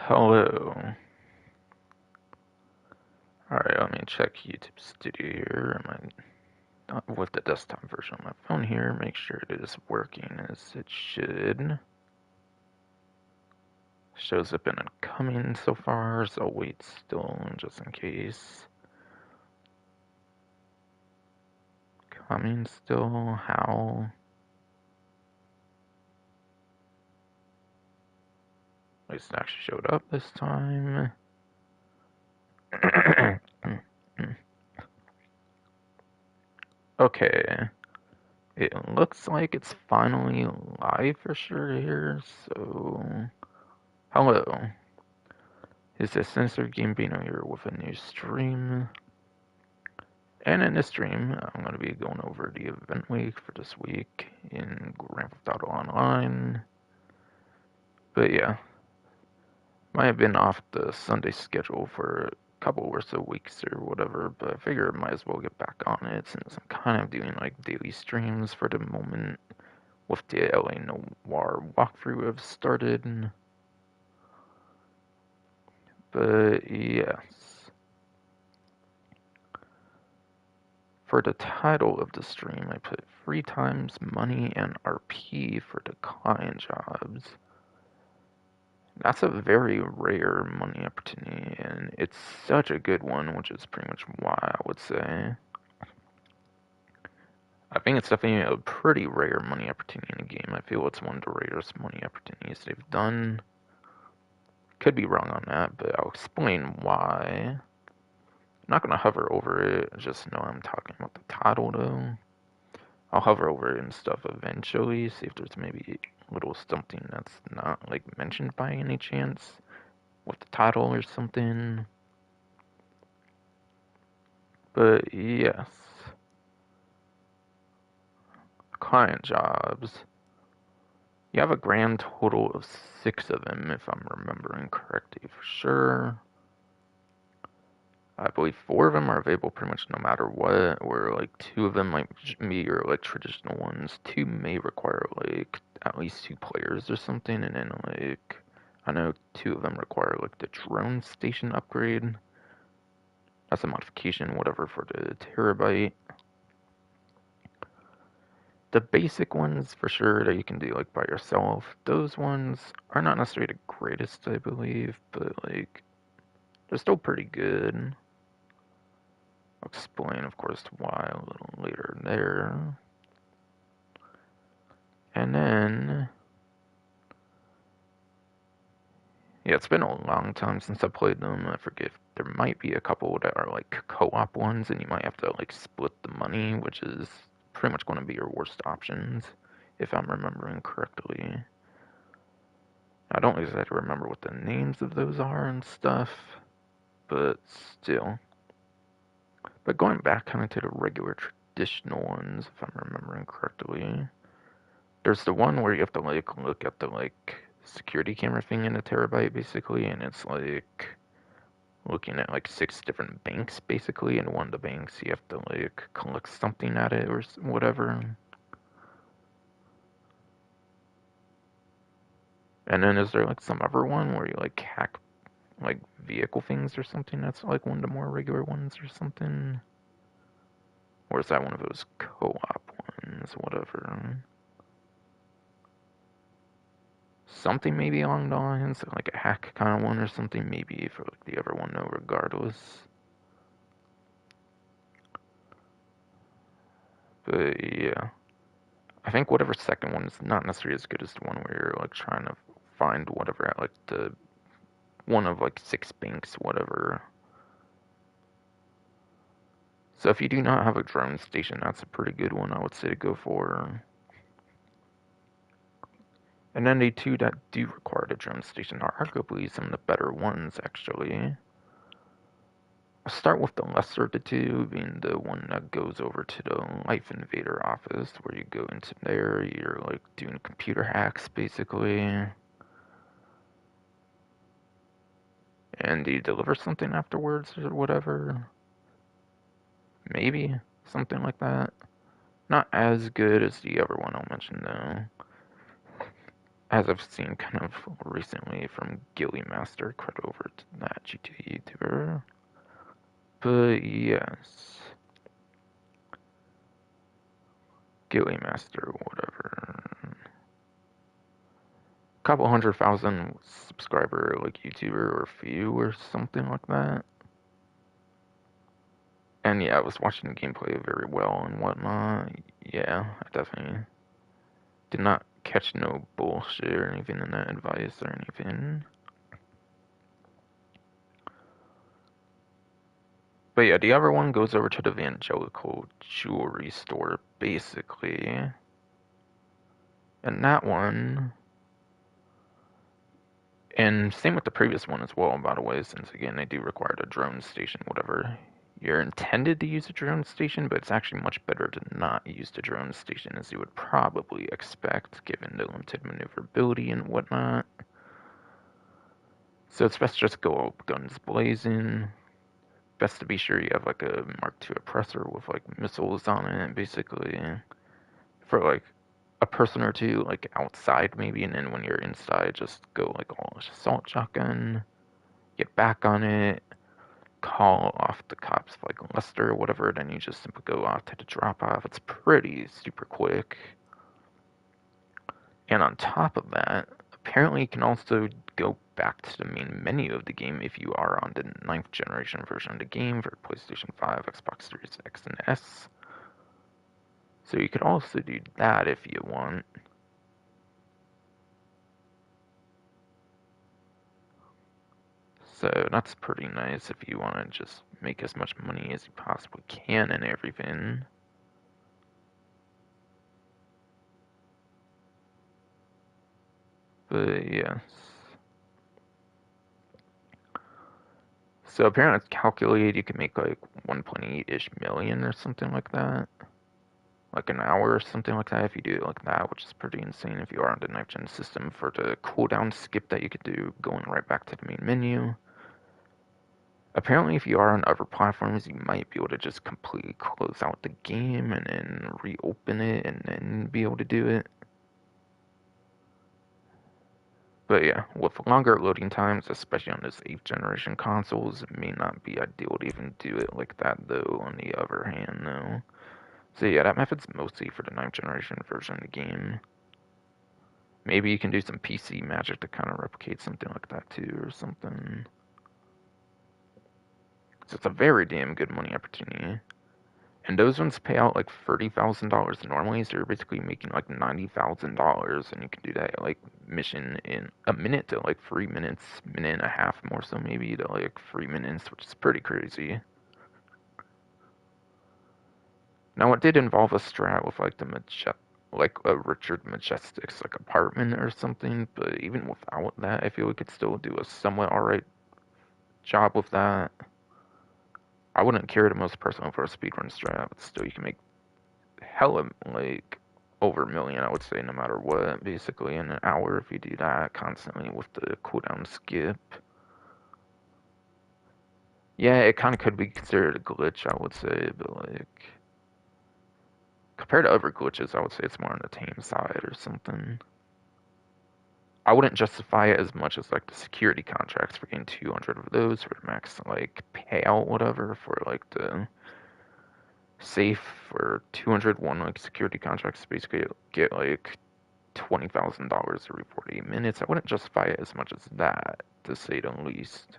Hello. Alright, let me check YouTube Studio here. With the desktop version on my phone here. Make sure it is working as it should. Shows up in incoming so far, so I'll wait still just in case. Coming still, how? At least it actually showed up this time. Okay. It looks like it's finally live for sure here, so... Hello. Is a Censored Gambino here with a new stream. And in this stream, I'm going to be going over the event week for this week in Grand Theft Auto Online. But yeah, might have been off the Sunday schedule for a couple or so weeks or whatever, but I figure I might as well get back on it since I'm kind of doing like daily streams for the moment with the LA Noire walkthrough I've started. But yes. For the title of the stream, I put 3 times money and RP for the client jobs. That's a very rare money opportunity, and it's such a good one, which is pretty much why I would say. I think it's definitely a pretty rare money opportunity in the game. I feel it's one of the rarest money opportunities they've done. Could be wrong on that, but I'll explain why. I'm not going to hover over it, just know I'm talking about the title though. I'll hover over it and stuff eventually, see if there's maybe a little something that's not like mentioned by any chance with the title or something. But yes. Client jobs. You have a grand total of 6 of them, if I'm remembering correctly for sure. I believe 4 of them are available pretty much no matter what, or like 2 of them might be your like traditional ones. 2 may require like at least 2 players or something, and then like I know 2 of them require like the drone station upgrade. That's a modification, whatever, for the terabyte. The basic ones for sure that you can do like by yourself, those ones are not necessarily the greatest, I believe, but like they're still pretty good. I'll explain, of course, why a little later there. And then, yeah, it's been a long time since I played them. I forget, there might be a couple that are like co-op ones, and you might have to like split the money, which is pretty much going to be your worst options, if I'm remembering correctly. I don't exactly remember what the names of those are and stuff, but still. But going back kind of to the regular traditional ones, if I'm remembering correctly, there's the one where you have to like look at the like security camera thing in a terabyte basically, and it's like looking at like 6 different banks basically, and one of the banks you have to like collect something at it or whatever. And then is there like some other one where you like hack like vehicle things or something that's like one of the more regular ones or something? Or is that one of those co-op ones, whatever? Something maybe along the lines, like a hack kind of one or something, maybe for like the other one, no, regardless. But yeah, I think whatever second one is not necessarily as good as the one where you're like trying to find whatever at like the one of like 6 banks, whatever. So if you do not have a drone station, that's a pretty good one I would say to go for. And then the 2 that do require the drone station are arguably some of the better ones actually. I'll start with the lesser of the 2, being the one that goes over to the Life Invader office, where you go into there, you're like doing computer hacks basically. And you deliver something afterwards or whatever. Maybe something like that. Not as good as the other one I'll mention though. as I've seen kind of recently from Gilly Master, credit over to that GTA YouTuber. But yes, Gilly Master, whatever. Couple 100,000 subscriber like YouTuber or few or something like that. And yeah, I was watching the gameplay very well and whatnot. Yeah, I definitely did not catch no bullshit or anything in that advice or anything. But yeah, the other one goes over to the Evangelical jewelry store, basically. And that one, and same with the previous one as well, by the way, since again, they do require a drone station, whatever. You're intended to use a drone station, but it's actually much better to not use the drone station as you would probably expect, given the limited maneuverability and whatnot. So it's best just go guns blazing. Best to be sure you have like a Mark II oppressor with like missiles on it, basically, for like a person or two, like outside maybe, and then when you're inside, just go like all assault shotgun, get back on it, call off the cops like Lester or whatever, then you just simply go off to the drop off. It's pretty super quick. And on top of that, apparently you can also go back to the main menu of the game if you are on the 9th generation version of the game for PlayStation 5, Xbox Series X and S. So you could also do that if you want. So that's pretty nice if you want to just make as much money as you possibly can and everything. But yes. So apparently it's calculated you can make like 1.8-ish million or something like that. Like an hour or something like that if you do it like that, which is pretty insane if you are on the next gen system for the cooldown skip that you could do going right back to the main menu. Apparently if you are on other platforms, you might be able to just completely close out the game and then reopen it and then be able to do it. But yeah, with longer loading times, especially on this 8th generation consoles, it may not be ideal to even do it like that though, on the other hand though. So yeah, that method's mostly for the 9th generation version of the game. Maybe you can do some PC magic to kind of replicate something like that too or something. So it's a very damn good money opportunity. And those ones pay out like $30,000 normally, so you're basically making like $90,000, and you can do that like mission in a minute to like 3 minutes, minute and a half more so maybe to like 3 minutes, which is pretty crazy. Now it did involve a strat with like like a Richard Majestic's like apartment or something, but even without that, I feel we could still do a somewhat alright job with that. I wouldn't carry the most personal for a speedrun strat, but still you can make hella like over a million, I would say, no matter what, basically in an hour if you do that constantly with the cooldown skip. Yeah, it kind of could be considered a glitch, I would say, but like compared to other glitches, I would say it's more on the tame side or something. I wouldn't justify it as much as like the security contracts for getting 200 of those for the max like payout, whatever, for like the safe for 201 like security contracts. Basically, get like $20,000 every 48 minutes. I wouldn't justify it as much as that, to say the least.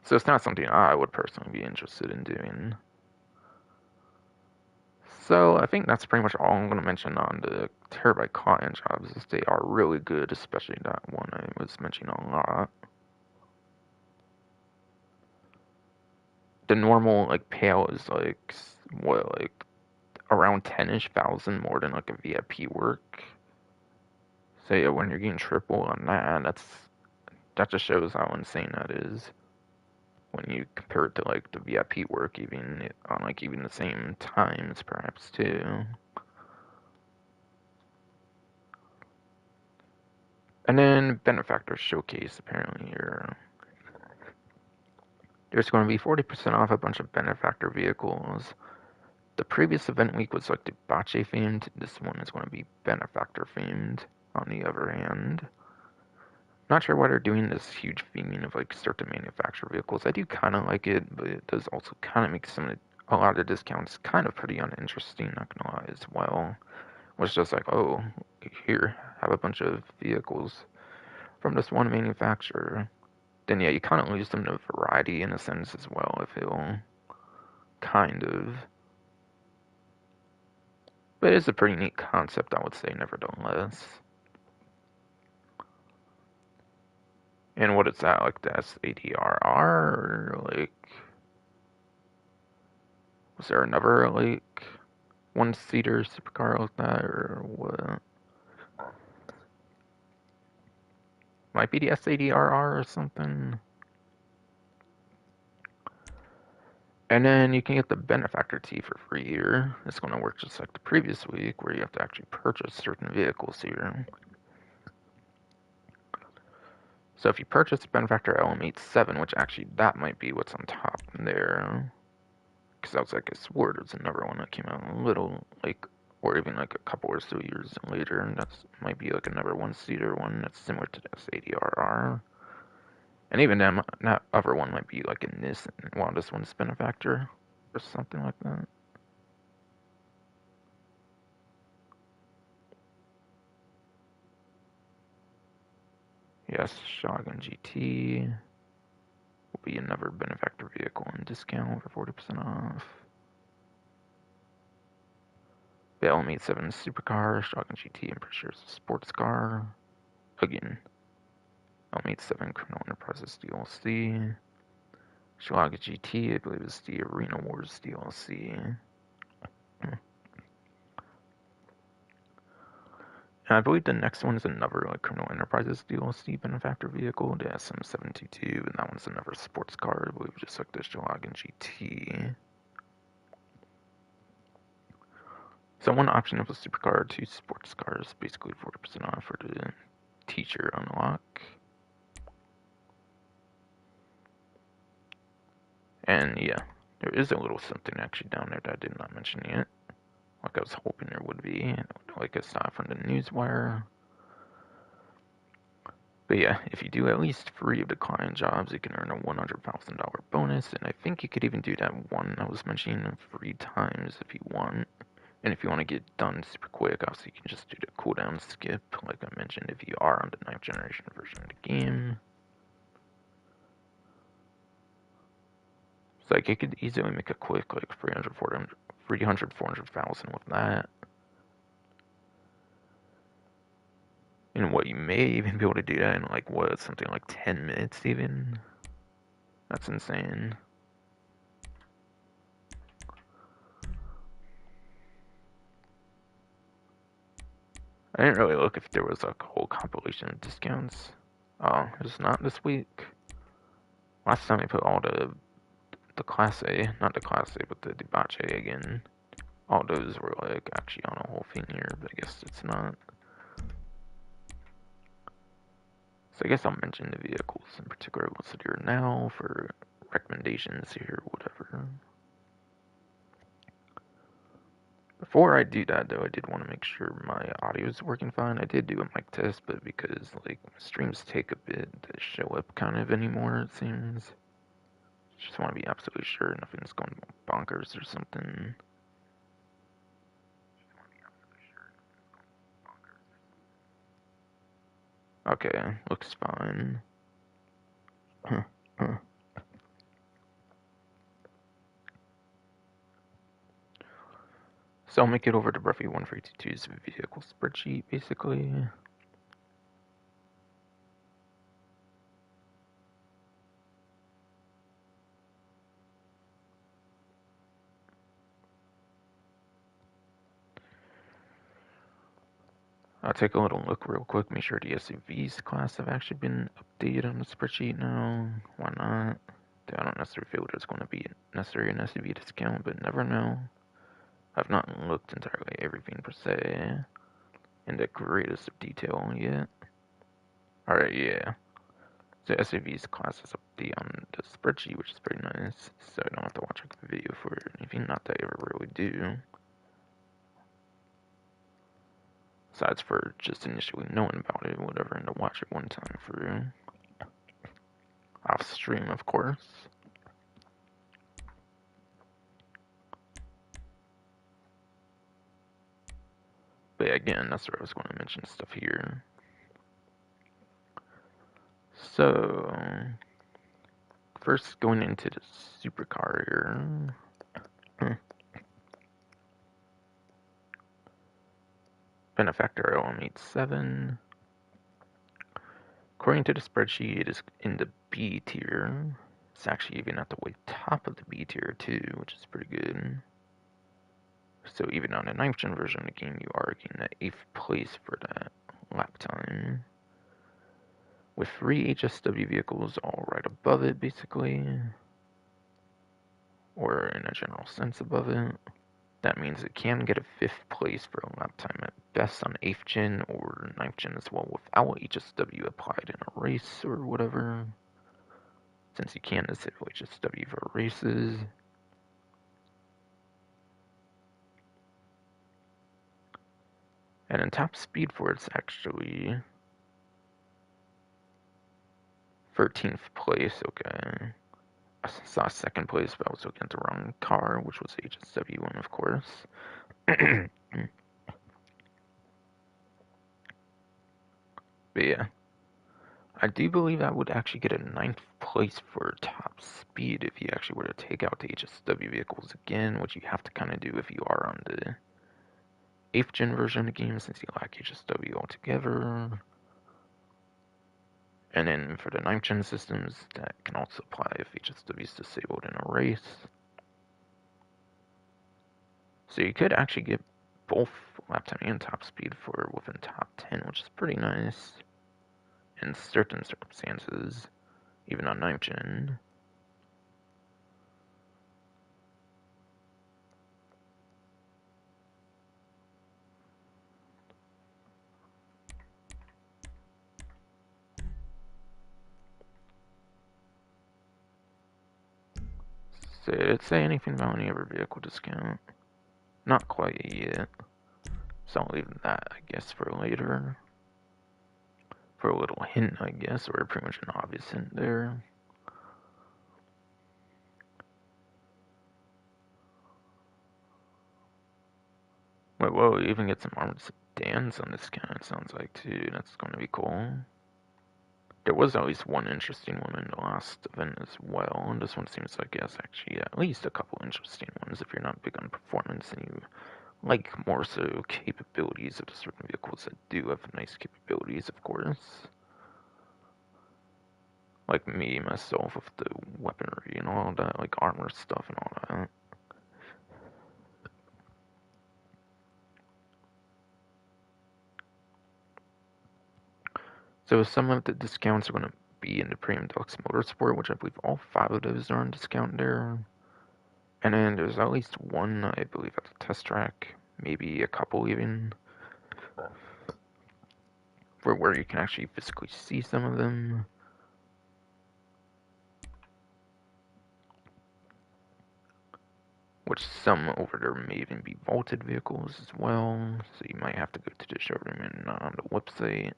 So it's not something I would personally be interested in doing. So I think that's pretty much all I'm going to mention on the Terabyte Cotton jobs, is they are really good, especially that one I was mentioning a lot. The normal like payout is like what, like around 10-ish thousand more than like a VIP work. So yeah, when you're getting triple on that just shows how insane that is when you compare it to like the VIP work, even on like even the same times perhaps too. And then Benefactor Showcase, apparently there's going to be 40% off a bunch of Benefactor vehicles. The previous event week was like Debauche themed. This one is going to be Benefactor themed, on the other hand. Not sure why they're doing this huge theming of like start to manufacture vehicles. I do kind of like it, but it does also kind of make a lot of the discounts kind of pretty uninteresting, not gonna lie, as well. Was just like, oh, here, have a bunch of vehicles from this one manufacturer. Then yeah, you kind of lose them to variety in a sense as well, I feel. Kind of. But it's a pretty neat concept, I would say, nevertheless. And what is that, like the SADRR? Or like, was there another, like, one-seater supercar like that, or what? Might be the SADRR or something. And then you can get the Benefactor T for free here. It's going to work just like the previous week, where you have to actually purchase certain vehicles here. So if you purchase Benefactor LM87, which actually that might be what's on top there, because I was like, I swore there's another one that came out a little like, or even like a couple or so years later, and that's might be like another one-seater one that's similar to the SADRR. And even that other one might be like a Nissan, while this one's Benefactor or something like that. Yes, Shogun GT will be another Benefactor vehicle on discount for 40% off. The LM87 supercar, Shogun GT, I'm pretty sure it's a sports car. Again, LM87 Criminal Enterprises DLC. Shogun GT, I believe is the Arena Wars DLC. And I believe the next one is another like Criminal Enterprises DLC Benefactor vehicle, the SM722, and that one's another sports car, I believe, just like the Shogun GT. So one option of a supercar, two sports cars, basically 40% off for the teacher unlock. And yeah, there is a little something actually down there that I did not mention yet. Like I was hoping there would be, like I saw from the newswire. But yeah, if you do at least 3 of the client jobs, you can earn a $100,000 bonus, and I think you could even do that one I was mentioning 3 times if you want. And if you want to get done super quick, obviously you can just do the cooldown skip, like I mentioned, if you are on the 9th generation version of the game. So like, you could easily make a quick, like, 400,000 with that. And what, you may even be able to do that in, like, what, something like 10 minutes even? That's insane. I didn't really look if there was like a whole compilation of discounts. Oh, it's not this week. Last time I put all the Class A, not the Class A, but the Debauche again. All those were like actually on a whole thing here, but I guess it's not. So I guess I'll mention the vehicles in particular listed here now for recommendations here, whatever. Before I do that, though, I did want to make sure my audio is working fine. I did do a mic test, but because, like, streams take a bit to show up kind of anymore, it seems. Just want to be absolutely sure nothing's going bonkers or something. Okay, looks fine. So I'll make it over to Bruffy 1322's vehicle spreadsheet, basically. I'll take a little look real quick, make sure the SUVs class have actually been updated on the spreadsheet now. Why not? I don't necessarily feel there's going to be necessarily an SUV discount, but never know. I've not looked entirely at everything per se in the greatest of detail yet. Alright, yeah. the SAV's classes update on the spreadsheet, which is pretty nice, so I don't have to watch a video for anything, not that I ever really do. Besides for just initially knowing about it, whatever, and to watch it one time through. Off stream, of course. But yeah, again, that's where I was going to mention stuff here. So, first going into the supercar here. Benefactor LM87. According to the spreadsheet, it is in the B tier. It's actually even at the way top of the B tier too, which is pretty good. So even on the 9th gen version of the game, you are getting that 8th place for that lap time. With 3 HSW vehicles all right above it, basically. Or in a general sense above it. That means it can get a 5th place for a lap time at best on 8th gen or 9th gen as well without HSW applied in a race or whatever. Since you can disable HSW for races. And in top speed for it's actually 13th place, okay. I saw 2nd place, but I was looking at the wrong car, which was HSW one, of course. But yeah, I do believe I would actually get a 9th place for top speed if you actually were to take out the HSW vehicles again, which you have to kind of do if you are on the 8th gen version of the game, since you lack HSW altogether. And then for the 9th gen systems, that can also apply if HSW is disabled in a race. So you could actually get both lap time and top speed for within top 10, which is pretty nice in certain circumstances, even on 9th gen. So did it say anything about any other vehicle discount? Not quite yet. So I'll leave that, I guess, for later. For a little hint, I guess, or pretty much an obvious hint there. Wait, whoa, you even get some armored sedans on discount, it sounds like, too. That's going to be cool. There was at least one interesting one in the last event as well, and this one seems like it has actually at least a couple interesting ones if you're not big on performance and you like more so capabilities of certain vehicles that do have nice capabilities, of course. Like me, myself, with the weaponry and all that, like armor stuff and all that. So some of the discounts are going to be in the Premium Deluxe Motorsport, which I believe all 5 of those are on discount there. And then there's at least one, I believe, at the test track, maybe a couple even, for where you can actually physically see some of them. Which some over there may even be vaulted vehicles as well, so you might have to go to the showroom and not on the website.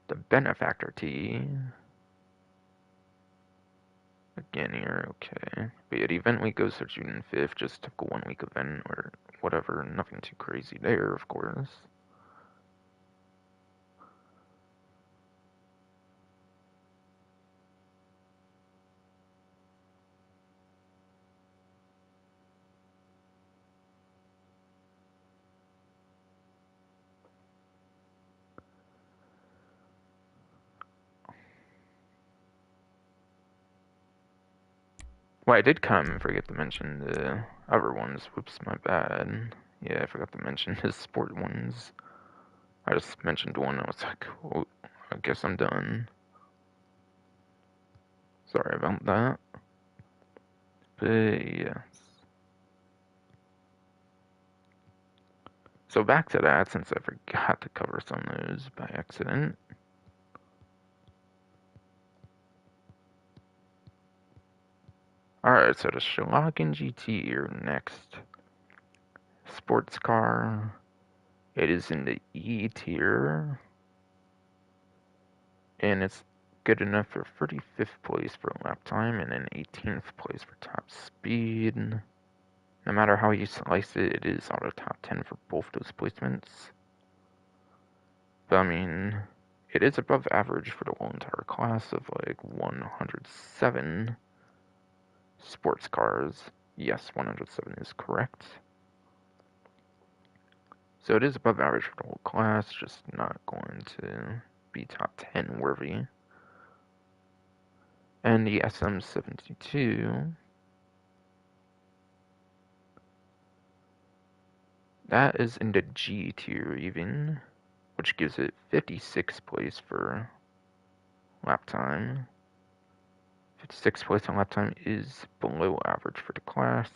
The Benefactor T. Again here, okay. But yeah, the event week goes to June 5th, just typical 1 week event or whatever, nothing too crazy there, of course. Well, I did kind of forget to mention the other ones. Whoops, my bad. Yeah, I forgot to mention the sport ones. I just mentioned one, I was like, oh, I guess I'm done. Sorry about that. But yes. So back to that, since I forgot to cover some of those by accident. Alright, so the Schlagen GT here next. Sports car. It is in the E tier. And it's good enough for 35th place for lap time and then 18th place for top speed. No matter how you slice it, it is out of top 10 for both those placements. But I mean, it is above average for the whole entire class of like 107 sports cars. Yes, 107 is correct. So it is above average for the whole class, just not going to be top 10 worthy. And the SM72, that is in the G tier even, which gives it 56th place for lap time. 56th place on lap time is below average for the class.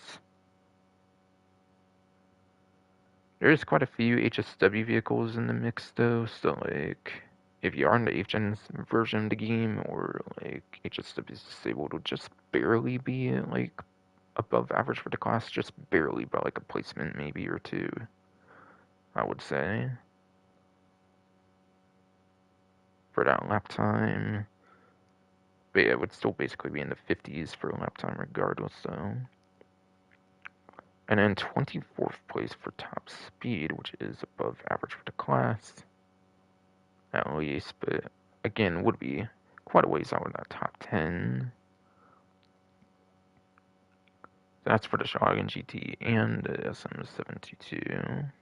There's quite a few HSW vehicles in the mix though, so like, if you are in the 8th gen version of the game, or like HSW is disabled, will just barely be like above average for the class, just barely by like a placement maybe or two, I would say, for that lap time. But yeah, it would still basically be in the 50s for lap time regardless though. And then 24th place for top speed, which is above average for the class, at least, but again, would be quite a ways out of that top 10. That's for the Schlagen GT and the SM72.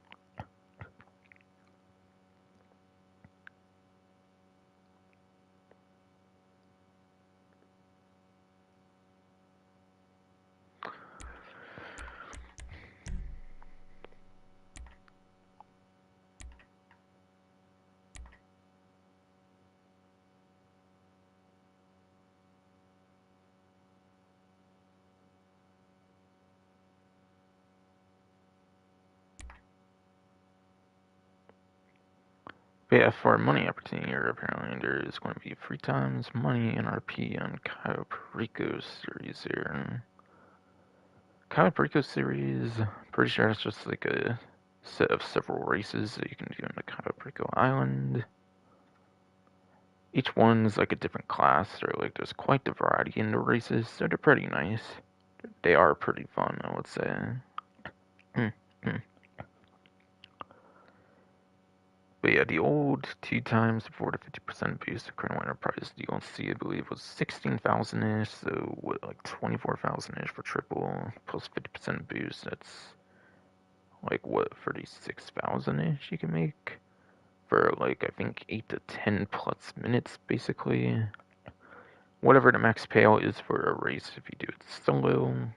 But yeah, for money opportunity here, apparently there is going to be 3 times money NRP on Cayo Perico series here. Cayo Perico series, pretty sure it's just like a set of several races that you can do on the Cayo Perico Island. Each one is like a different class, or like there's quite the variety in the races, so they're pretty nice. They are pretty fun, I would say. But yeah, the old 2 times before the 50% boost of Colonel Enterprise DLC, I believe, was 16,000-ish, so what, like 24,000-ish for triple, plus 50% boost, that's like, what, 36,000-ish you can make? For like, I think 8 to 10 plus minutes, basically. Whatever the max payout is for a race if you do it solo,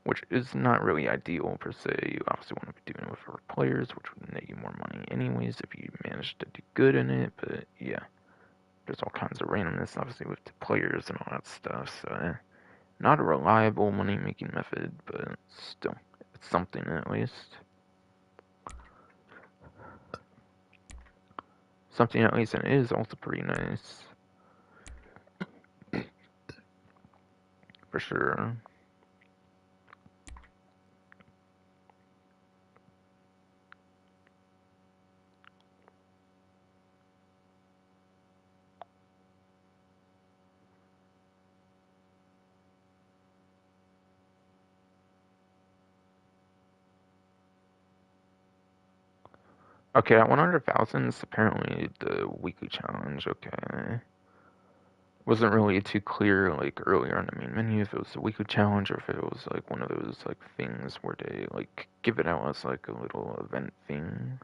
which is not really ideal per se. You obviously want to be doing it with other players, which would net you more money anyways if you manage to do good in it, but yeah. There's all kinds of randomness, obviously, with the players and all that stuff, so not a reliable money-making method, but still, it's something at least. Something at least, and it is also pretty nice. For sure. Okay, at 100,000 is apparently the weekly challenge, okay. Wasn't really too clear, like, earlier on the main menu if it was a weekly challenge or if it was, like, one of those, like, things where they, like, give it out as, like, a little event thing.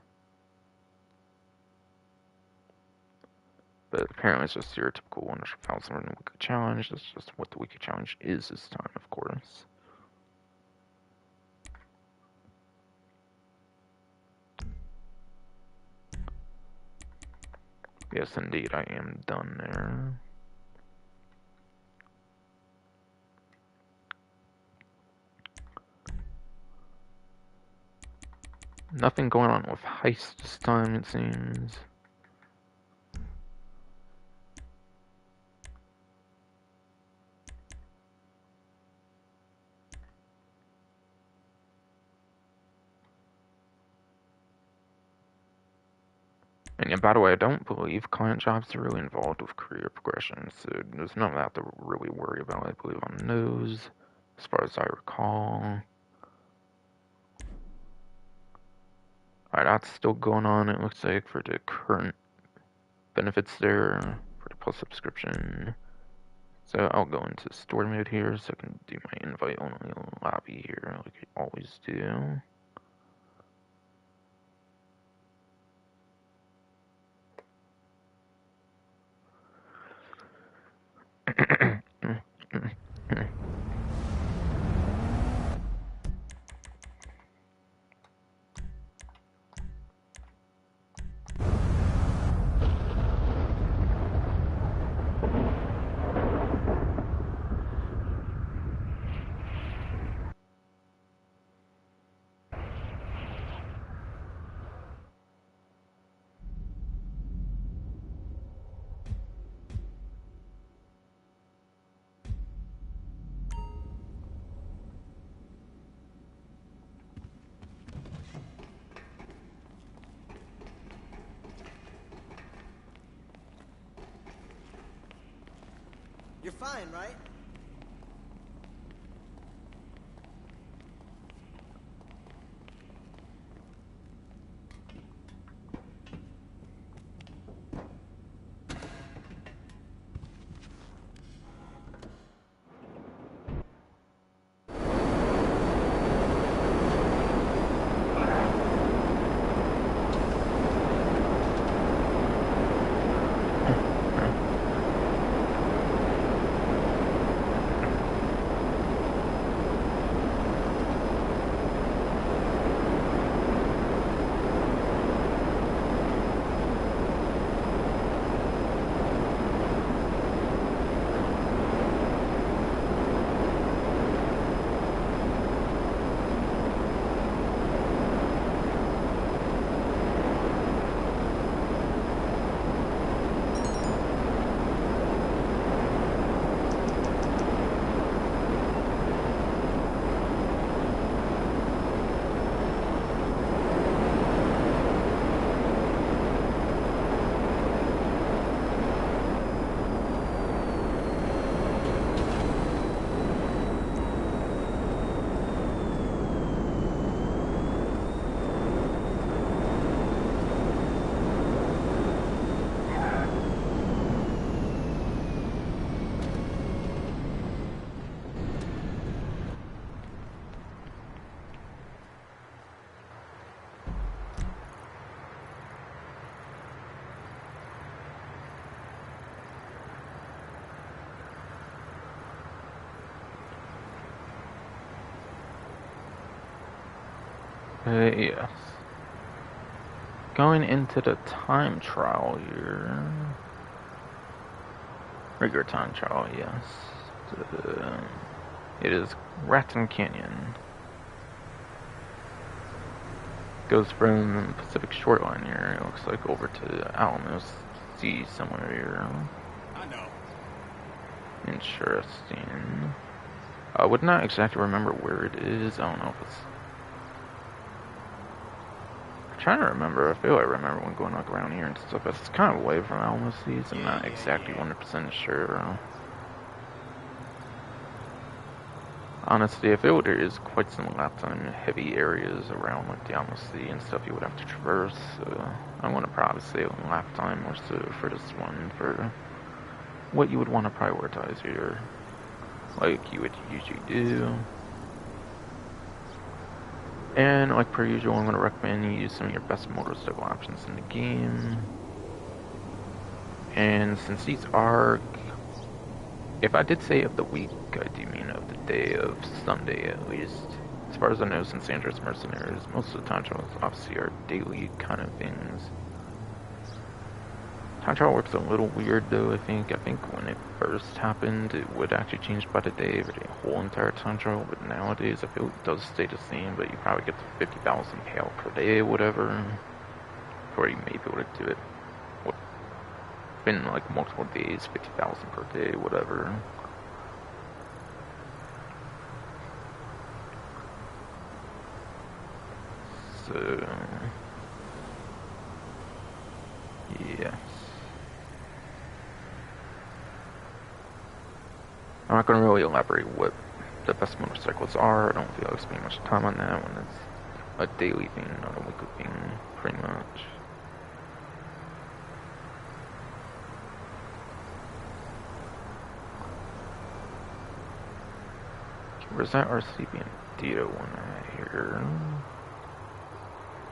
But apparently it's just your typical 100,000 weekly challenge. That's just what the weekly challenge is this time, of course. Yes, indeed, I am done there. Nothing going on with heist this time, it seems. And yeah, by the way, I don't believe client jobs are really involved with career progression, so there's none of that to really worry about, I believe, on those, as far as I recall. Alright, that's still going on, it looks like, for the current benefits there, for the Plus subscription. So I'll go into store mode here, so I can do my invite-only lobby here, like I always do. You're fine, right? Yes. Going into the time trial here. Regular time trial, yes. It is Raton Canyon. Goes from Pacific Shoreline here, it looks like, over to Alamos Sea somewhere here. I know. Interesting. I would not exactly remember where it is. I don't know if it's... I'm trying to remember. I feel I remember when going like around here and stuff. But it's kind of away from Alamos Sea, so I'm not exactly 100% sure. Honestly, I feel there is quite some lap time heavy areas around like the Alamos Sea and stuff you would have to traverse. So I want to probably say lap time more so for this one, for what you would want to prioritize here, like you would usually do. And like per usual, I'm going to recommend you use some of your best motorcycle options in the game. And since these are, if I did say of the week, I do mean of the day of Sunday at least. As far as I know, since Andres Mercenaries, most of the time trials obviously are daily kind of things. Time trial works a little weird though, I think. I think when it first happened, it would actually change by the day for the whole entire time trial, but nowadays I feel it does stay the same, but you probably get to 50,000 payout per day or whatever, before you may be able to do it. It's been like multiple days, 50,000 per day, whatever. So... I'm not going to really elaborate what the best motorcycles are. I don't feel like spending much time on that when it's a daily thing, not a weekly thing, pretty much. Where's that RC Bandito one at here?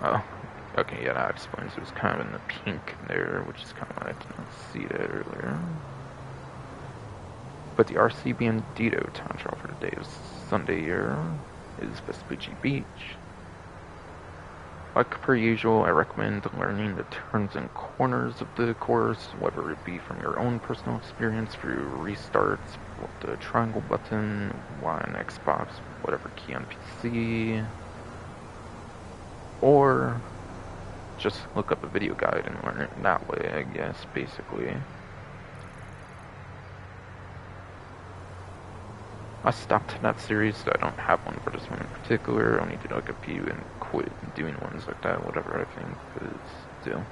Oh, okay, yeah, that explains it was kind of in the pink there, which is kind of why I did not see that earlier. But the RC Bandito time trial for today is Sunday here is Vespucci Beach. Like per usual, I recommend learning the turns and corners of the course, whether it be from your own personal experience through restarts, the triangle button, Y on Xbox, whatever key on PC, or just look up a video guide and learn it that way, I guess, basically. I stopped that series, so I don't have one for this one in particular. I only did like a few and quit doing ones like that, whatever I think, because still.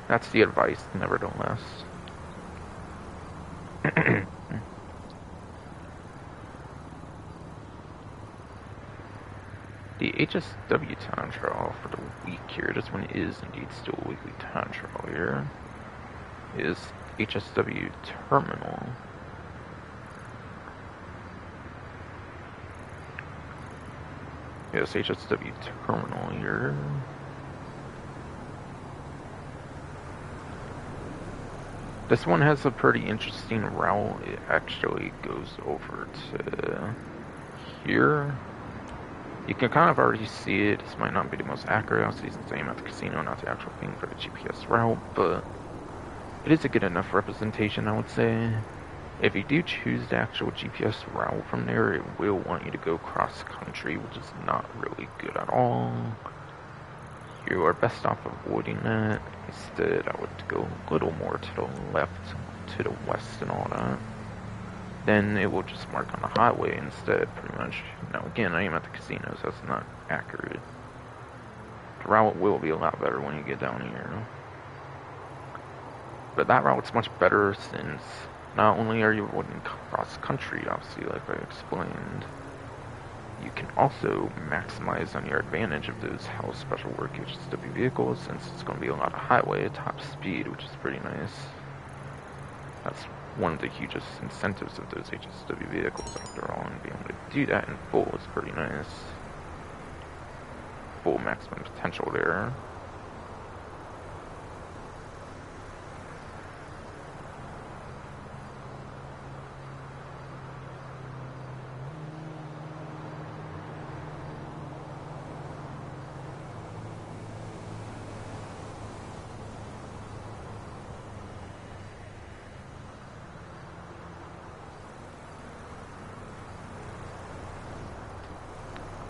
That's the advice, nevertheless. The HSW time trial for the week here, this one is indeed still a weekly time trial here, is HSW Terminal. Yes, HSW Terminal here. This one has a pretty interesting route. It actually goes over to here. You can kind of already see it. This might not be the most accurate. I'll see the same at the casino, not the actual thing for the GPS route, but it is a good enough representation, I would say. If you do choose the actual GPS route from there, it will want you to go cross-country, which is not really good at all. You are best off avoiding that. Instead, I would go a little more to the left, to the west and all that. Then it will just mark on the highway instead, pretty much. Now again, I am at the casino, so that's not accurate. The route will be a lot better when you get down here. But that route's much better since not only are you avoiding cross-country, obviously, like I explained, you can also maximize on your advantage of those House Special Work HSW vehicles, since it's going to be a lot of highway at top speed, which is pretty nice. That's one of the hugest incentives of those HSW vehicles after all, and being able to do that in full is pretty nice. Full maximum potential there.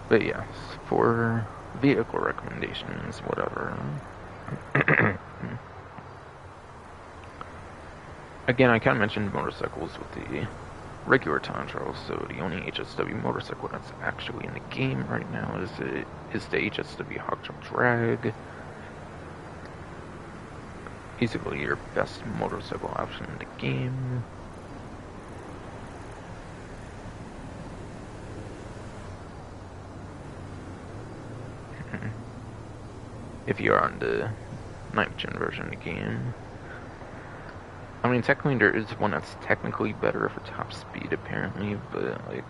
But yes, for vehicle recommendations, whatever. Again, I kind of mentioned motorcycles with the regular time trials, so the only HSW motorcycle that's actually in the game right now is the HSW Hog Jump Drag. Basically your best motorcycle option in the game. If you're on the 9th gen version of the game. I mean, technically there is one that's technically better for top speed, apparently, but like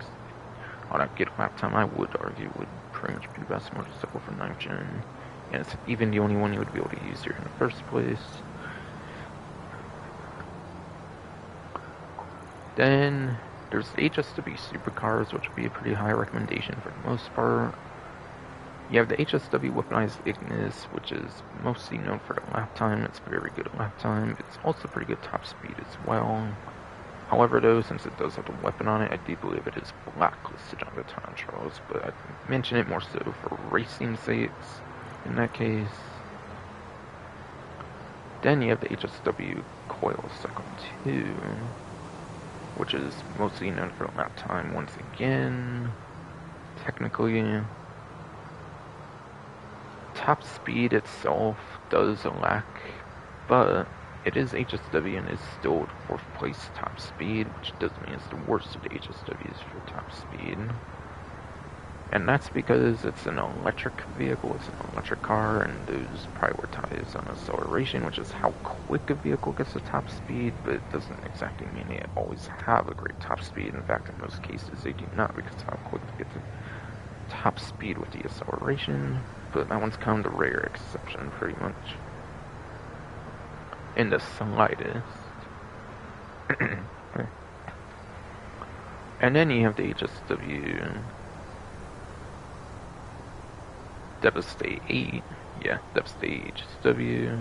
on a good lap time, I would argue would pretty much be the best motorcycle for 9th gen, and it's even the only one you would be able to use here in the first place. Then there's the HSW Supercars, which would be a pretty high recommendation for the most part. You have the HSW Weaponized Ignis, which is mostly known for the lap time. It's very good at lap time. It's also pretty good top speed as well. However, though, since it does have the weapon on it, I do believe it is blacklisted on the time trials, but I mention it more so for racing sakes in that case. Then you have the HSW Coil Cycle 2, which is mostly known for lap time once again. Technically, top speed itself does lack, but it is HSW and is still at 4th place top speed, which doesn't mean it's the worst of the HSWs for top speed. And that's because it's an electric vehicle, it's an electric car, and those prioritize on acceleration, which is how quick a vehicle gets to top speed, but it doesn't exactly mean they always have a great top speed. In fact, in most cases they do not, because how quick they get to top speed with the acceleration. But that one's kind of the rare exception, pretty much. In the slightest. And then you have the HSW Devastate 8. Yeah, Devastate HSW.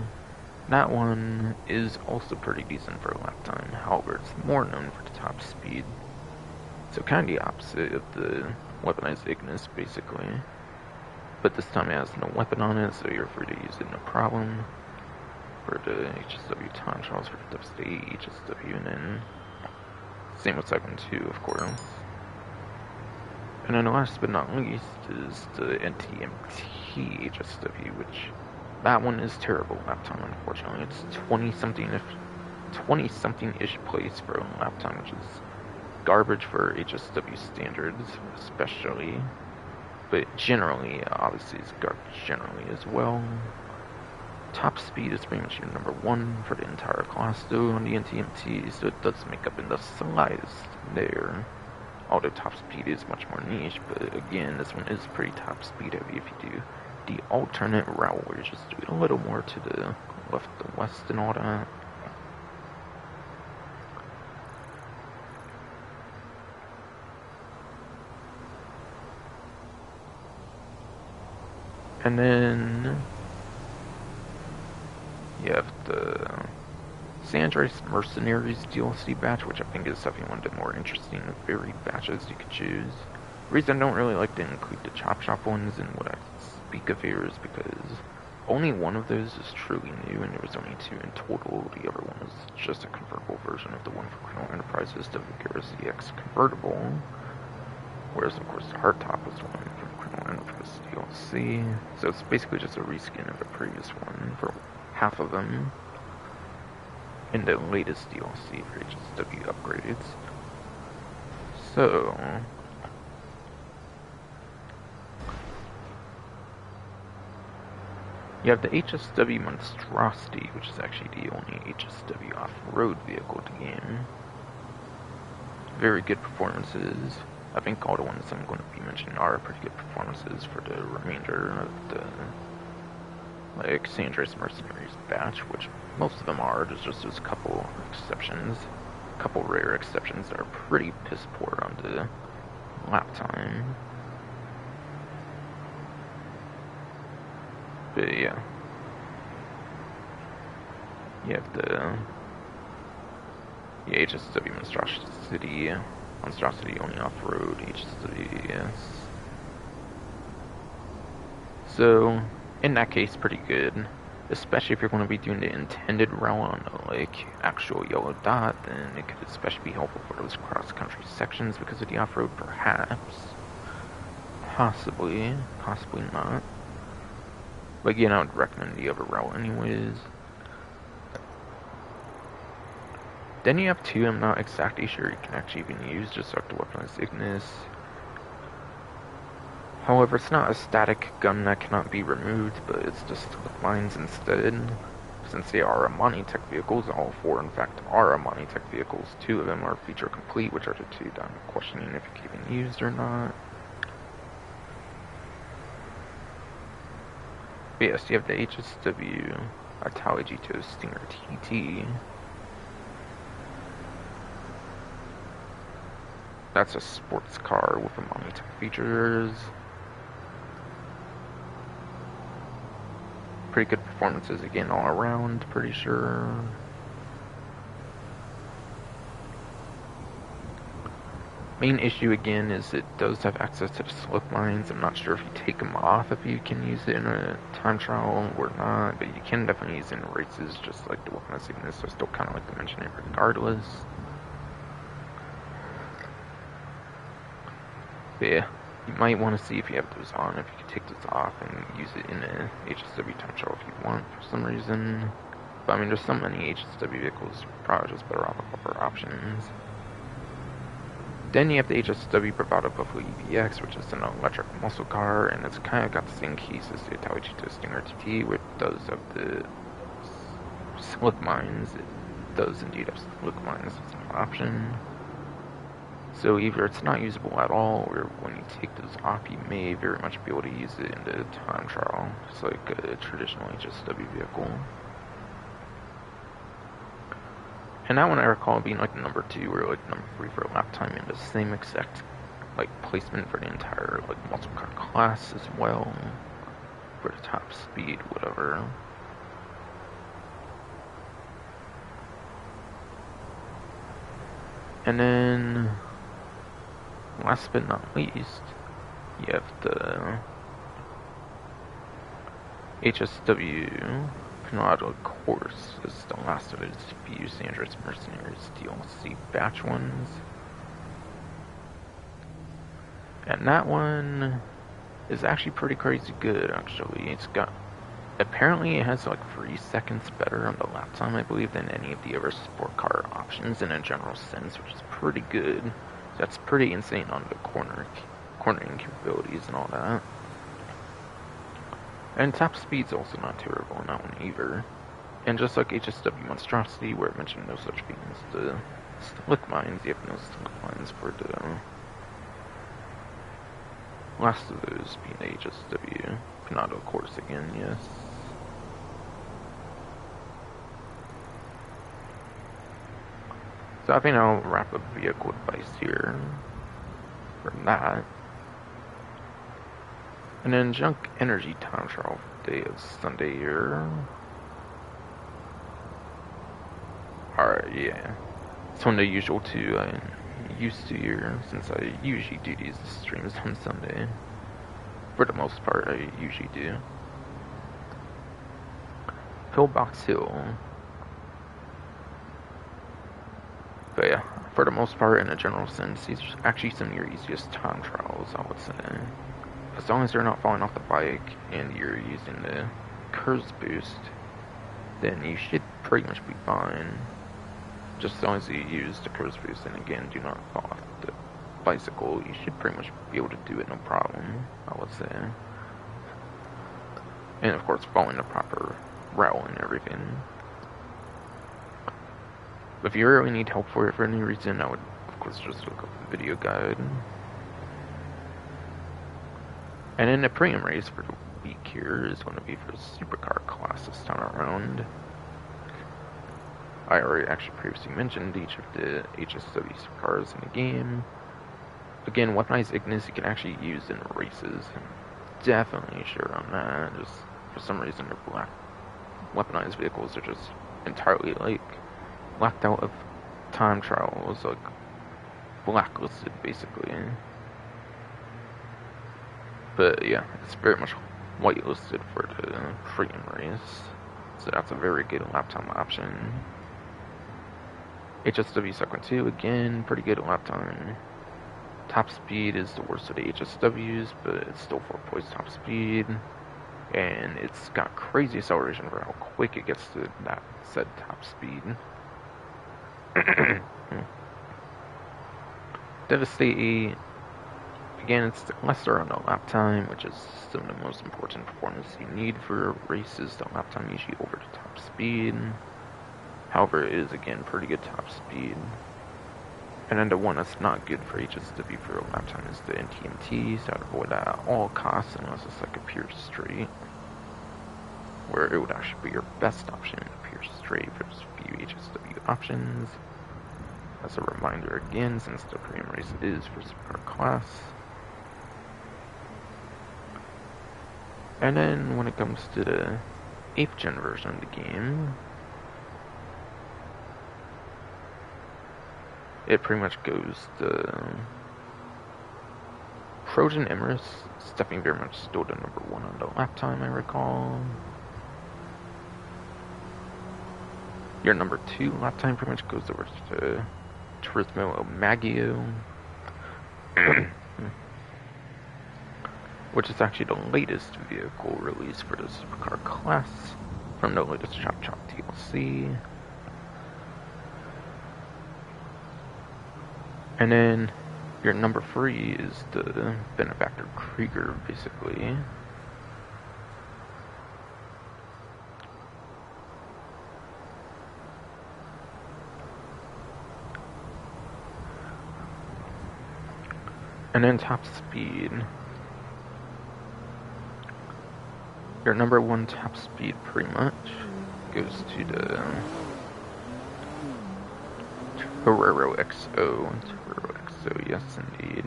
That one is also pretty decent for lap time. However, it's more known for the top speed. So kind of the opposite of the weaponized Ignis, basically. But this time it has no weapon on it, so you're free to use it no problem. For the HSW time trials for the Devastate HSW, and then same with Cyclone 2, of course. And then last but not least is the NTMT HSW, which that one is terrible lap time, unfortunately. It's 20-something-ish place for a lap time, which is garbage for HSW standards, especially. But generally, obviously, it's garbage generally as well. Top speed is pretty much your number one for the entire class, though, on the NTMT, so it does make up in the slightest there. Although top speed is much more niche, but again, this one is pretty top speed heavy if you do the alternate route, where you just do it a little more to the left, the west, and all that. And then you have the San Andreas Mercenaries DLC batch, which I think is definitely one of the more interesting varied batches you could choose. The reason I don't really like to include the Chop Shop ones in what I speak of here is because only one of those is truly new, and there was only 2 in total. The other one was just a convertible version of the one for Criminal Enterprises, the Vigera CX convertible. Whereas, of course, the hardtop was the one from Criminal Enterprise DLC. So it's basically just a reskin of the previous one for half of them. In the latest DLC for HSW upgrades. So you have the HSW Monstrosity, which is actually the only HSW off-road vehicle in the game. Very good performances. I think all the ones I'm going to be mentioning are pretty good performances for the remainder of the San Andreas Mercenaries batch, which most of them are. There's just a couple exceptions, a couple rare exceptions that are pretty piss poor on the lap time. But yeah, you have the HSW Monstrosity only off-road HSW, yes. So in that case, pretty good. Especially if you're going to be doing the intended route on the actual yellow dot, then it could especially be helpful for those cross-country sections because of the off-road, perhaps. Possibly not. But again, I would recommend the other route anyways. Then you have 2 I'm not exactly sure you can actually even use, just like the weaponized Ignis. However, it's not a static gun that cannot be removed, but it's just slip lines instead. Since they are Amani-Tech vehicles, all 4 in fact are Amani-Tech vehicles. 2 of them are feature complete, which are the 2 that I'm questioning if it can be used or not. But yes, you have the HSW Italy G2 Stinger TT. That's a sports car with Amani-Tech features. Pretty good performances again all around, pretty sure. Main issue again is it does have access to the slip lines. I'm not sure if you take them off if you can use it in a time trial or not, but you can definitely use it in races just like the weaponized Ignis, so I still kind of like to mention it regardless. But yeah, you might want to see if you have those on, if you can take those off and use it in a HSW time trial if you want for some reason. But I mean, there's so many HSW vehicles, probably just better off with upper options. Then you have the HSW Bravado Buffalo EVX, which is an electric muscle car, and it's kind of got the same case as the Itachi Stinger TT, which does have the slick mines. It does indeed have slick mines as an option. So either it's not usable at all, or when you take those off, you may very much be able to use it in the time trial, just like a traditional HSW vehicle. And that one I recall being like number 2 or like number 3 for lap time, and the same exact like placement for the entire like muscle car class as well, for the top speed, whatever. And then, last but not least, you have the HSW Pinado Course. This is the last of its few San Andreas Mercenaries DLC batch ones. And that one is actually pretty crazy good, actually. It's got, apparently it has like 3 seconds better on the lap time, I believe, than any of the other sport car options in a general sense, which is pretty good. That's pretty insane on the cornering capabilities and all that. And top speed's also not terrible on that one either. And just like HSW Monstrosity, where it mentioned no such thing as the slick mines, you have no slick mines for the last of those being the HSW Pinado Course again, yes. So I think I'll wrap up vehicle advice here for that. And then Junk Energy time trial for the day of Sunday here. Alright, yeah. It's one of the usual two I used to here, since I usually do these streams on Sunday. For the most part, I usually do. Pillbox Hill. But yeah, for the most part, in a general sense, these are actually some of your easiest time trials, I would say. As long as you're not falling off the bike and you're using the curves boost, then you should pretty much be fine. Just as long as you use the curves boost, and again, do not fall off the bicycle, you should pretty much be able to do it no problem, I would say. And of course, following the proper route and everything. But if you really need help for it for any reason, I would, of course, just look up the video guide. And then the premium race for the week here is going to be for the supercar class this time around. I already actually previously mentioned each of the HSW supercars in the game. Again, weaponized Ignis you can actually use in races. I'm definitely sure on that. Just for some reason, their black weaponized vehicles are just entirely like blacked out of time trials, like blacklisted basically. But yeah, it's very much whitelisted for the premium race, so that's a very good lap time option. HSW Second 2, again, pretty good lap time. Top speed is the worst of the HSWs, but it's still 4 points top speed. And it's got crazy acceleration for how quick it gets to that said top speed. Devastate, again, it's lesser on the lap time, which is some of the most important performance you need for races. The lap time usually over the top speed. However, it is, again, pretty good top speed. And then the one that's not good for HSW for lap time is the NTMT, so I'd avoid that at all costs unless it's like a pure straight, where it would actually be your best option in a pure straight for few HSW options. As a reminder again, since the premium race is for supercar class. And then when it comes to the 8th gen version of the game, it pretty much goes to Trojan Emirates, stepping very much still to number 1 on the lap time, I recall. Your number 2 lap time pretty much goes over to Turismo Maggio, which is actually the latest vehicle released for the supercar class from the latest Chop Chop DLC. And then your number 3 is the Benefactor Krieger, basically. And then top speed. Your number 1 top speed pretty much goes to the Torero XO. Torero XO, yes indeed.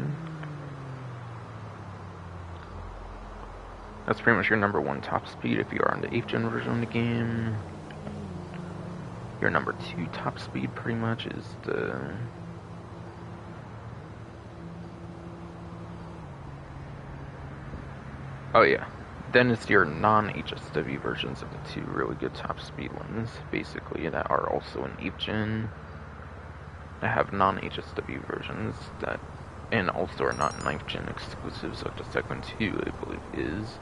That's pretty much your number 1 top speed if you are on the 8th gen version of the game. Your number 2 top speed pretty much is the oh yeah. Then it's your non-HSW versions of the 2 really good top speed ones, basically, that are also in 8th gen. That have non-HSW versions that, and also are not 9th gen exclusives, like the Second 2, I believe, is.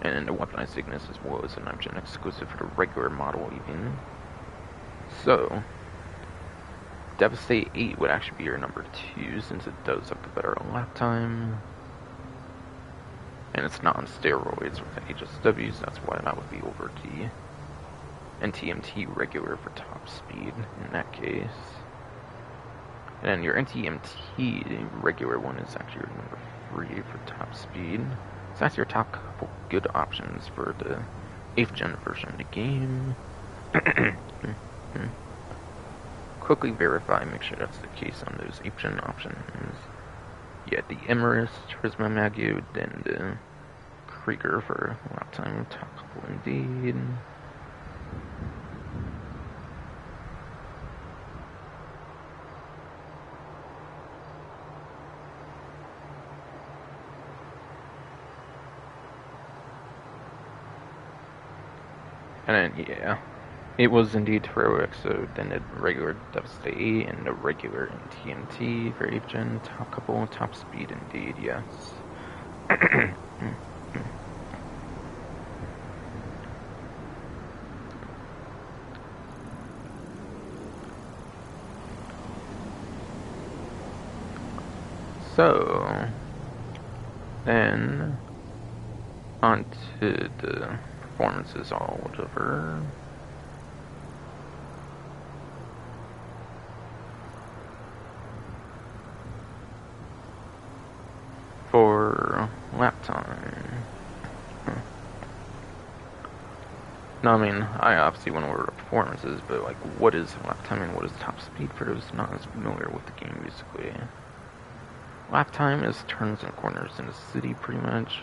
And the Weaponized Cygnus as well as a 9th gen exclusive for the regular model, even. So, Devastate 8 would actually be your number 2, since it does have the better lap time. And it's not on steroids with the HSWs, that's why that would be over the NTMT regular for top speed in that case. And your NTMT regular one is actually your number 3 for top speed. So that's your top couple good options for the 8th gen version of the game. Quickly verify, make sure that's the case on those 8th gen options. Yeah, the Emrys, Charisma Magud, then the Krieger for lap time, top couple indeed. And then, yeah, it was indeed Torero XO, then the regular Devastate and the regular TNT for 8th gen, top couple, top speed indeed, yes. So, then, on to the performances all over. For lap time. No, I mean, I obviously went over the performances, but like, what is lap time and what is top speed for those not as familiar with the game, basically? Lap time is turns and corners in the city, pretty much.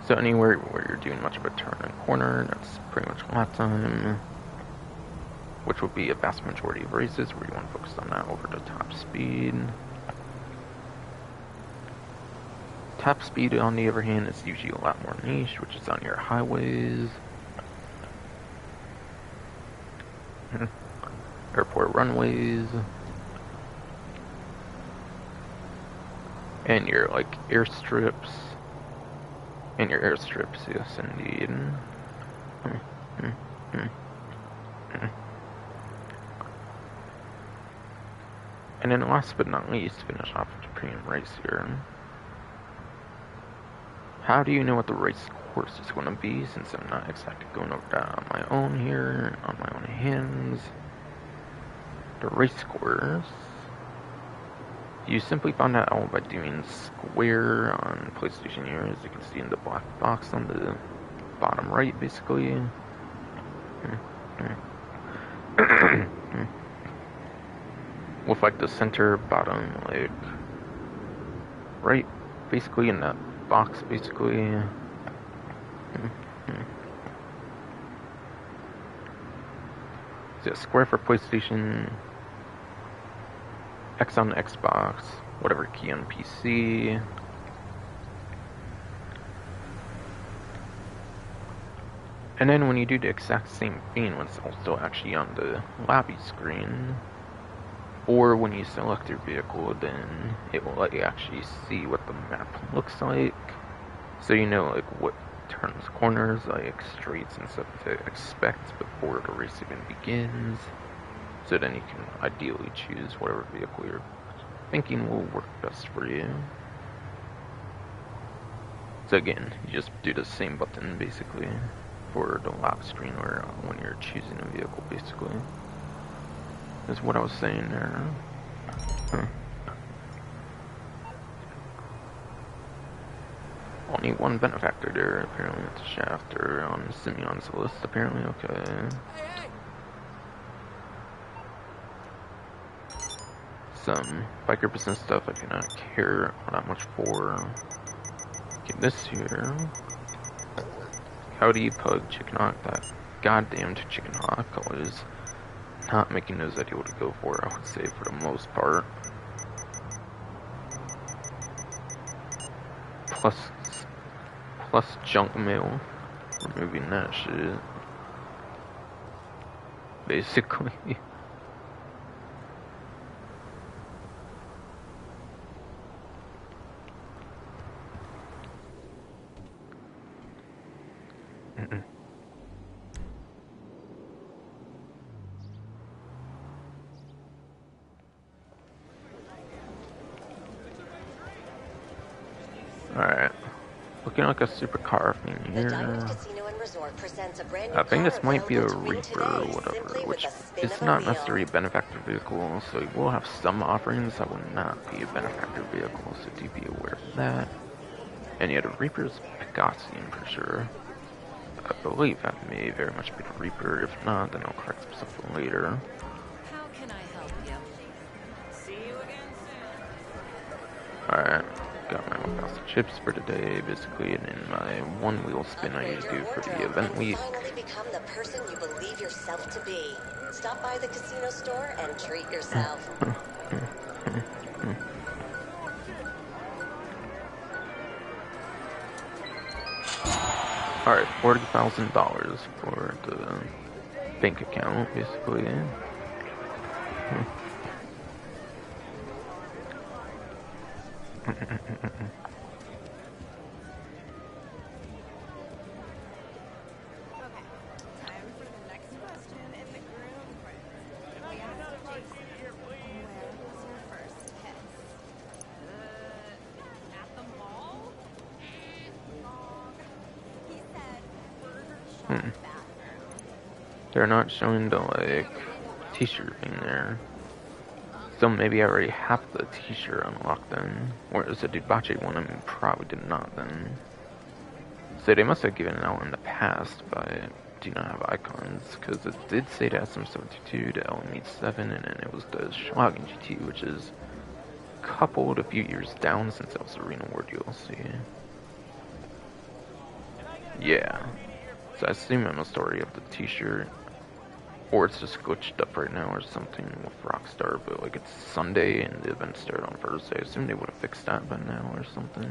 So anywhere where you're doing much of a turn and corner, that's pretty much lap time. Which would be a vast majority of races where you want to focus on that over the top speed. Top speed, on the other hand, is usually a lot more niche, which is on your highways, airport runways, and your like airstrips. And your airstrips, yes indeed. And then last but not least, finish off with the premium race here. How do you know what the race course is going to be, since I'm not exactly going over that on my own here, on my own hands? The race course, you simply found that out by doing square on PlayStation here, as you can see in the black box on the bottom right, basically. With like the center bottom, like right, basically in that box, basically. So square for PlayStation, X on Xbox, whatever key on PC. And then when you do the exact same thing, when it's also actually on the lobby screen, or when you select your vehicle, then it will let you actually see what the map looks like. So you know like what turns, corners, like streets and stuff to expect before the race even begins. So then you can ideally choose whatever vehicle you're thinking will work best for you. So again, you just do the same button basically for the lap screen or when you're choosing a vehicle basically. That's what I was saying there. Huh. Only one benefactor there, apparently it's a Shafter on Simeon's list, apparently, okay. Some biker business stuff I do not care that much for. Get this here. Howdy Pug Chicken Hawk, that goddamned Chicken Hawk was not making those ideal to go for, I would say, for the most part. Plus junk mail. Removing that shit. Basically. Alright. Looking like a supercar thing here. I think this might be a Reaper or whatever, which is not necessarily a benefactor vehicle, so you will have some offerings that will not be a benefactor vehicle, so do be aware of that. And yeah, the Reaper's Pegassi, I'm pretty sure. I believe that may very much be the Reaper. If not, then I'll correct something later. How can I help you? See you again soon. Alright. Got my 1,000 chips for today, basically, and then my one wheel spin I need to do for the event week. Finally become the person you believe yourself to be. Stop by the casino store and treat yourself. Alright, $40,000 for the bank account, basically. They're not showing the, like, t-shirt thing there. So maybe I already have the t-shirt unlocked then. Or is it Dubache one? I mean, probably did not then. So they must have given it out in the past, but I do not have icons. Because it did say the SM72, the LM87, and then it was the Schlagen GT, which is coupled a few years down since that was Arena War DLC. Yeah. So I assume I must already have the t-shirt. Or it's just glitched up right now or something with Rockstar, but like it's Sunday and the event started on Thursday. I assume they would have fixed that by now or something.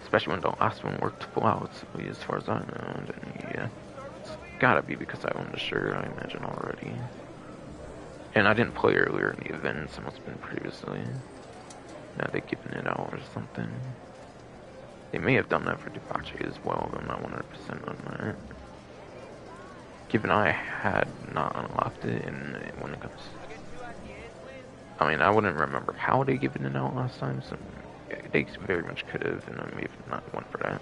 Especially when the last one worked full out, as far as I know. And then, yeah, it's gotta be because I own the shirt, I imagine, already. And I didn't play earlier in the event, so it must have been previously. Now they've given it out or something. They may have done that for Dupache as well, but I'm not 100% on that. Given I had not unlocked it, and when it comes... I mean, I wouldn't remember how they given it out last time, so they very much could have, and I may have not went for that.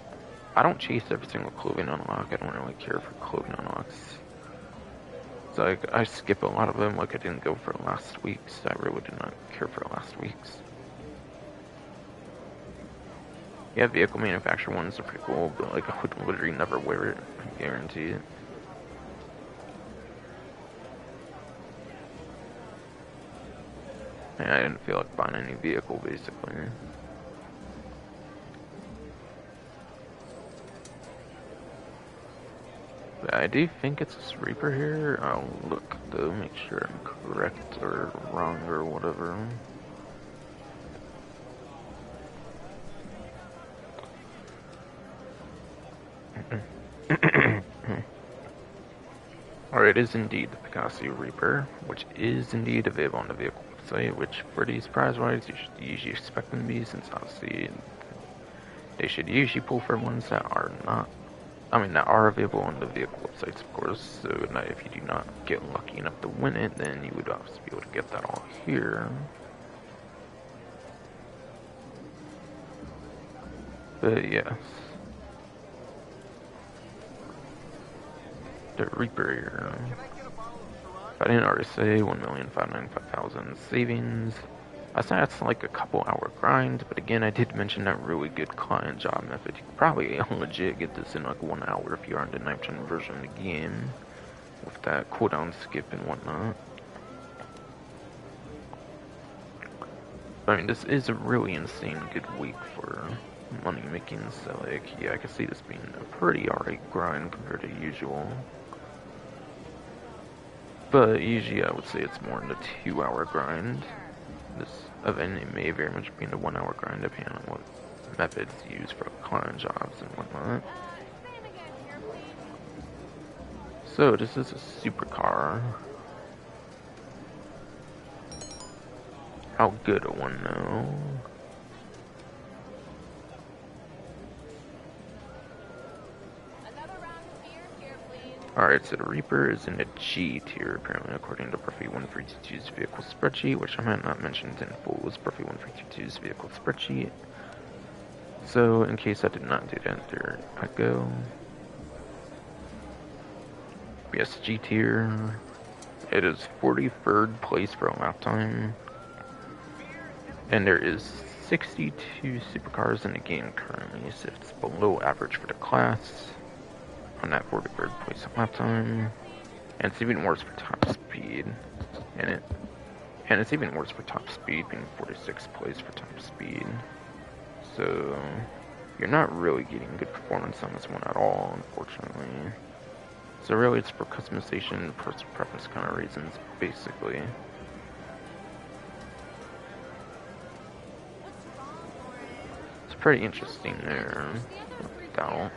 I don't chase every single clothing unlock, I don't really care for clothing unlocks. So like, I skip a lot of them, like I didn't go for last week's, I really did not care for last week's. Yeah, vehicle manufacturer ones are pretty cool, but like I would literally never wear it, I guarantee it. I didn't feel like buying any vehicle, basically. But I do think it's a Reaper here. I'll look, though, make sure I'm correct or wrong or whatever. Alright, it is indeed the Pegassi Reaper, which is indeed available on the vehicle website, which for these prize rides you should usually expect them to be, since obviously They should usually pull for ones that are not, that are available on the vehicle websites, of course. So that if you do not get lucky enough to win it, then you would obviously be able to get that all here. But yes, the Reaper here. If I didn't already say, 1,595,000 savings. I said that's like a couple hour grind, but again, I did mention that really good client job method. You could probably legit get this in like 1 hour if you are in the 9th gen version of the game, with that cooldown skip and whatnot. I mean, this is a really insane good week for money making, so like, yeah, I can see this being a pretty alright grind compared to usual. But usually I would say it's more in the 2 hour grind. This event, it may very much be in the 1 hour grind depending on what methods used for client jobs and whatnot. So this is a supercar. How good a one though? Alright, so the Reaper is in the G tier, apparently, according to Buffy 1322's vehicle spreadsheet, which I might not mention in full, was Buffy 1322's vehicle spreadsheet. So, in case I did not do that, there I go. Yes, G tier. It is 43rd place for a lap time. And there is 62 supercars in the game currently, so it's below average for the class. On that 43rd place lap time, and it's even worse for top speed, and it's even worse for top speed, being 46th place for top speed. So you're not really getting good performance on this one at all, unfortunately. So really, it's for customization, personal preference kind of reasons, basically. It's pretty interesting there, no doubt.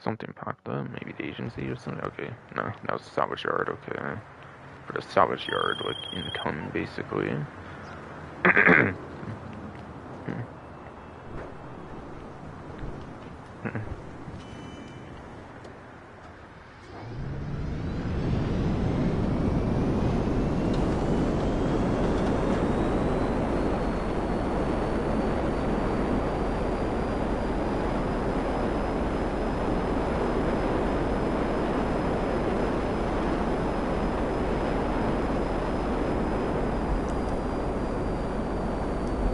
Something popped up, maybe the agency or something. Okay, no, that was the salvage yard. Okay, for the salvage yard, like income, basically.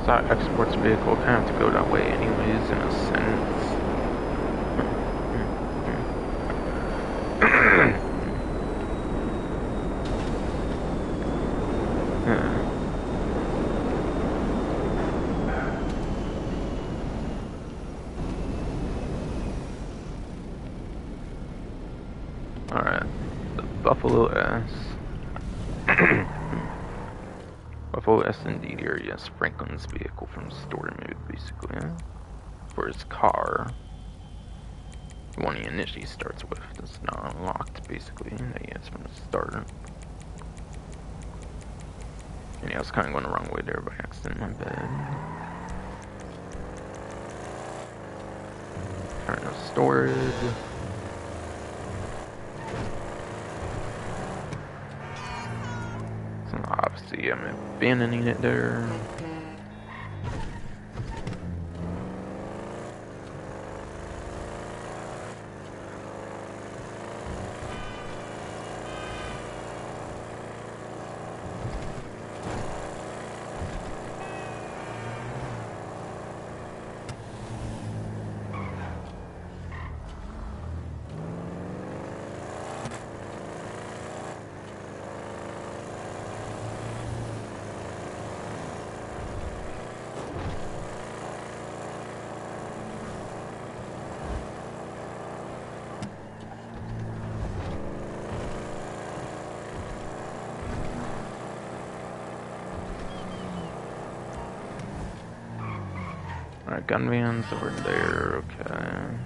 So exports vehicle kind of have to go that way anyways, in a sense. Alright, the Buffalo S. Buffalo S&D here, yes, Franklin's vehicle from story mode, basically, for his car. The one he initially starts with is not unlocked, basically, that he has from the start. And yeah, I was kind of going the wrong way there by accident, my bad. Turn to storage. So obviously I'm abandoning it there. Alright, gun vans over there, okay.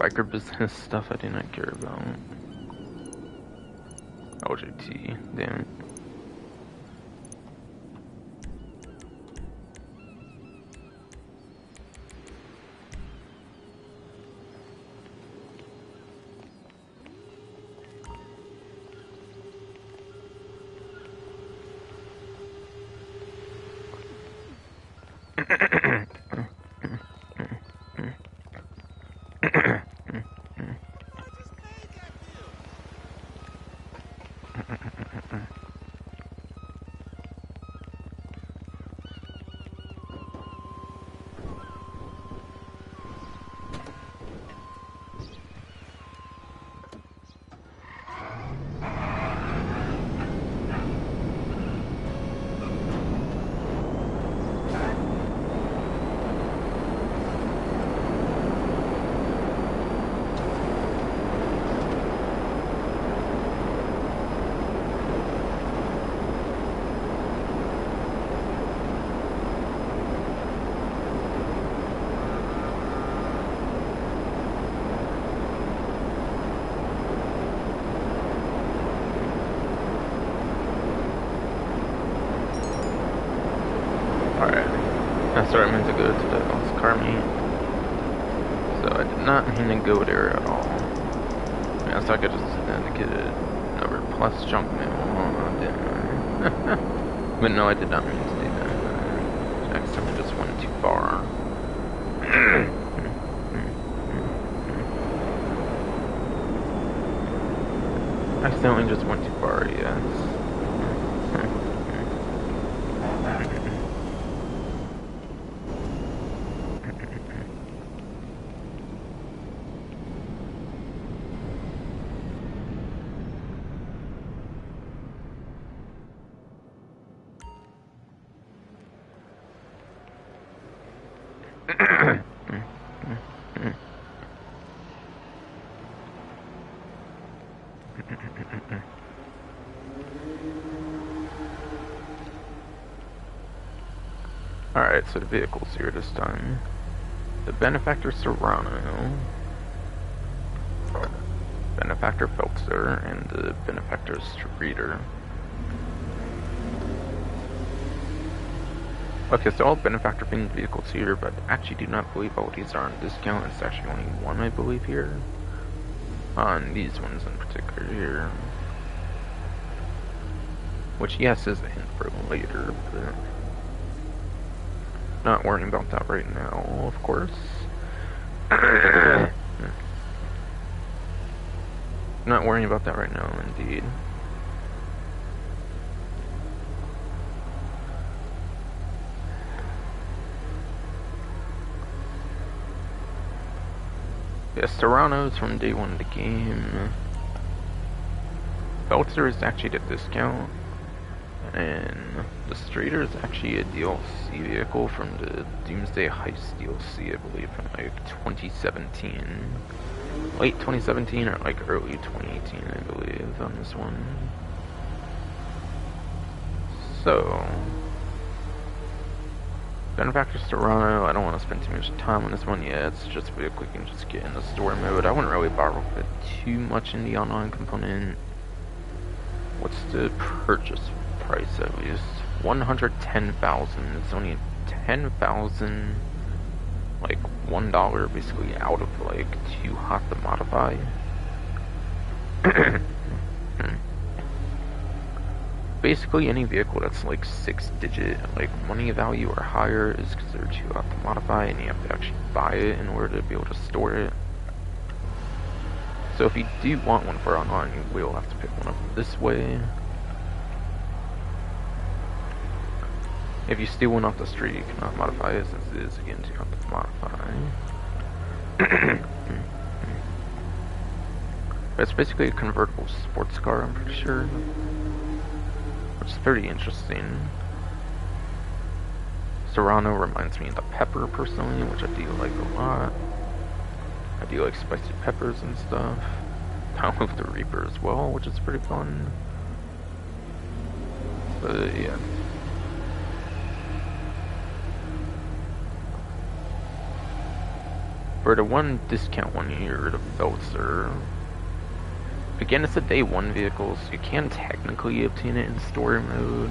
biker business stuff I do not care about. LJT, damn it. That's where I meant to go to the car meet. So I did not mean to go there at all. Yeah, so I could just get another plus junk mail, didn't I? But no, I did not mean to do that. Next time I just went too far. I accidentally just went too far, yes. Alright, so the vehicle's here this time. The Benefactor Serrano, Benefactor Feltzer, and the Benefactor Streeter. Okay, so all Benefactor themed vehicles here, but I actually do not believe all these are on discount. It's actually only one, I believe, here. On these ones in particular here. Which, yes, is in for later, but not worrying about that right now, of course. Not worrying about that right now, indeed. Yeah, Serrano's from day one of the game. Feltzer is actually at discount. And the Streeter is actually a DLC vehicle from the Doomsday Heist DLC, I believe, from like 2017. Late 2017 or like early 2018, I believe, on this one. So, Benefactor Serrano, I don't want to spend too much time on this one yet. It's just a vehicle you can just get in the store mode. I wouldn't really borrow it too much in the online component. What's the purchase price at least? 110,000. It's only 10,000, like $1 basically out of like too hot to modify. Basically any vehicle that's like 6-digit like money value or higher is considered too hot to modify, and you have to actually buy it in order to be able to store it. So if you do want one for online, you will have to pick one up this way. If you steal one off the street, you cannot modify it, since it is again too hot to modify. But it's basically a convertible sports car, I'm pretty sure. Which is pretty interesting. Serrano reminds me of the Pepper personally, which I do like a lot. I do like spicy peppers and stuff. I love the Reaper as well, which is pretty fun. But yeah. For the one discount one here, the Veltzer. Again, it's a day one vehicle, so you can technically obtain it in story mode.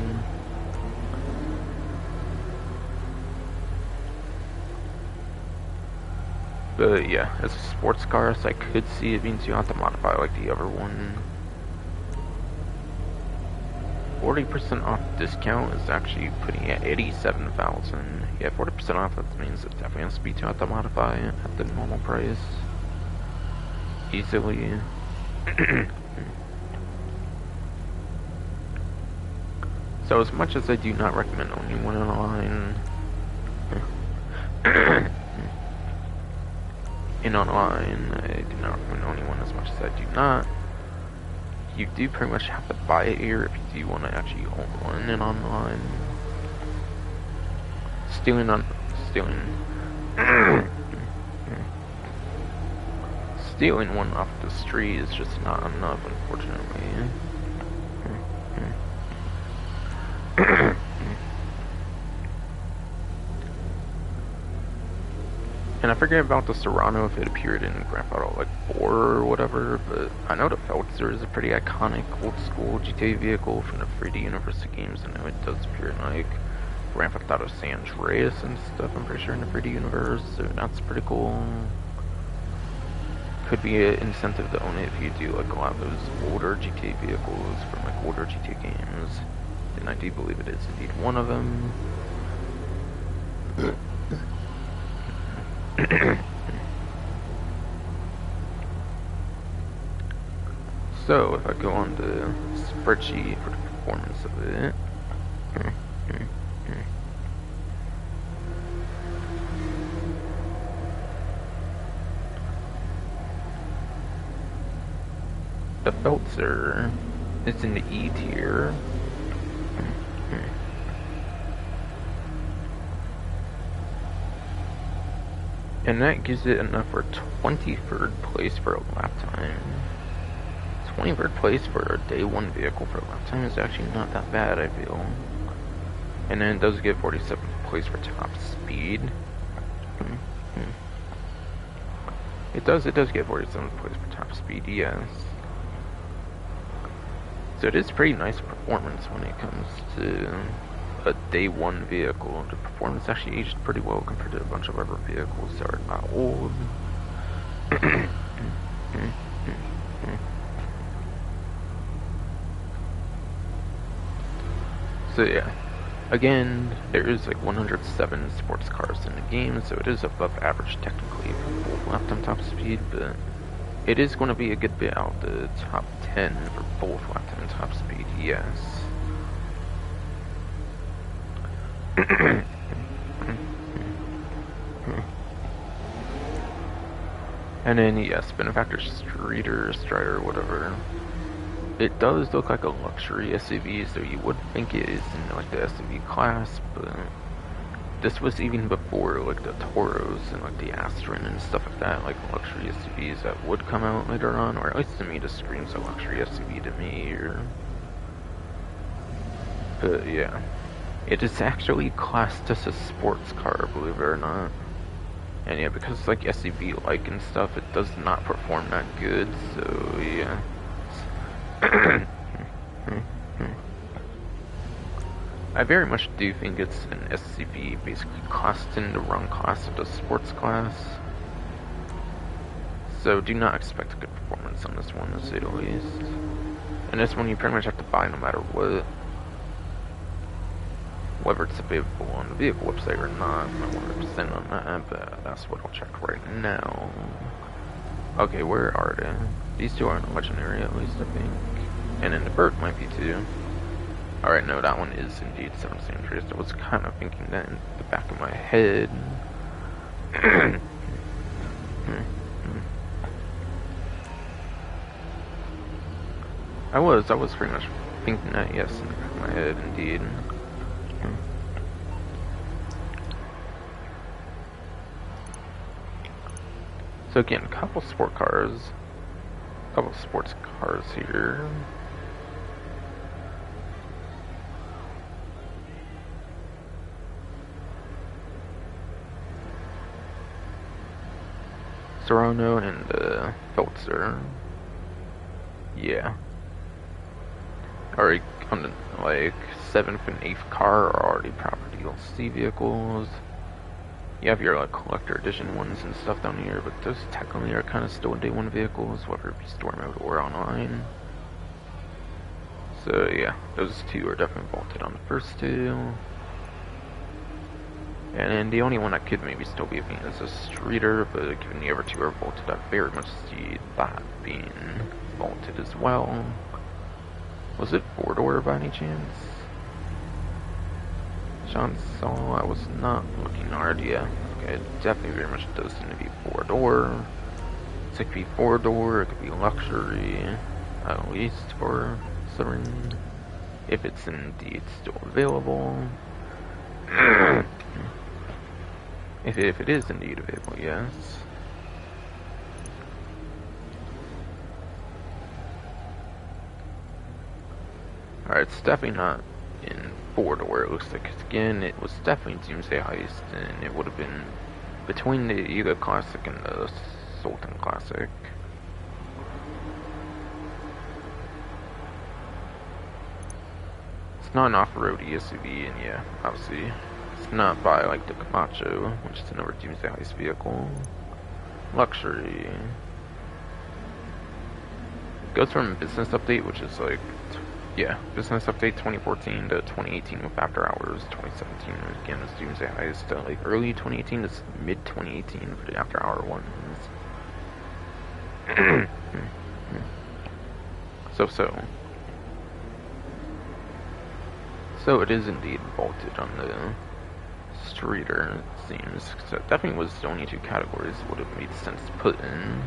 But yeah, as a sports car, so I could see it being too hot to modify like the other one. 40% off discount is actually putting it at 87,000. Yeah, 40% off, that means it definitely has to be too hot to modify at the normal price. Easily. So as much as I do not recommend owning one online, in online, I do not recommend owning one as much as I do not. You do pretty much have to buy it here if you do want to actually own one in online. Stealing one off the street is just not enough, unfortunately. And I forget about the Serrano if it appeared in Grand Theft Auto like 4 or whatever, but I know the Veltzer is a pretty iconic old school GTA vehicle from the 3D Universe games. I know it does appear in like Grand Theft Auto San Andreas and stuff, I'm pretty sure, in the 3D Universe, so that's pretty cool. Could be an incentive to own it if you do like a lot of those older GTA vehicles from like older GTA games. And I do believe it is indeed one of them. So if I go on the spreadsheet for the performance of it, the Veltzer is in the E tier. And that gives it enough for 23rd place for a lap time. 23rd place for a day one vehicle for a lap time is actually not that bad, I feel. And then it does get 47th place for top speed. It does get 47th place for top speed, yes. So it is pretty nice performance when it comes to a day one vehicle. The performance actually aged pretty well compared to a bunch of other vehicles that are not old. So yeah, again, there is like 107 sports cars in the game, so it is above average technically for both lap time top speed, but it is going to be a good bit out of the top 10 for both lap time and top speed, yes. And then, yes, Benefactor Strider, whatever. It does look like a luxury SUV, so you would think it is in like the SUV class, but this was even before like the Toros and like the Astron and stuff like that, like luxury SUVs that would come out later on, or at least to me this screams a luxury SUV to me, or... But yeah. It is actually classed as a sports car, believe it or not. And yeah, because like SUV-like and stuff, it does not perform that good, so yeah. I very much do think it's an SUV basically classed in the wrong class of the sports class. So do not expect a good performance on this one, to say the least. And this one you pretty much have to buy no matter what. Whether it's available on the vehicle website or not, I'm not 100% on that, but that's what I'll check right now. Okay, where are they? These two aren't legendary, at least, I think. And then the Berg might be too. Alright, no, that one is indeed 7 San Andreas. I was kind of thinking that in the back of my head. I was pretty much thinking that, yes, in the back of my head, indeed. So again, a couple sports cars here. Serrano and Feltzer. Yeah. Already on the, like 7th and 8th car are already proper DLC vehicles. You have your like collector edition ones and stuff down here, but those technically are kind of still day one vehicles, whether it be store mode or online. So yeah, those two are definitely vaulted on the first two. And then the only one that could maybe still be a bean is a Streeter, but given the other two are vaulted, I very much see that being vaulted as well. Was it 4-door by any chance? Sean saw I was not looking hard, yeah. Okay, it definitely very much does seem to be 4-door. It could be 4-door, it could be luxury, at least for Siren, if it's indeed still available. if it is indeed available, yes. Alright, it's definitely not in 4-door, it looks like. Again, it was definitely Doomsday Heist, and it would have been between the Yuga Classic and the Sultan Classic. It's not an off-road SUV, and yeah, obviously, it's not by like the Camacho, which is another Doomsday Heist vehicle. Luxury. Goes from Business Update, which is like, yeah, Business Update 2014 to 2018 with After Hours. 2017 again is Doomsday Heist. Like early 2018 to mid 2018 for the After Hour ones. So it is indeed vaulted on the Streeter, it seems. So it definitely was the only two categories would have made sense to put in.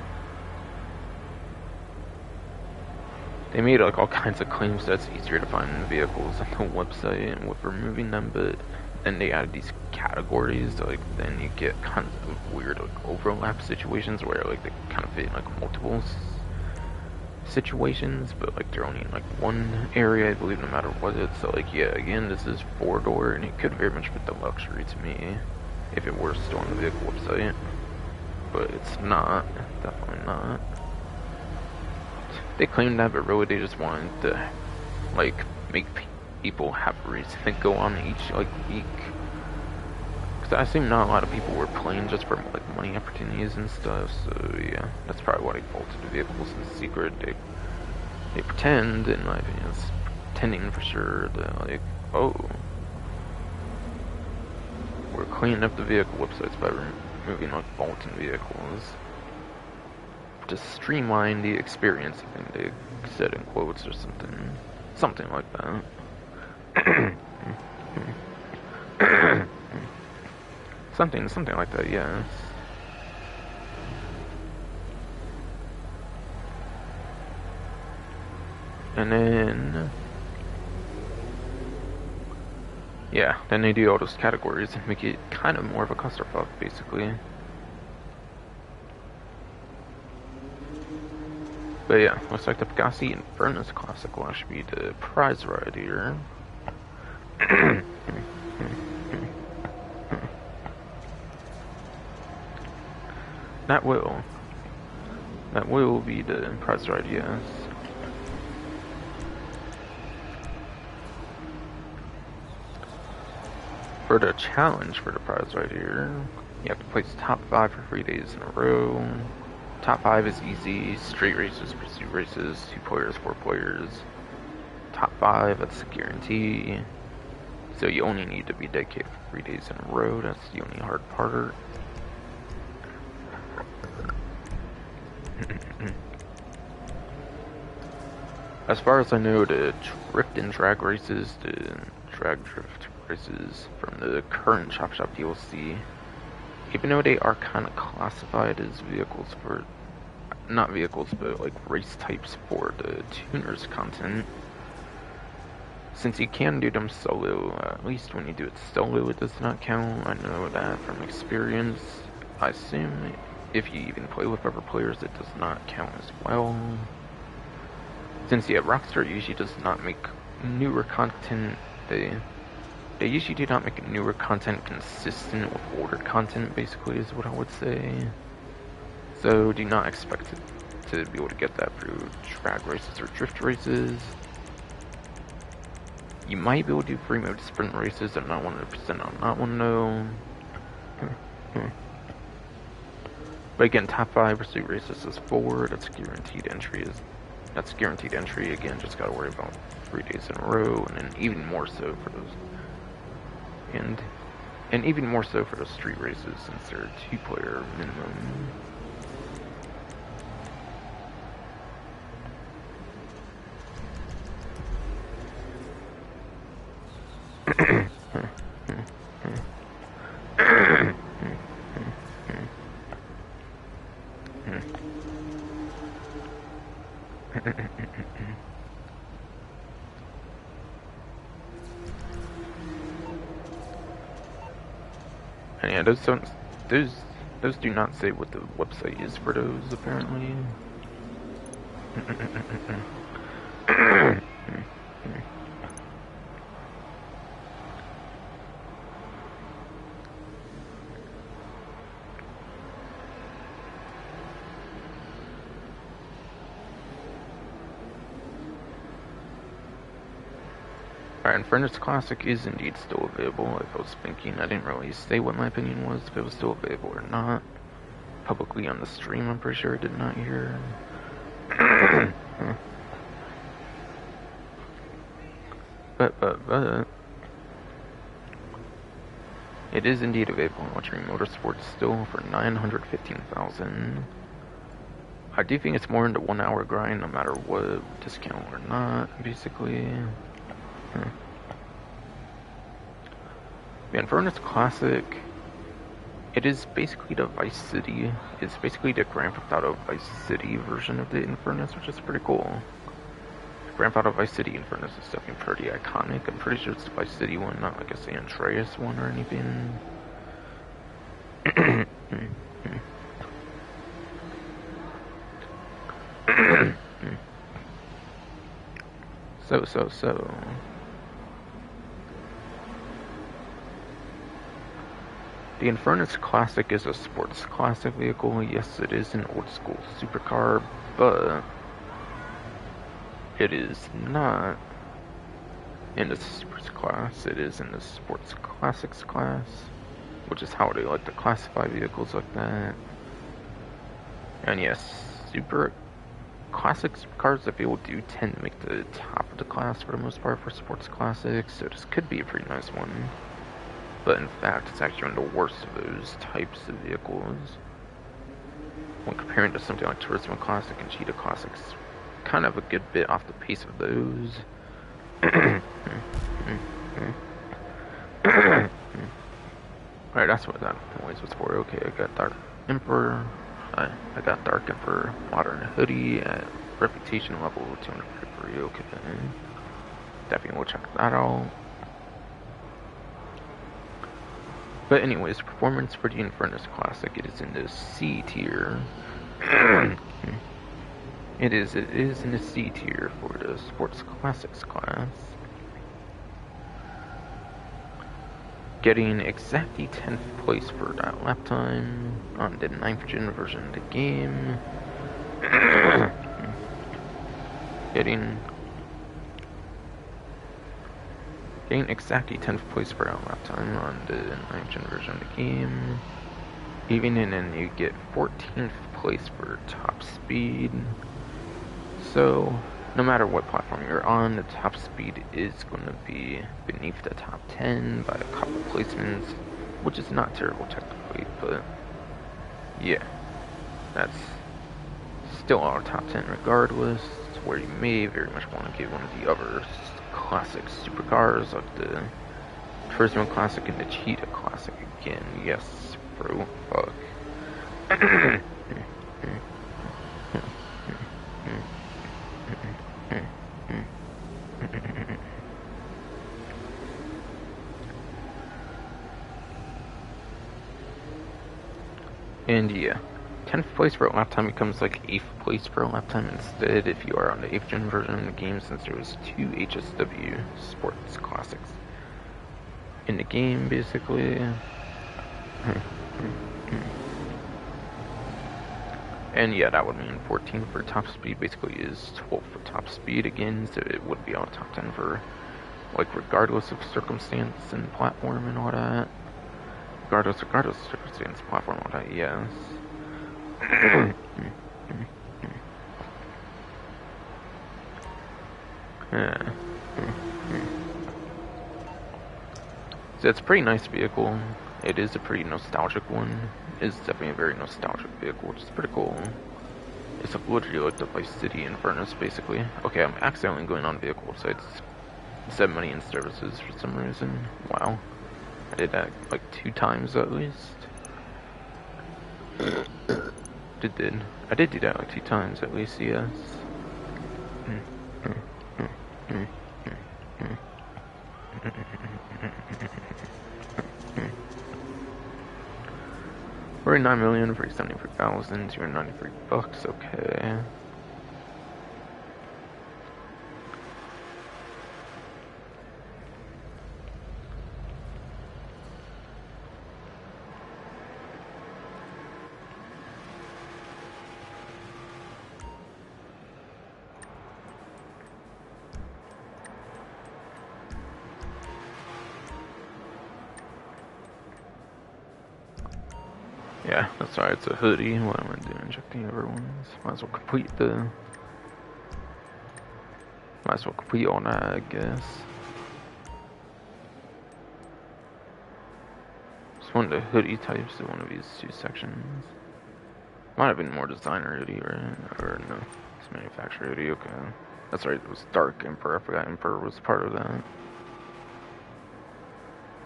They made like all kinds of claims that it's easier to find vehicles on the website and with removing them, but then they added these categories, so like then you get kind of weird like overlap situations where like they kind of fit in like multiple situations, but like they're only in like one area, I believe, no matter what it's. So like yeah, again, this is 4-door, and it could very much fit the luxury to me if it were still on the vehicle website, but it's not, definitely not. They claimed that, but really they just wanted to like make people have a reason to go on each like week. Because I assume not a lot of people were playing just for like money opportunities and stuff. So yeah, that's probably why they vaulted the vehicles in secret. They pretend, in my opinion, it's pretending for sure that like, oh, we're cleaning up the vehicle websites by removing like vaulting vehicles. To streamline the experience, I think they said in quotes or something like that. something like that, yes. And then, yeah, then they do all those categories and make it kind of more of a clusterfuck, basically. But yeah, looks like the Pegassi Infernus Classic will actually be the prize right here. That will be the prize right, yes. For the challenge for the prize right here, you have to place top 5 for 3 days in a row. Top 5 is easy, straight races, pursuit races, 2 players, 4 players. Top 5, that's a guarantee. So you only need to be dedicated for 3 days in a row, that's the only hard part. As far as I know, the drift and drag races, the drag drift races from the current Chop Shop DLC, even though they are kind of classified as vehicles for, not vehicles, but like race types for the tuners content, since you can do them solo, at least when you do it solo it does not count. I know that from experience. I assume if you even play with other players it does not count as well. Since yeah, Rockstar usually does not make newer content, they usually do not make newer content consistent with older content, basically, is what I would say. So do not expect to be able to get that through drag races or drift races. You might be able to do free mode sprint races. I'm not 100% on that one though. But again, top 5 pursuit races is 4. That's guaranteed entry. That's guaranteed entry. Again, just gotta worry about 3 days in a row, and then even more so for those. And even more so for those street races since they're 2-player minimum. And yeah, those do not say what the website is for those apparently. Alright, Infernus Classic is indeed still available. If I was thinking, I didn't really say what my opinion was, if it was still available or not. Publicly on the stream, I'm pretty sure I did not hear. But it is indeed available in Luxury Motorsports still for $915,000. I do think it's more into 1 hour grind no matter what, discount or not, basically. The Infernus Classic, it is basically the Vice City. It's basically the Grand Theft Auto Vice City version of the Infernus, which is pretty cool. Grand Theft Auto Vice City Infernus is definitely pretty iconic. I'm pretty sure it's the Vice City one, not like a San Andreas one or anything. So. The Infernus Classic is a sports classic vehicle. Yes, it is an old school supercar, but it is not in the sports class. It is in the sports classics class, which is how they like to classify vehicles like that. And yes, super classic cars, I feel, do tend to make the top of the class for the most part for sports classics, so this could be a pretty nice one. But in fact, it's actually one of the worst of those types of vehicles. When comparing to something like Turismo Classic and Cheetah Classics, kind of a good bit off the pace of those. Alright, that's what that noise was for. Okay, I got Dark Emperor. I got Dark Emperor Modern Hoodie at reputation level 253. Okay, definitely will check that out. But anyways, performance for the Infernus Classic, it is in the C tier. It is in the C tier for the Sports Classics class. Getting exactly 10th place for that lap time on the 9th gen version of the game. Getting exactly 10th place for our lap time on the 9th gen version of the game. Even and then you get 14th place for top speed. So no matter what platform you're on, the top speed is going to be beneath the top 10 by a couple placements, which is not terrible technically, but yeah, that's still our top 10 regardless. It's where you may very much want to get one of the other classic supercars like the Turismo Classic and the Cheetah Classic again. Yes, bro, fuck. And yeah, 10th place for a lap time becomes like 8th place for a lap time instead if you are on the 8th gen version of the game, since there was 2 HSW Sports Classics in the game, basically. And yeah, that would mean 14 for top speed basically is 12 for top speed again, so it would be on top 10 for, like, regardless of circumstance and platform and all that. Regardless of circumstance, platform, all that, yes. Yeah. So it's a pretty nice vehicle. It is a pretty nostalgic one. It's definitely a very nostalgic vehicle, which is pretty cool. It's literally like the Vice City Infernus, basically. Okay, I'm accidentally going on vehicle websites. Instead of money and services for some reason. Wow. I did that like 2 times at least. I did do that like 2 times at least, yes. 49,000,000 for 73,000, 293 bucks, okay. Yeah, that's right, it's a hoodie. What am I doing? Injecting everyone's. Might as well complete all that, I guess. Just one of the hoodie types of one of these 2 sections. Might have been more designer hoodie, right? Or no, it's manufacturer hoodie, okay. That's right, it was Dark Emperor. I forgot Emperor was part of that.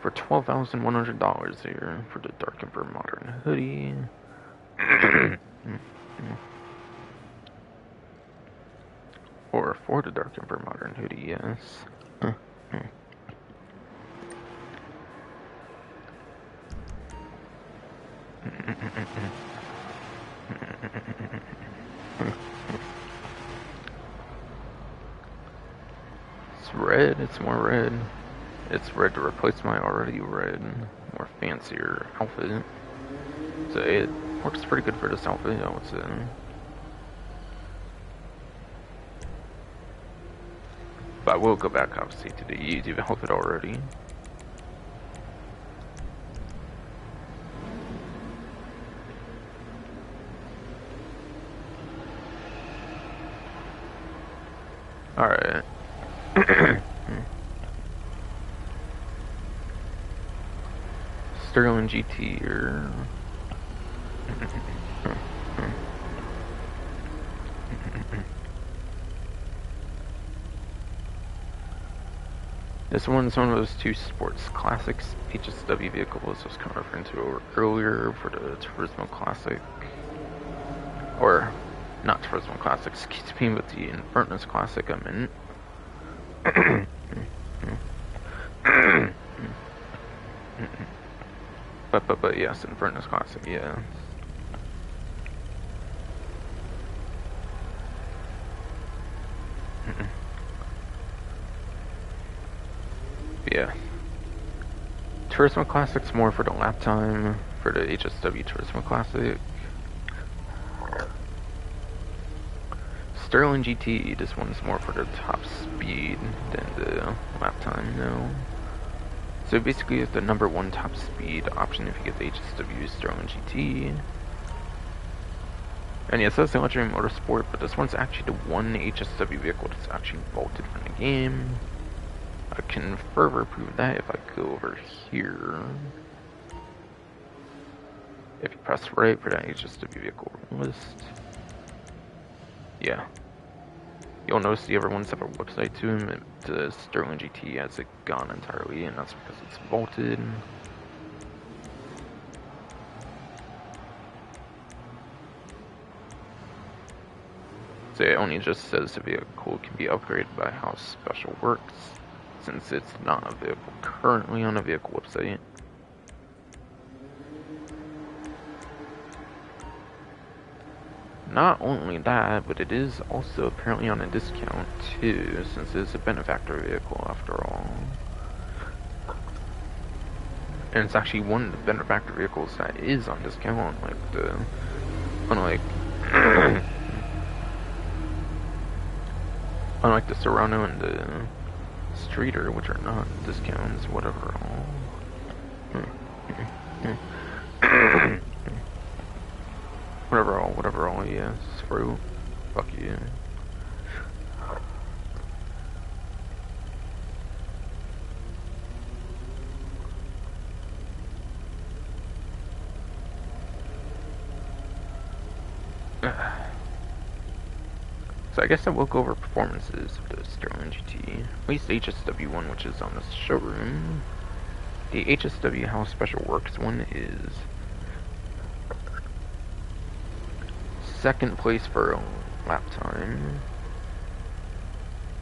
For $12,100 here for the Dark Emperor Modern hoodie. Or for the Dark Emperor Modern hoodie, yes. It's red, it's more red. It's red to replace my already red, more fancier outfit. So it works pretty good for this outfit, I would say. But I will go back, obviously, to the YouTube outfit already. Alright. Sterling GT or this one's one of those 2 sports classics HSW vehicles I was kind of referring to earlier for the Turismo Classic. Or, not Turismo Classic, excuse me, but the Infernus Classic I meant. But yes, Infernus Classic, yeah. Yeah. Turismo Classic's more for the lap time, for the HSW Turismo Classic. Sterling GT, this one's more for the top speed than the lap time, no. So basically it's the #1 top speed option if you get the HSW Sterling GT. And yes, that's the Legendary Motorsport, but this one's actually the one HSW vehicle that's actually bolted from the game. I can further prove that if I go over here. If you press right for that HSW vehicle list. Yeah. You'll notice the other ones have a website to them. The Sterling GT has it gone entirely, and that's because it's bolted. So it only just says the vehicle can be upgraded by how special works, since it's not a vehicle currently on a vehicle website. Not only that, but it is also apparently on a discount too, since it's a benefactor vehicle after all. And it's actually one of the benefactor vehicles that is on discount, unlike Unlike the Serrano and the Streeter, which are not discounts, whatever all. Whatever all, yes, fruit. Fuck you. So I guess I will go over performances of the Sterling GT. At least HSW one, which is on the showroom. The HSW How Special Works one is second place for lap time,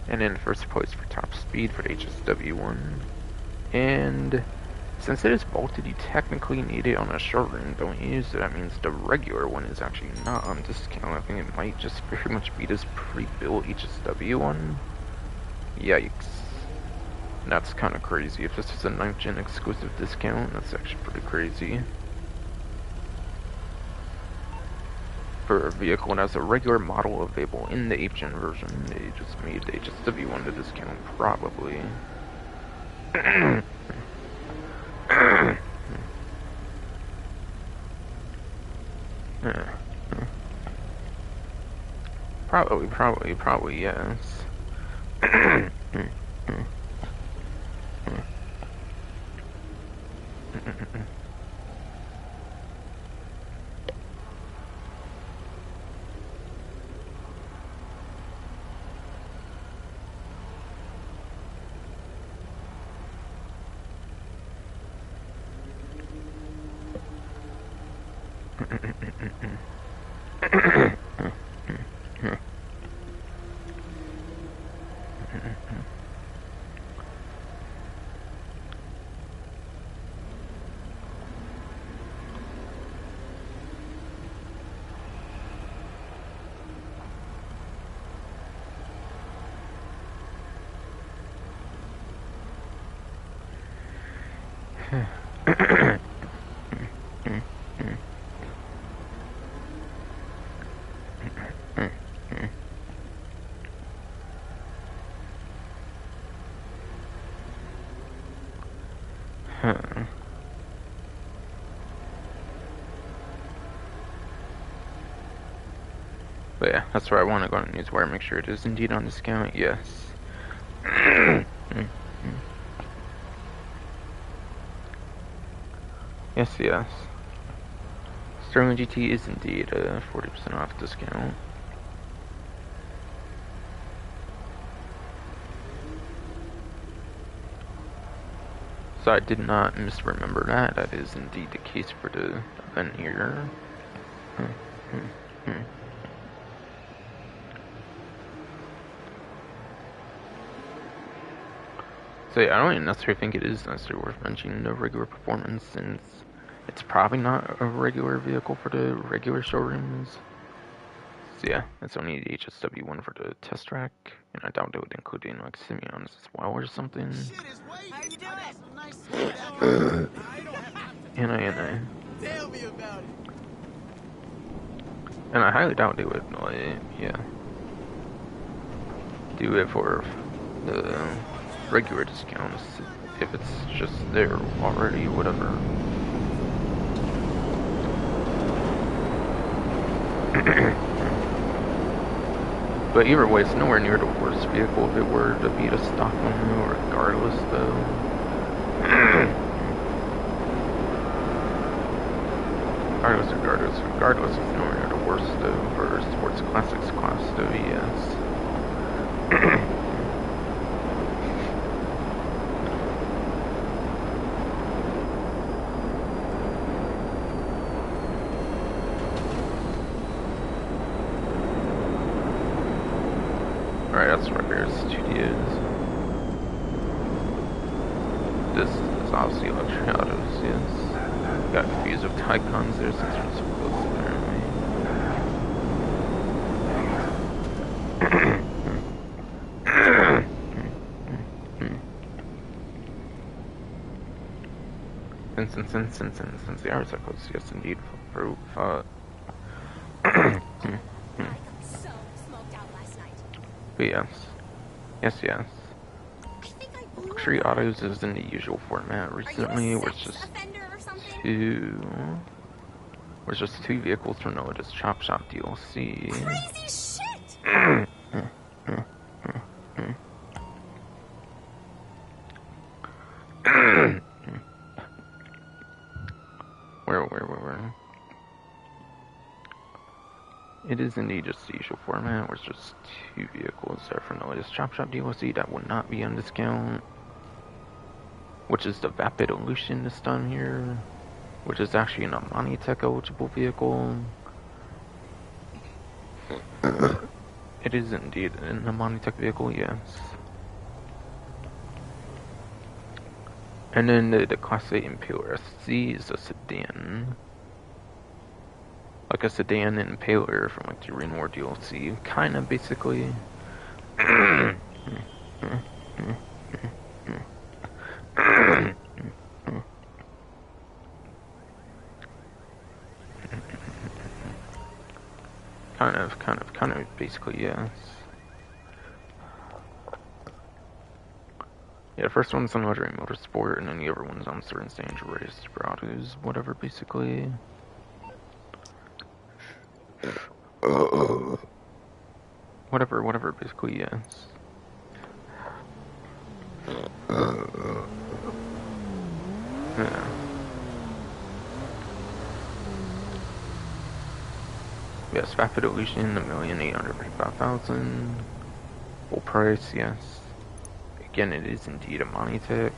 and in first place for top speed for the HSW one. And since it is bolted, you technically need it on a showroom. Don't use it. That means the regular one is actually not on discount. I think it might just very much be this pre-built HSW one. Yikes. That's kind of crazy. If this is a 9th gen exclusive discount, that's actually pretty crazy. For a vehicle that has a regular model available in the 8th gen version, they just made the HSW one to discount, probably. Probably, yes. But yeah, that's where I want to go on Newswire, make sure it is indeed on discount, yes. Yes. Sterling GT is indeed a 40% off discount. So I did not misremember that. That is indeed the case for the event here. So yeah, I don't even necessarily think it is necessarily worth mentioning the regular performance, since it's probably not a regular vehicle for the regular showrooms. So yeah, it's only the HSW one for the test track, and I doubt they would include in like Simeon's as well or something. How you doing? And I Tell me about it. and I highly doubt they would like, yeah, do it for the regular discounts if it's just there already, whatever. But either way, it's nowhere near the worst vehicle if it were to be the stock one, regardless though. Regardless, it's nowhere near the worst though for Sports Classics class though, yes. Alright, that's Repair Studios. This is obviously Luxury Autos, yes. Got confused with Icons there since we're so close, apparently. Since the hours are close, yes indeed, for But yes. Yes, yes. I think I blew Luxury up. autos is in the usual format Are you recently, a where it's sex just offender or something? two vehicles for Noah's Chop Shop DLC. Crazy shit! Where? It is indeed just the usual format, where it's just two vehicles there for Noah's Chop Shop DLC that will not be on discount. Which is the Vapid Illusion this time here, which is actually an Amani Tech eligible vehicle. It is indeed an Amani Tech vehicle, yes. And then the Class A Impaler SC is a sedan. Like a sedan Impaler from like the Arena War DLC, kinda basically. Kind of, basically, yes. Yeah, the first one's on Motoring Motorsport, and then the other one's on Certain Stage Race, Brados, whatever, basically. Whatever, basically, yes. Yeah. Yes, Vapid Illusion, 1,835,000. Full price, yes. Again, it is indeed a Amani Tech.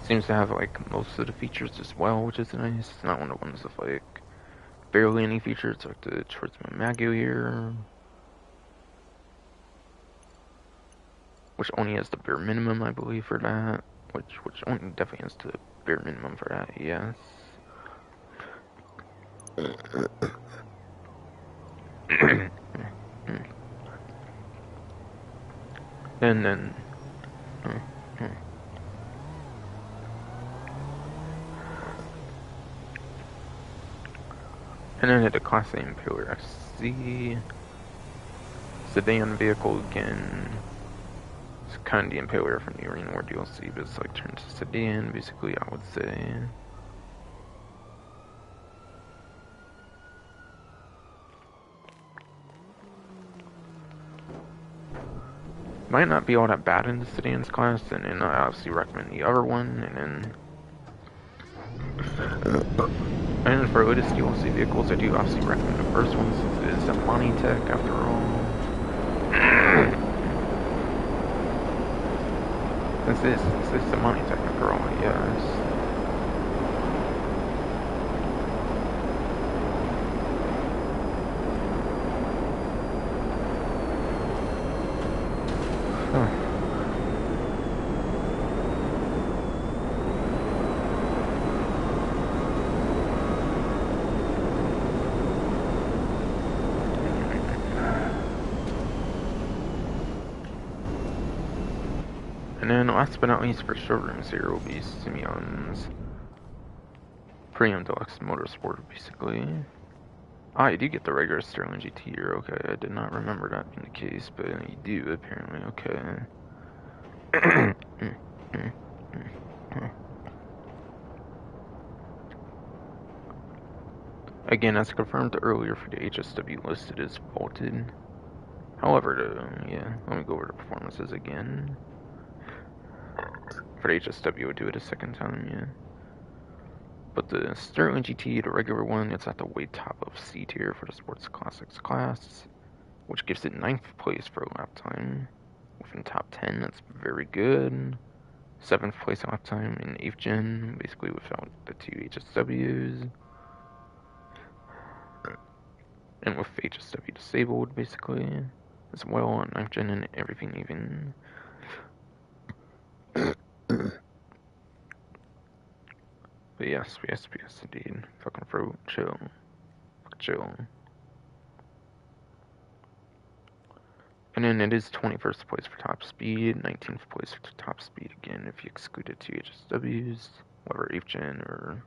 Seems to have like most of the features as well, which is nice. It's not one of the ones with like barely any features, like the Schwarzman Magu here, which only has the bare minimum, I believe, for that. Which only definitely has the bare minimum for that, yes. And then the Class A Impaler XC sedan vehicle again. It's kind of the Impaler from the Arena War DLC, but it's like turned to sedan, basically, I would say. Might not be all that bad in the sedans class, and then I obviously recommend the other one, and then for latest DLC vehicles, I do obviously recommend the first one, since it is a Amani Tech after all. Since this is a Amani Tech after all, yes. And then last but not least for showrooms here will be Simeon's Premium Deluxe Motorsport, basically. Ah, you do get the regular Sterling GT here, okay. I did not remember that being the case, but you do, apparently, okay. Again, as confirmed earlier for the HSW list, it is vaulted. However, yeah, let me go over the performances again. For the HSW, I would do it a second time, yeah. But the Sterling GT, the regular one, it's at the way top of C tier for the Sports Classics class, which gives it 9th place for lap time. Within top 10, that's very good. 7th place lap time in 8th gen, basically without the 2 HSWs. And with HSW disabled, basically, as well on 9th gen and everything even. But yes, indeed. Fucking fruit, chill. Fuck chill. And then it is 21st place for top speed, 19th place for top speed again if you exclude the 2 HSWs, whether 8th gen or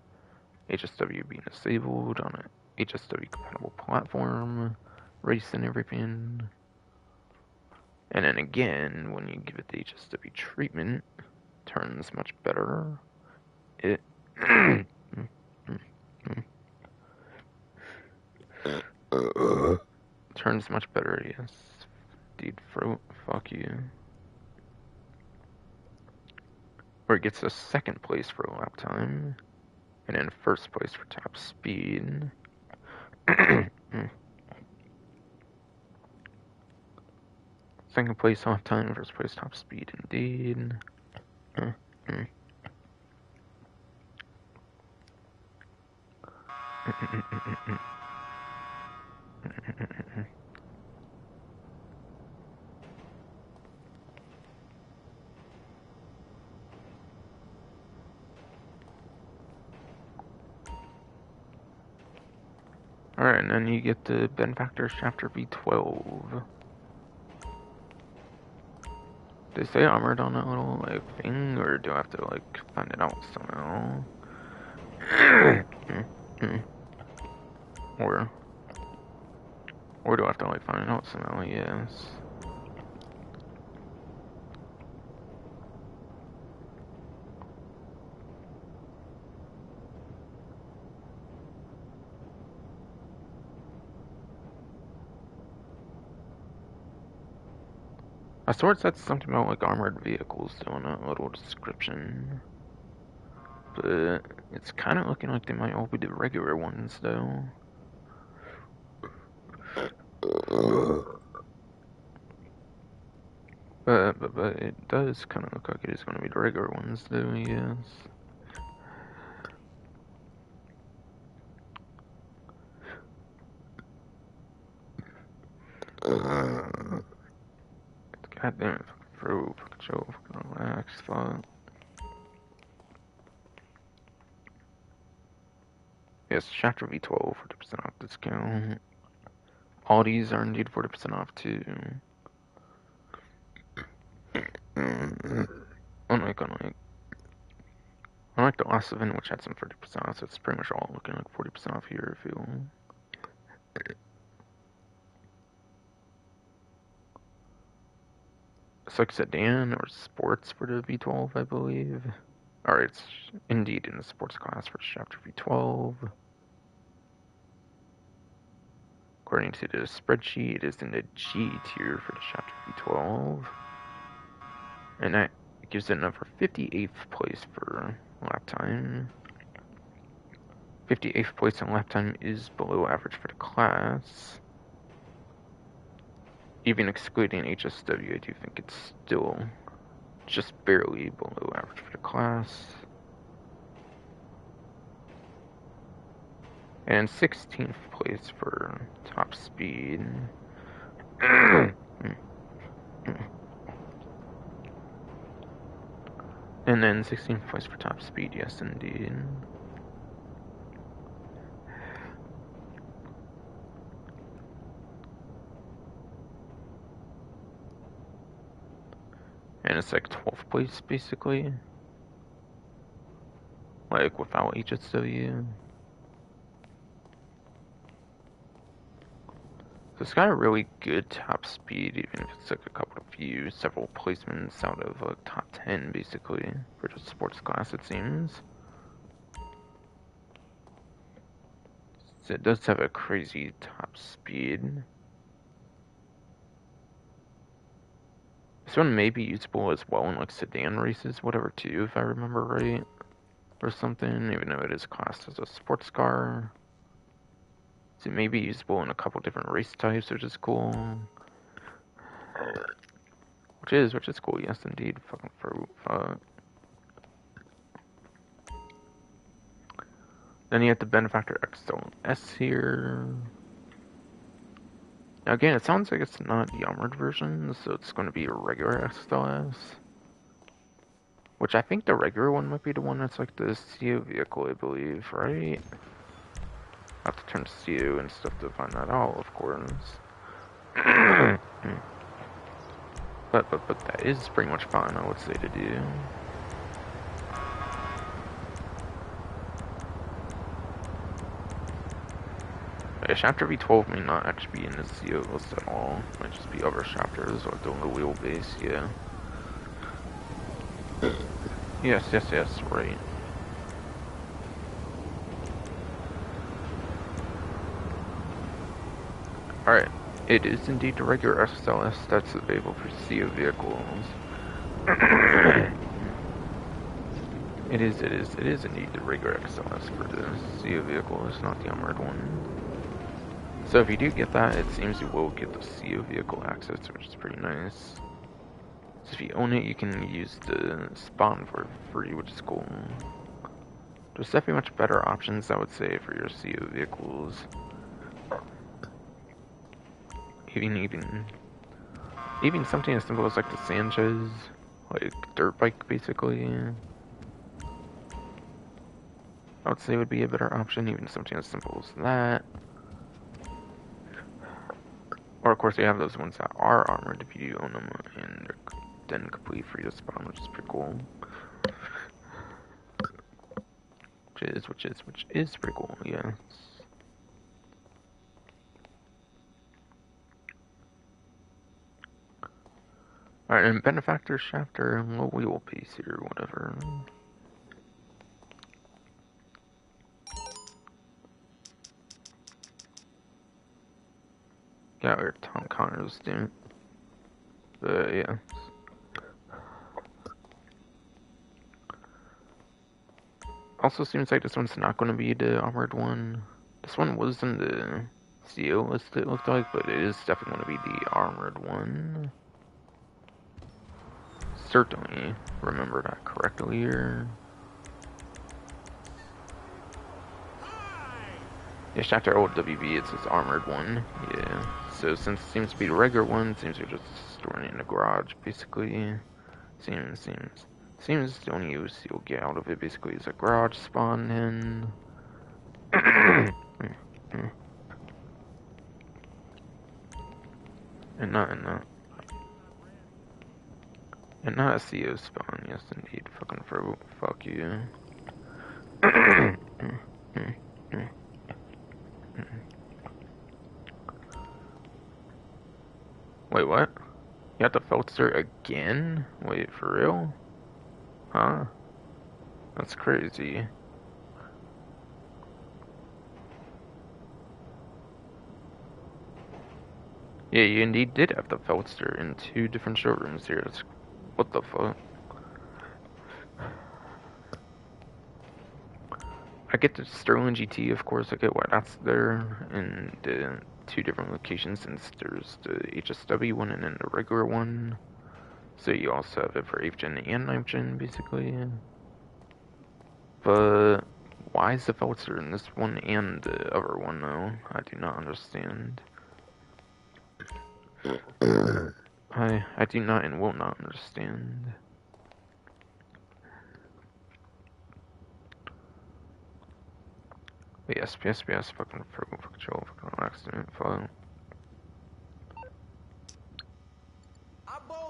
HSW being disabled on an HSW compatible platform, race and everything. And then again, when you give it the HSW treatment, turns much better. It turns much better, yes. Indeed, fuck you. Where it gets a second place for lap time, and then first place for top speed. Second place lap time, first place top speed, indeed. Alright, and then you get the Benefactor Shafter V12. Did they say armored on that little, like, thing, or do I have to, like, find it out somehow? Or do I have to, like, find it out somehow? Yes. I swear it said something about, like, armored vehicles doing a little description. But it's kind of looking like they might all be the regular ones, though. But it does kind of look like it is going to be the regular ones, though, yes. God damn it, fucking chill, fucking relax, fuck. Yes, Shafter V12, 40% off discount. All these are indeed 40% off, too. Unlike the last event, which had some 30% off, so it's pretty much all looking like 40% off here, I feel. It's like sedan or sports for the V12, I believe. Alright, it's indeed in the sports class for Shafter V12. According to the spreadsheet, it is in the G tier for the Shafter V12. And that gives it number 58th place for lap time. 58th place in lap time is below average for the class. Even excluding HSW, I do think it's still just barely below average for the class. And 16th place for top speed. And then 16th place for top speed, yes indeed. And it's like 12th place, basically. Like, without HSW. So it's got a really good top speed, even if it's like a couple of several placements out of like top 10, basically, for the sports class, it seems. So it does have a crazy top speed. This one may be usable as well in like sedan races, whatever, too, if I remember right, or something, even though it is classed as a sports car. So it may be usable in a couple different race types, which is cool. Which is cool, yes indeed. Fucking fruit. Then you have the Benefactor XLS here. Now again, it sounds like it's not the armored version, so it's going to be a regular XLS. Which I think the regular one might be the one that's like the CO vehicle, I believe, right? I have to turn to CO and stuff to find that out, of course. but that is pretty much fine, I would say, to do. Yeah, Chapter V12 may not actually be in the CO list at all. It might just be other chapters or doing the wheelbase, yeah. Yes, right. Alright, it is indeed the regular SLS that's available for CO vehicles. It is indeed the regular XLS for the CO vehicle, it's not the armored one. So if you do get that, it seems you will get the CO vehicle access, which is pretty nice. So if you own it, you can use the spawn for free, which is cool. There's definitely much better options, I would say, for your CO vehicles. Even something as simple as like the Sanchez, like dirt bike, basically. I would say would be a better option, even something as simple as that. Or of course you have those ones that are armored if you do own them, and they're then completely free to spawn, which is pretty cool. Which is pretty cool, yes. Alright, and Benefactor Chapter, low wheel piece here, whatever. Got where Tom Connor's doing. But yeah. Also seems like this one's not going to be the armored one. This one was in the CO list, it looked like, but it is definitely going to be the armored one. Certainly remember that correctly here. Yeah, Chapter OWB, it's this armored one. Yeah. So since it seems to be the regular one, it seems you're just storing it in the garage, basically. Seems the only use you'll get out of it basically is a garage spawn in. And not a CO spawn, yes indeed. Fucking fuck you. Wait, what? You have to filter again? Wait, for real? Huh? That's crazy. Yeah, you indeed did have the Felster in 2 different showrooms here. What the fuck? I get the Sterling GT, of course. I get why that's there in the 2 different locations, since there's the HSW one and then the regular one. So you also have it for 8th gen and 9th gen, basically. But why is the Felster in this one and the other one, though? I do not understand. I do not and will not understand. But yes, fucking control, fucking accident, file.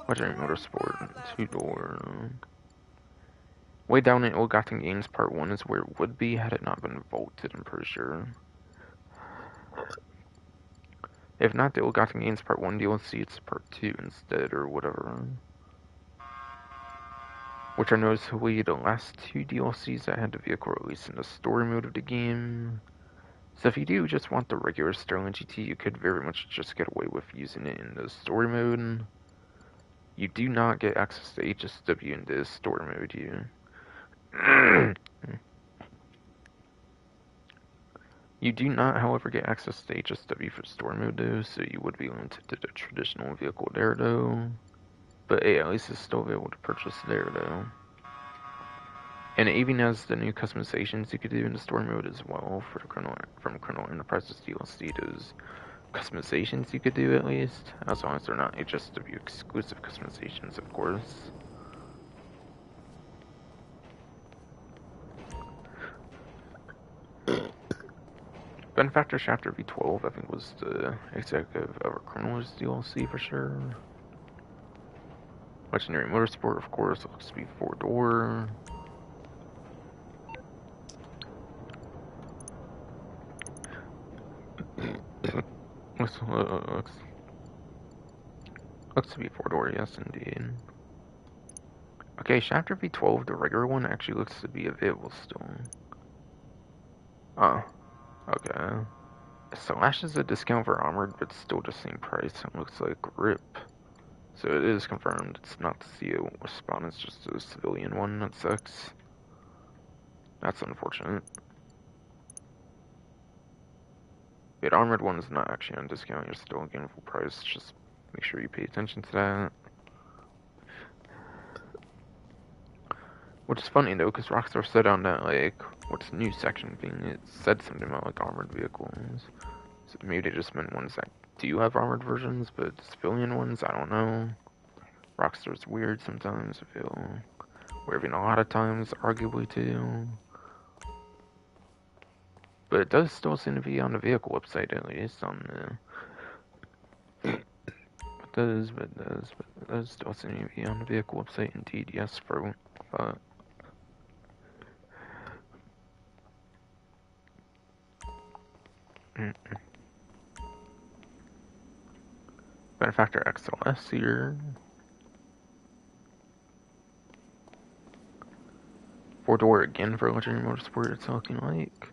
Legendary Motorsport, 2-door. Way down in Ill-Gotten Gains Part 1 is where it would be had it not been vaulted, I'm pretty sure. If not the Ill-Gotten Gains Part 1 DLC, it's Part 2 instead, or whatever. Which are noticeably the last 2 DLCs that had the vehicle released in the story mode of the game. So if you do just want the regular Sterling GT, you could very much just get away with using it in the story mode. You do not get access to HSW in this story mode, You do not, however, get access to HSW for story mode, though, so you would be limited to the traditional vehicle there, though. But hey, at least it's still available to purchase there, though. And it even has the new customizations you could do in the story mode as well for the from Criminal Enterprises DLC. Those customizations you could do, at least, as long as they're not HSW exclusive customizations, of course. Benefactor Chapter V12, I think, was the Executive of Criminals DLC for sure. Legendary Motorsport, of course, looks to be 4-door. Looks to be 4-door, yes indeed. Okay, Chapter V12, the regular one, actually looks to be available still. Oh, okay. Slash is a discount for armored, but still the same price. It looks like RIP. So it is confirmed. It's not the CO spawn, it's just a civilian one. That sucks. That's unfortunate. The armored one is not actually on discount. You're still getting full price. Just make sure you pay attention to that. Which is funny though, because Rockstar said on that, like, what's new section thing, it said something about, like, armored vehicles. So maybe they just meant ones that do have armored versions, but civilian ones, I don't know. Rockstar's weird sometimes, I feel. Or even a lot of times, arguably too. But it does still seem to be on the vehicle website, at least, on the... It does still seem to be on the vehicle website, indeed, yes, for... Benefactor XLS here. 4-door again for Legendary Motorsport, it's looking like.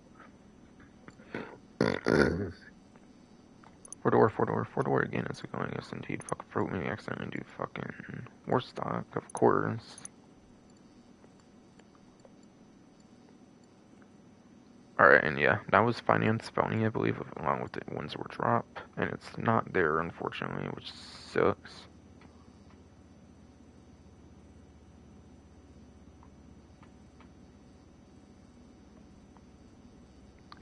4-door again, it's going, yes indeed. Fucking Fruit me accidentally do fucking Warstock, of course. Alright, and yeah, that was Finance Felony, I believe, along with the Windsor drop. And it's not there, unfortunately, which sucks.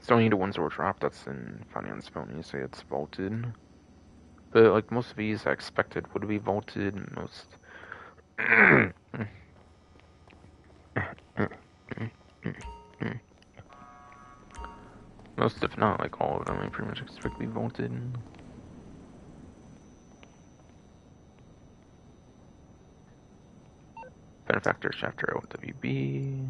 Still need a Windsor drop, that's in Finance Felony, so it's vaulted. But, like, most of these I expected would be vaulted, most... Most, if not, like, all of them, I pretty much expect to be vaulted. Benefactor Chapter LWB.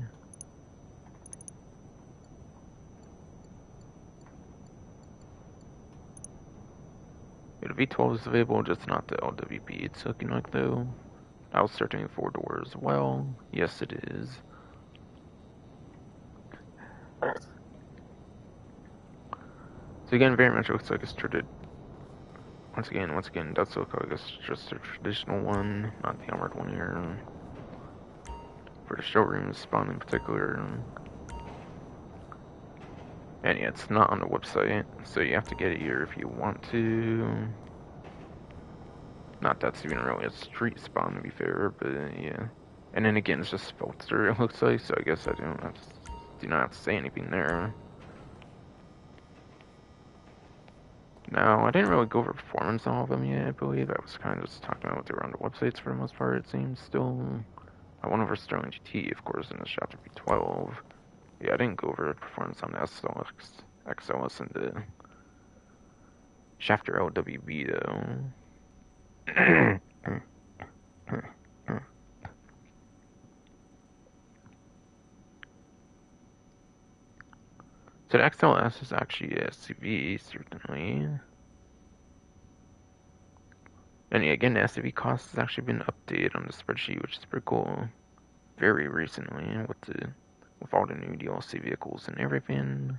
The V12 is available, just not the LWB. It's looking like, though. I was searching 4-door as well. Yes, it is. So again, very much looks like it's treated. Once again, does look like it's just a traditional one, not the armored one here. For the showroom spawn in particular. And yeah, it's not on the website, so you have to get it here if you want to. Not that's even really a street spawn, to be fair, but yeah. And then again, it's just filter, it looks like, so I guess I do not have to say anything there. Now, I didn't really go over performance on all of them yet, I believe. I was kind of just talking about what they were on the websites for the most part, it seems, still. I went over Sterling GT, of course, in the Chapter V12. Yeah, I didn't go over performance on the XLS and the Shafter LWB, though. So the XLS is actually a SUV, certainly. And yeah, again, the SUV cost has actually been updated on the spreadsheet, which is pretty cool. Very recently, with all the new DLC vehicles and everything.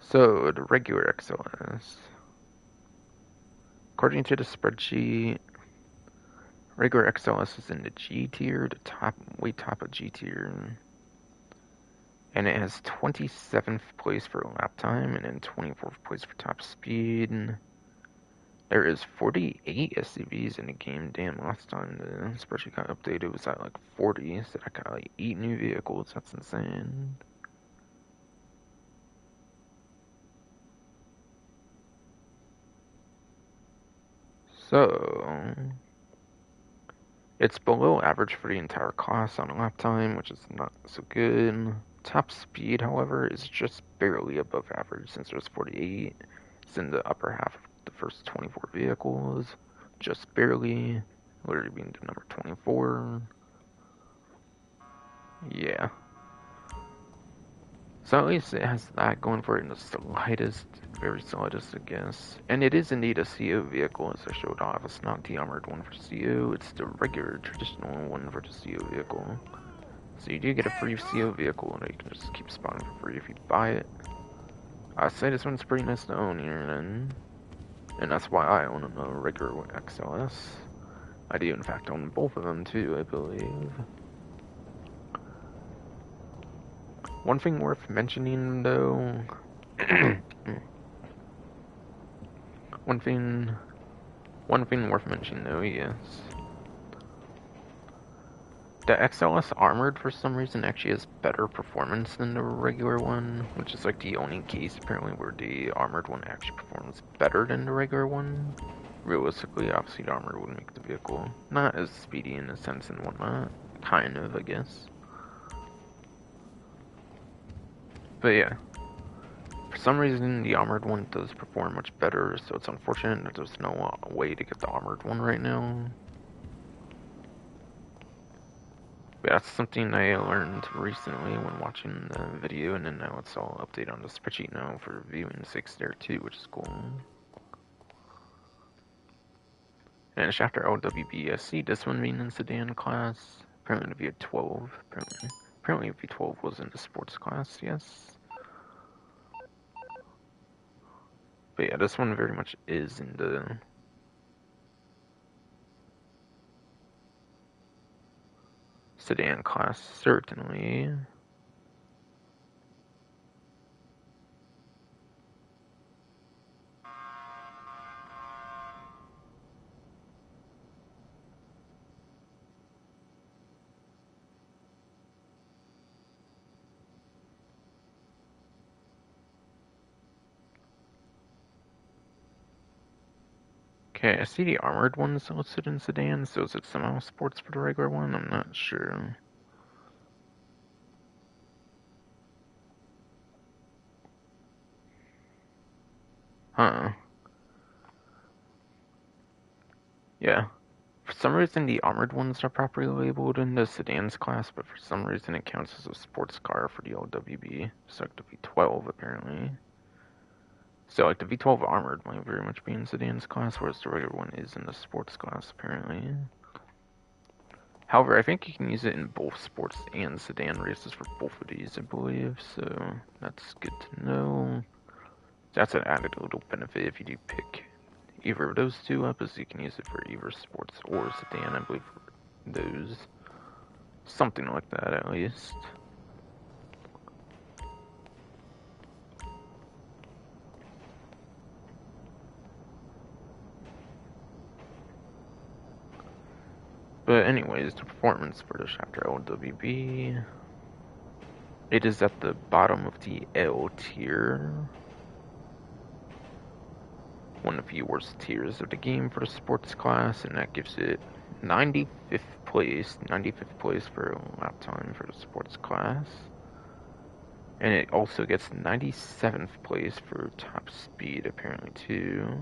So, the regular XLS. According to the spreadsheet, regular XLS is in the G tier, the way top of G tier. And it has 27th place for lap time, and then 24th place for top speed. There is 48 SUVs in the game. Damn, last time the spreadsheet got updated, it was at like 40, so I got like 8 new vehicles. That's insane. So, it's below average for the entire class on lap time, which is not so good. Top speed, however, is just barely above average since there's 48. It's in the upper half of the first 24 vehicles. Just barely. Literally being the number 24. Yeah. So at least it has that going for it in the slightest, very slightest, I guess. And it is indeed a CO vehicle, as I showed off. It's not the armored one for CO, it's the regular, traditional one for the CO vehicle. So you do get a free CO vehicle that you can just keep spawning for free if you buy it. I'd say this one's pretty nice to own here, and that's why I own a regular XLS. I do, in fact, own both of them too, I believe. One thing worth mentioning, though, one thing worth mentioning, though, yes. The XLS Armored, for some reason, actually has better performance than the regular one, which is like the only case, apparently, where the Armored one actually performs better than the regular one. Realistically, obviously, the Armored would make the vehicle not as speedy in a sense and whatnot. Kind of, I guess. But yeah, for some reason the armored one does perform much better, so it's unfortunate that there's no way to get the armored one right now. But that's something I learned recently when watching the video, and then now it's all updated on the spreadsheet now for viewing 6 there too, which is cool. And it's after LWB, I see this one being in sedan class. Apparently the V12. Apparently V12 was in the sports class, yes. But yeah, this one very much is in the sedan class, certainly. Okay, I see the armored one's listed in sedan, so is it somehow sports for the regular one? I'm not sure. Huh. Yeah. For some reason, the armored ones are properly labeled in the sedans class, but for some reason it counts as a sports car for the LWB. So like the V12, apparently. So like the V12 armored might very much be in sedans class, whereas the regular one is in the sports class, apparently. However, I think you can use it in both sports and sedan races for both of these, I believe, so that's good to know. That's an added little benefit if you do pick either of those two up, as you can use it for either sports or sedan, I believe, for those. Something like that, at least. But anyways, the performance for the Chapter LWB, it is at the bottom of the L tier. One of the worst tiers of the game for the sports class, and that gives it 95th place for lap time for the sports class. And it also gets 97th place for top speed, apparently, too.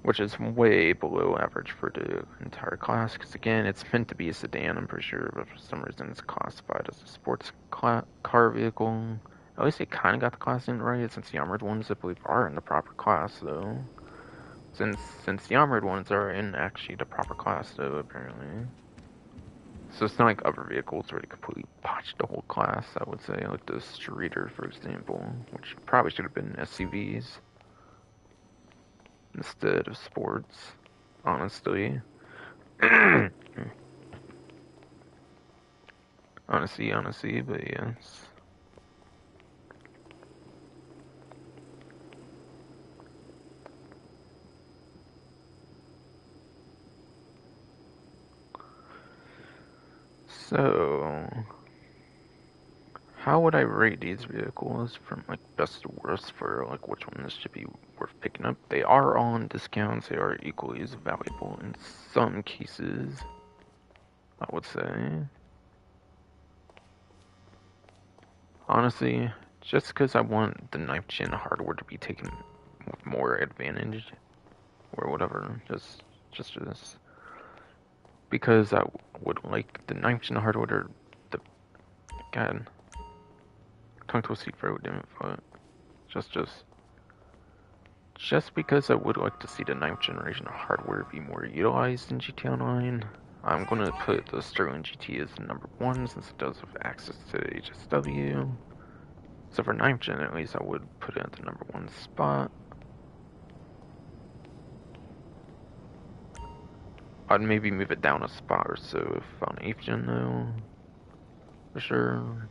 Which is way below average for the entire class, because again, it's meant to be a sedan, I'm pretty sure, but for some reason it's classified as a sports car vehicle. At least they kind of got the class in right, since the armored ones, I believe, are in the proper class, though. Since the armored ones are in actually the proper class, though, apparently. So it's not like other vehicles where they completely botched the whole class, I would say, like the Streeter, for example, which probably should have been SUVs instead of sports, honestly. honestly, but yes. So, how would I rate these vehicles from like best to worst for like which ones should be worth picking up? They are all on discounts. They are equally as valuable in some cases. I would say. Honestly, just because I want the knife gen hardware to be taken with more advantage, or whatever, just because I would like the knife gen hardware to the God tongue twisty throat, damn it, but just because I would like to see the 9th generation hardware be more utilized in GTA Online, I'm gonna put the Sterling GT as number 1 since it does have access to HSW. So for 9th gen at least I would put it at the number 1 spot. I'd maybe move it down a spot or so if on 8th gen though. For sure.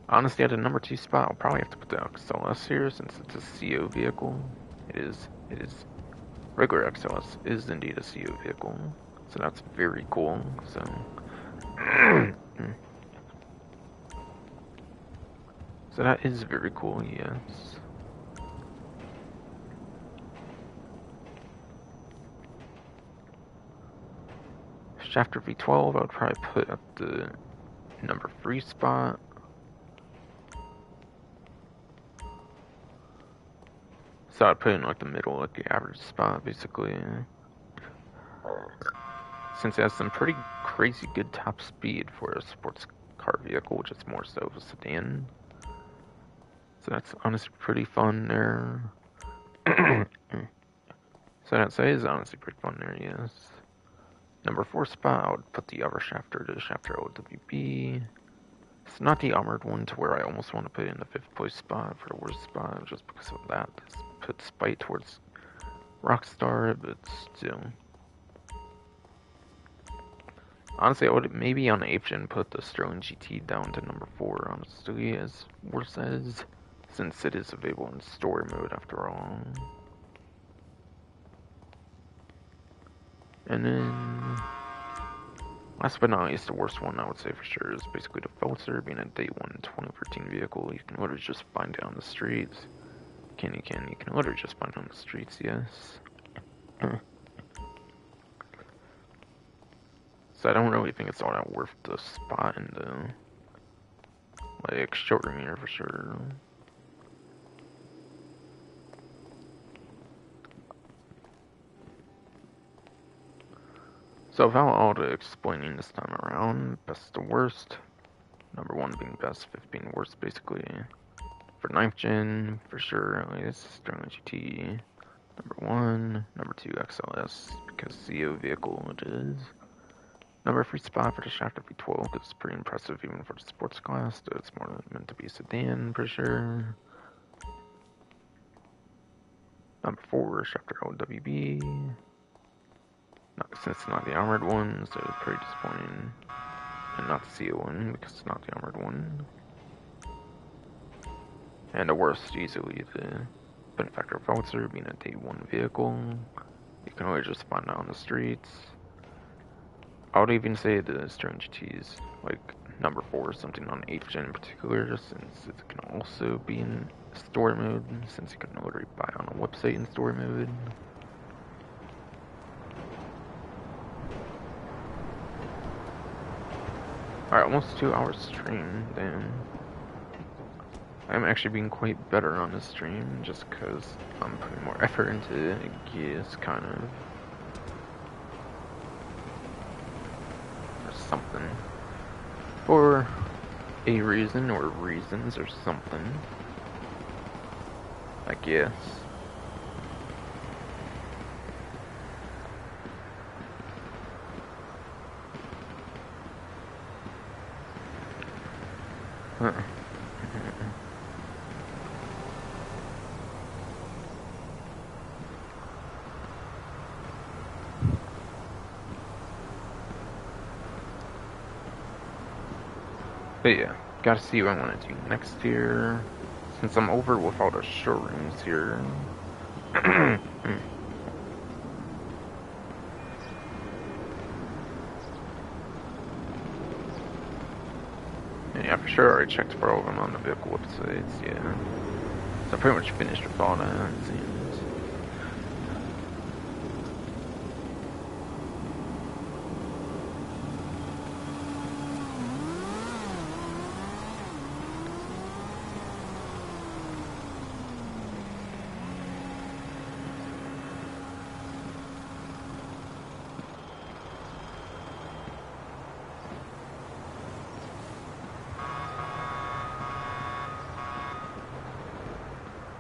Honestly, at the number 2 spot, I'll probably have to put the XLS here since it's a CO vehicle. It is. Regular XLS is indeed a CO vehicle, so that's very cool. So, so that is very cool. Yes. Shafter V12, I would probably put at the number 3 spot. So I'd put it in like the middle, like the average spot, basically. Since it has some pretty crazy good top speed for a sports car vehicle, which is more so of a sedan. So that's honestly pretty fun there. So that is honestly pretty fun there, yes. Number 4 spot, I would put the other Shafter to Shafter OWB. It's not the armored one to where I almost want to put it in the 5th place spot for the worst spot, just because of that. It's put spite towards Rockstar, but still. Honestly, I would maybe on 8th gen put the Sterling GT down to number 4, honestly, as worse as, since it is available in story mode after all. And then, last but not least, the worst one I would say for sure is basically the Feltzer being a day 1 2013 vehicle. You can literally just find it on the streets. You can literally just find it on the streets, yes. So I don't really think it's all that worth the spot in the, like, showroom here for sure. So without all the explaining this time around, best to worst. Number 1 being best, 5th being worst, basically. For 9th gen, for sure, at least, Sterling GT. Number 1, number 2, XLS, because CO vehicle it is. Number 3 spot for the Shafter V12, because it's pretty impressive even for the sports class, though it's more meant to be a sedan, for sure. Number 4, Shafter OWB. Since it's not the armored one, so it's pretty disappointing. And not the CO one, because it's not the armored one. And the worst, easily, the Benefactor Feltzer being a day 1 vehicle. You can always just find it on the streets. I would even say the Sterling GT is like number 4 or something on 8th gen in particular, since it can also be in story mode, since you can literally buy on a website in story mode. Alright, almost 2 hours stream, damn. I'm actually being quite better on this stream, just because I'm putting more effort into it, I guess, kind of. Or something. For a reason, or reasons, or something. I guess. But yeah, gotta see what I want to do next here, since I'm over with all the showrooms here. Yeah, for sure, I already checked for all of them on the vehicle websites, yeah. So I pretty much finished with all that, it seems.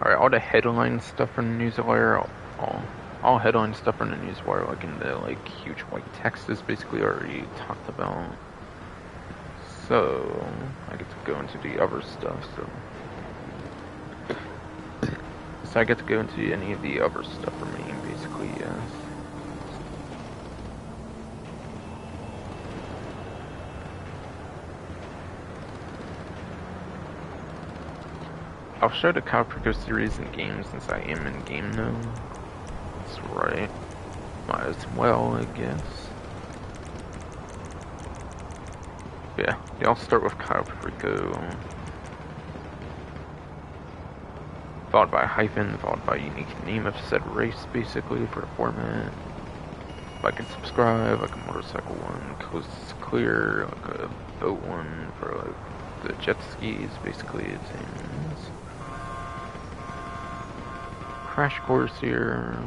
Alright, all the headline stuff from the newswire, all headline stuff from the newswire, like in the like huge white text, is basically already talked about. So I get to go into the other stuff. So I get to go into any of the other stuff for me, basically, yes. I'll show the Kyle Perico series in game since I am in game now. That's right. Might as well, I guess. Yeah, I'll start with Kyle Perico. Followed by a hyphen, followed by a unique name of said race, basically, for a format. Like and subscribe, like a motorcycle one, coast clear, like a boat one for like the jet skis, basically it seems. Crash course here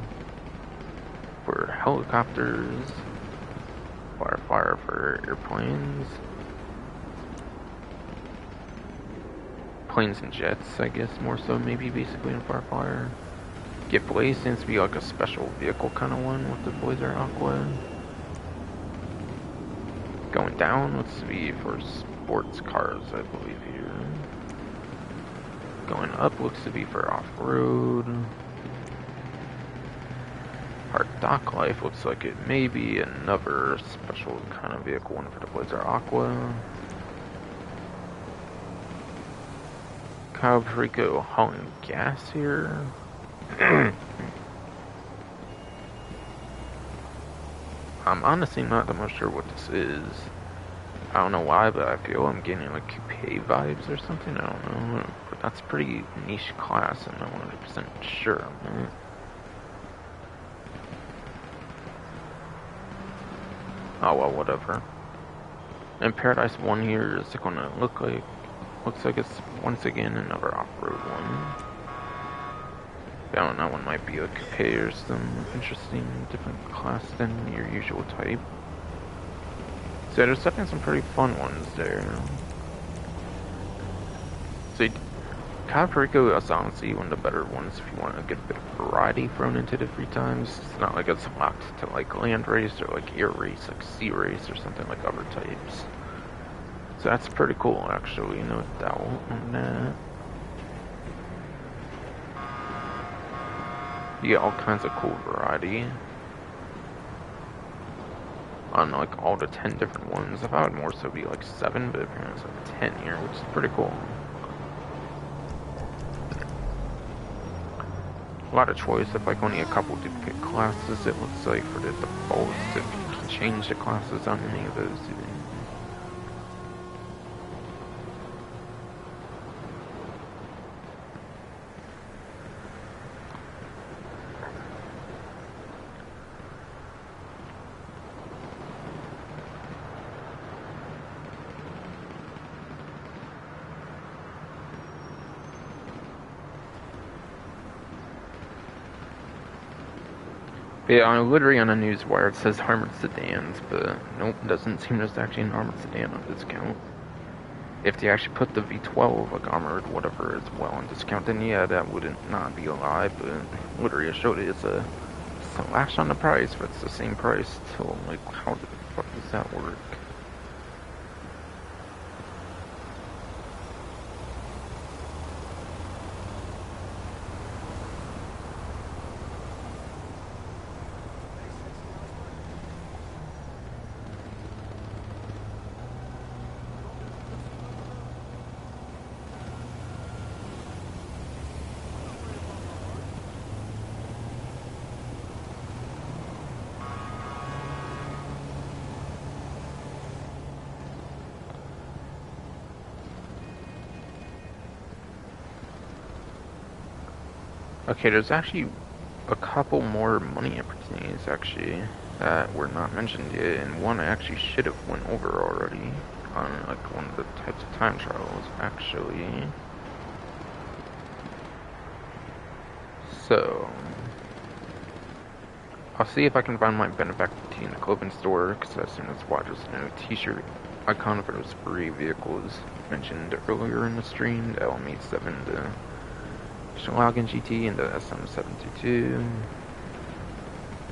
for helicopters, fire for airplanes, planes and jets, I guess more so maybe basically in fire. Get Blaze seems to be like a special vehicle kind of one with the Blazer Aqua. Going down looks to be for sports cars, I believe here. Going up looks to be for off-road. Hard Dock Life looks like it may be another special kind of vehicle one for the Blazer Aqua. Kyle Perico hauling gas here. I'm honestly not that much sure what this is. I don't know why, but I feel I'm getting like coupe vibes or something. I don't know. But that's pretty niche class. I'm not 100% sure on that. Oh well, whatever. And Paradise 1 here is gonna look like, looks like it's once again another off-road one. I don't know, one might be a coupe or some interesting different class than your usual type. So there's definitely some pretty fun ones there. So Kyle Perico is honestly one of the better ones if you want to get a bit of variety thrown into the free times. It's not like it's locked to like land race or like air race, like sea race or something like other types. So that's pretty cool actually, no doubt on that. You get all kinds of cool variety on like all the 10 different ones. I thought it would more so be like 7, but apparently it's like 10 here, which is pretty cool. A lot of choice, if like only a couple duplicate classes, it looks like for the defaults, if you can change the classes on any of those even. Yeah, literally on a news wire it says armored sedans, but nope, doesn't seem there's actually an armored sedan on discount. If they actually put the V12, like armored whatever, as well on discount, then yeah, that wouldn't not be a lie, but literally it showed it's a slash on the price, but it's the same price, so like, how the fuck does that work? Okay, there's actually a couple more money opportunities actually that were not mentioned yet, and one I actually should have went over already on like one of the types of time trials actually. So I'll see if I can find my benefactor in the clothing store, because as soon as watchers know t-shirt icon for those free vehicles mentioned earlier in the stream, that'll meet 7 to Schlagen GT and the SM722,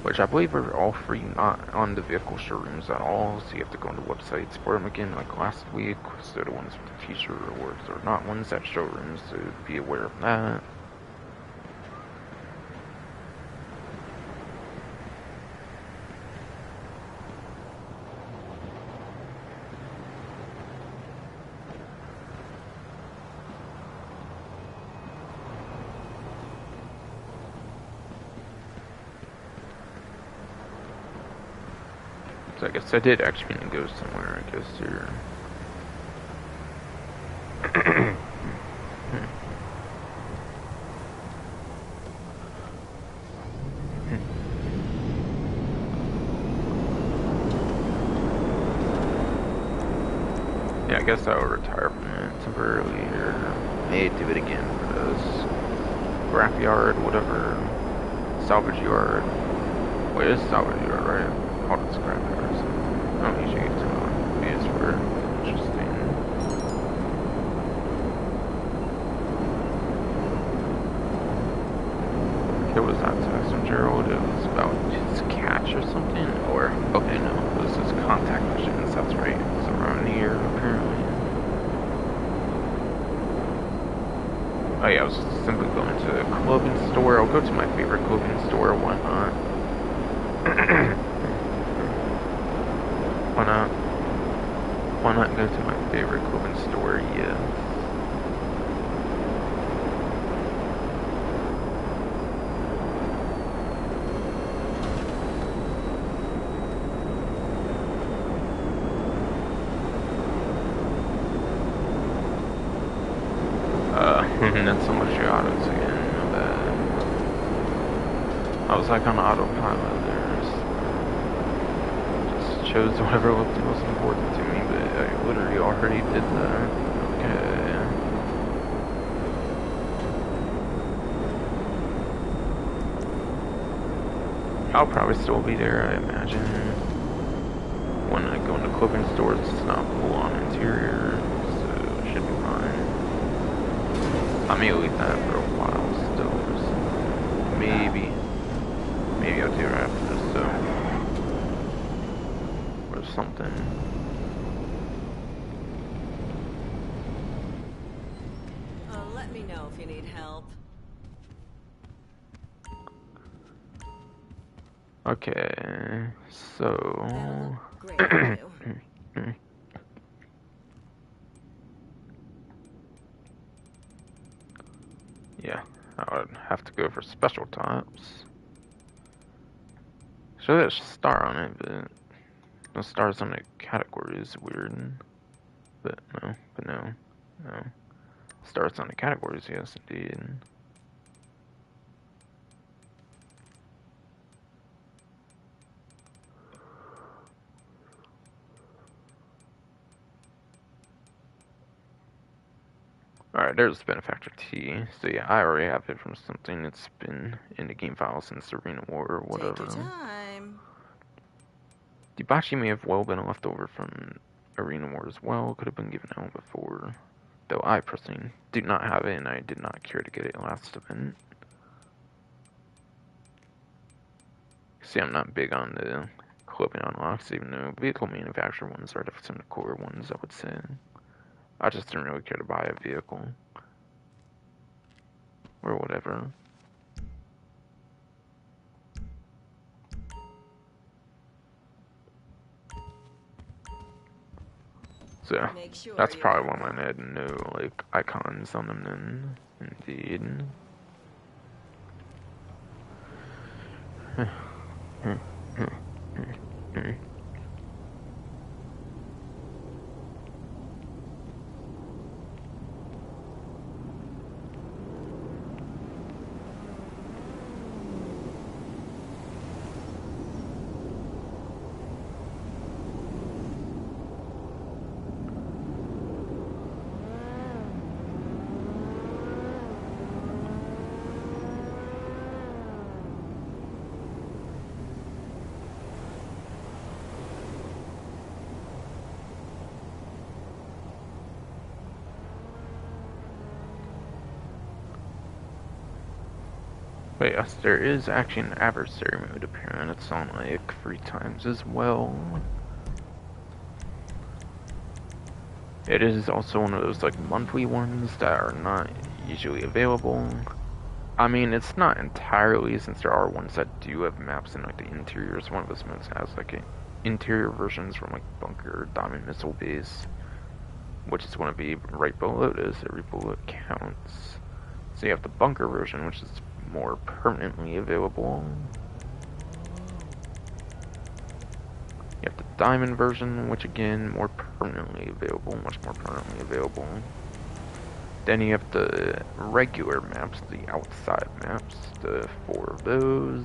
which I believe are all free, not on the vehicle showrooms at all, so you have to go on the website, support them again like last week, so the ones with the feature rewards are not ones at showrooms, so be aware of that. So I guess I did actually need to go somewhere, I guess, here. Yeah, I guess I will retire from it temporarily, or may do it again for this scrap yard, whatever, salvage yard. Wait, it's salvage yard, right? Called it scrap yard. I don't usually get to know these were interesting. It was that text from Gerald. It was about his catch or something. Or, okay, no, it was his contact missions. That's right. It was around here, apparently. Oh, yeah, I was simply going to a clothing store. I'll go to my favorite clothing store, why not? Why not? Why not go to my favorite clothing store? Yes. That's so much autos again. No bad. I was like on autopilot there. Just chose whatever looked the most important to me, but I literally already did that. Okay. I'll probably still be there, I imagine. When I go into clothing stores, it's not full on interior, so it should be fine. I may leave that for a while still, so maybe I'll do it after this, so, or something. Let me know if you need help. Okay, so... That'll look great on you. Yeah, I would have to go for special tops. So there's a star on it, but no stars on the category is weird. But no. Stars on the categories, yes indeed. Alright, there's Benefactor T. So yeah, I already have it from something. It's been in the game file since Arena War or whatever. Take your time. Dibachi may have well been left over from Arena War as well. Could have been given out before. Though I personally do not have it and I did not care to get it last event. See, I'm not big on the clothing unlocks, even though vehicle manufacturer ones are some of the core ones, I would say. I just didn't really care to buy a vehicle. Or whatever. So, Make sure that's you probably get why mine had no, like, icons on them then. Indeed. But yes, there is actually an adversary mode apparent. It's on like 3 times as well. It is also one of those like monthly ones that are not usually available. I mean, it's not entirely, since there are ones that do have maps in like the interiors. One of those modes has like interior versions from like Bunker, Diamond Missile Base, which is going to be right below this. Every bullet counts. So you have the Bunker version, which is more permanently available. You have the Diamond version, which again, more permanently available, much more permanently available. Then you have the regular maps, the outside maps, the 4 of those.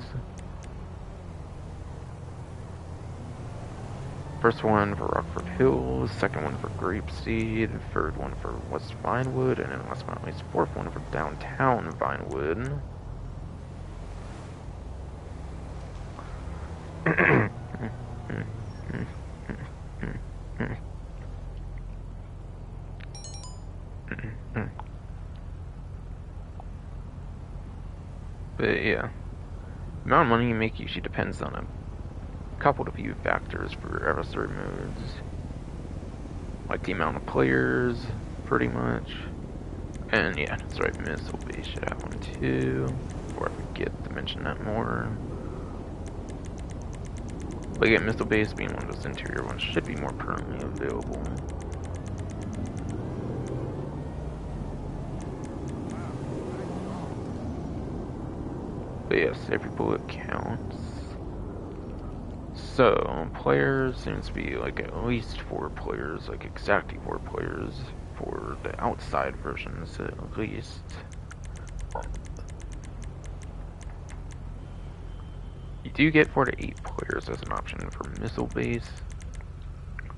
First one for Rockford Hills, second one for Grapeseed, third one for West Vinewood, and then last but not least, fourth one for downtown Vinewood. But yeah, the amount of money you make usually depends on a couple of few factors for adversary modes. Like the amount of players, pretty much. And yeah, that's right, Missile Base should have one too. Before I forget to mention that more. But yeah, Missile Base being one of those interior ones should be more permanently available. But yes, every bullet counts. So, players seems to be like at least 4 players, like exactly 4 players for the outside versions at least. You do get 4 to 8 players as an option for Missile Base.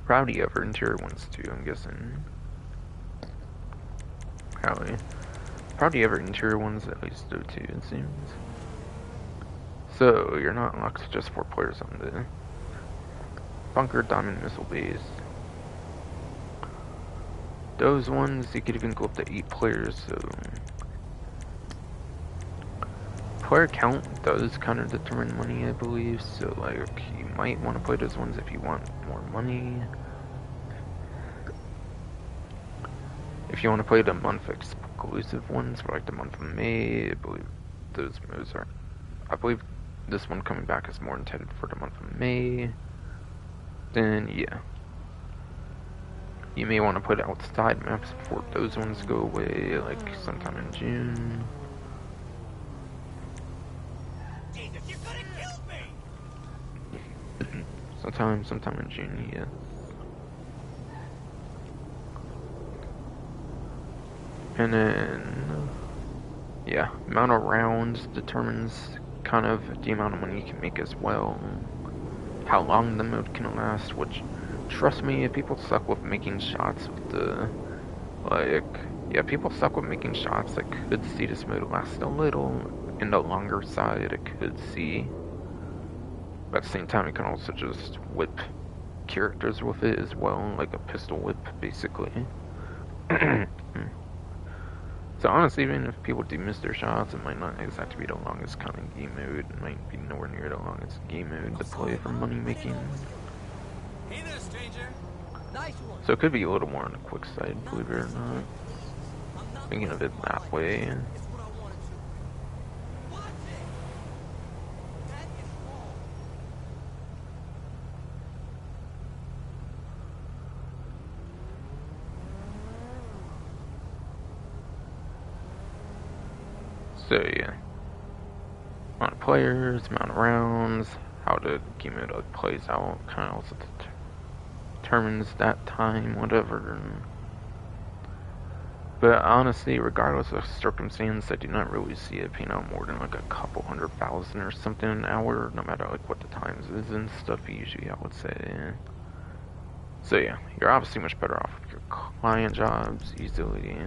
Probably other interior ones too, I'm guessing. Probably other interior ones at least though too, it seems. So, you're not locked to just 4 players on the Bunker, Diamond, Missile Base. Those ones, you could even go up to 8 players, so... Player count does kind of determine money, I believe, so like, you might want to play those ones if you want more money. If you want to play the month exclusive ones, for like the month of May, I believe those modes are... I believe this one coming back is more intended for the month of May. Then, yeah. You may want to put outside maps before those ones go away, like sometime in June. Jesus, you could have killed me! sometime in June, yeah. And then, yeah, amount of rounds determines kind of the amount of money you can make as well. How long the mode can last, which, trust me, if people suck with making shots with the, like, yeah, people suck with making shots that could see this mode last a little. In the longer side, it could see. But at the same time, you can also just whip characters with it as well, like a pistol whip, basically. So honestly, even if people do miss their shots, it might not exactly be the longest kind of game mode. It might be nowhere near the longest game mode to play for money making. Hey there, stranger. Nice one. So it could be a little more on the quick side, believe it or not. Thinking of it that way. It's what I wanted to. Watch it. That is wrong. So yeah. Amount of players, amount of rounds, how the game mode plays out, kind of also determines that time, whatever. But honestly, regardless of circumstance, I do not really see it paying out more than like a couple 100,000 or something an hour, no matter like what the times is and stuff usually, I would say. So yeah, you're obviously much better off with your client jobs, easily.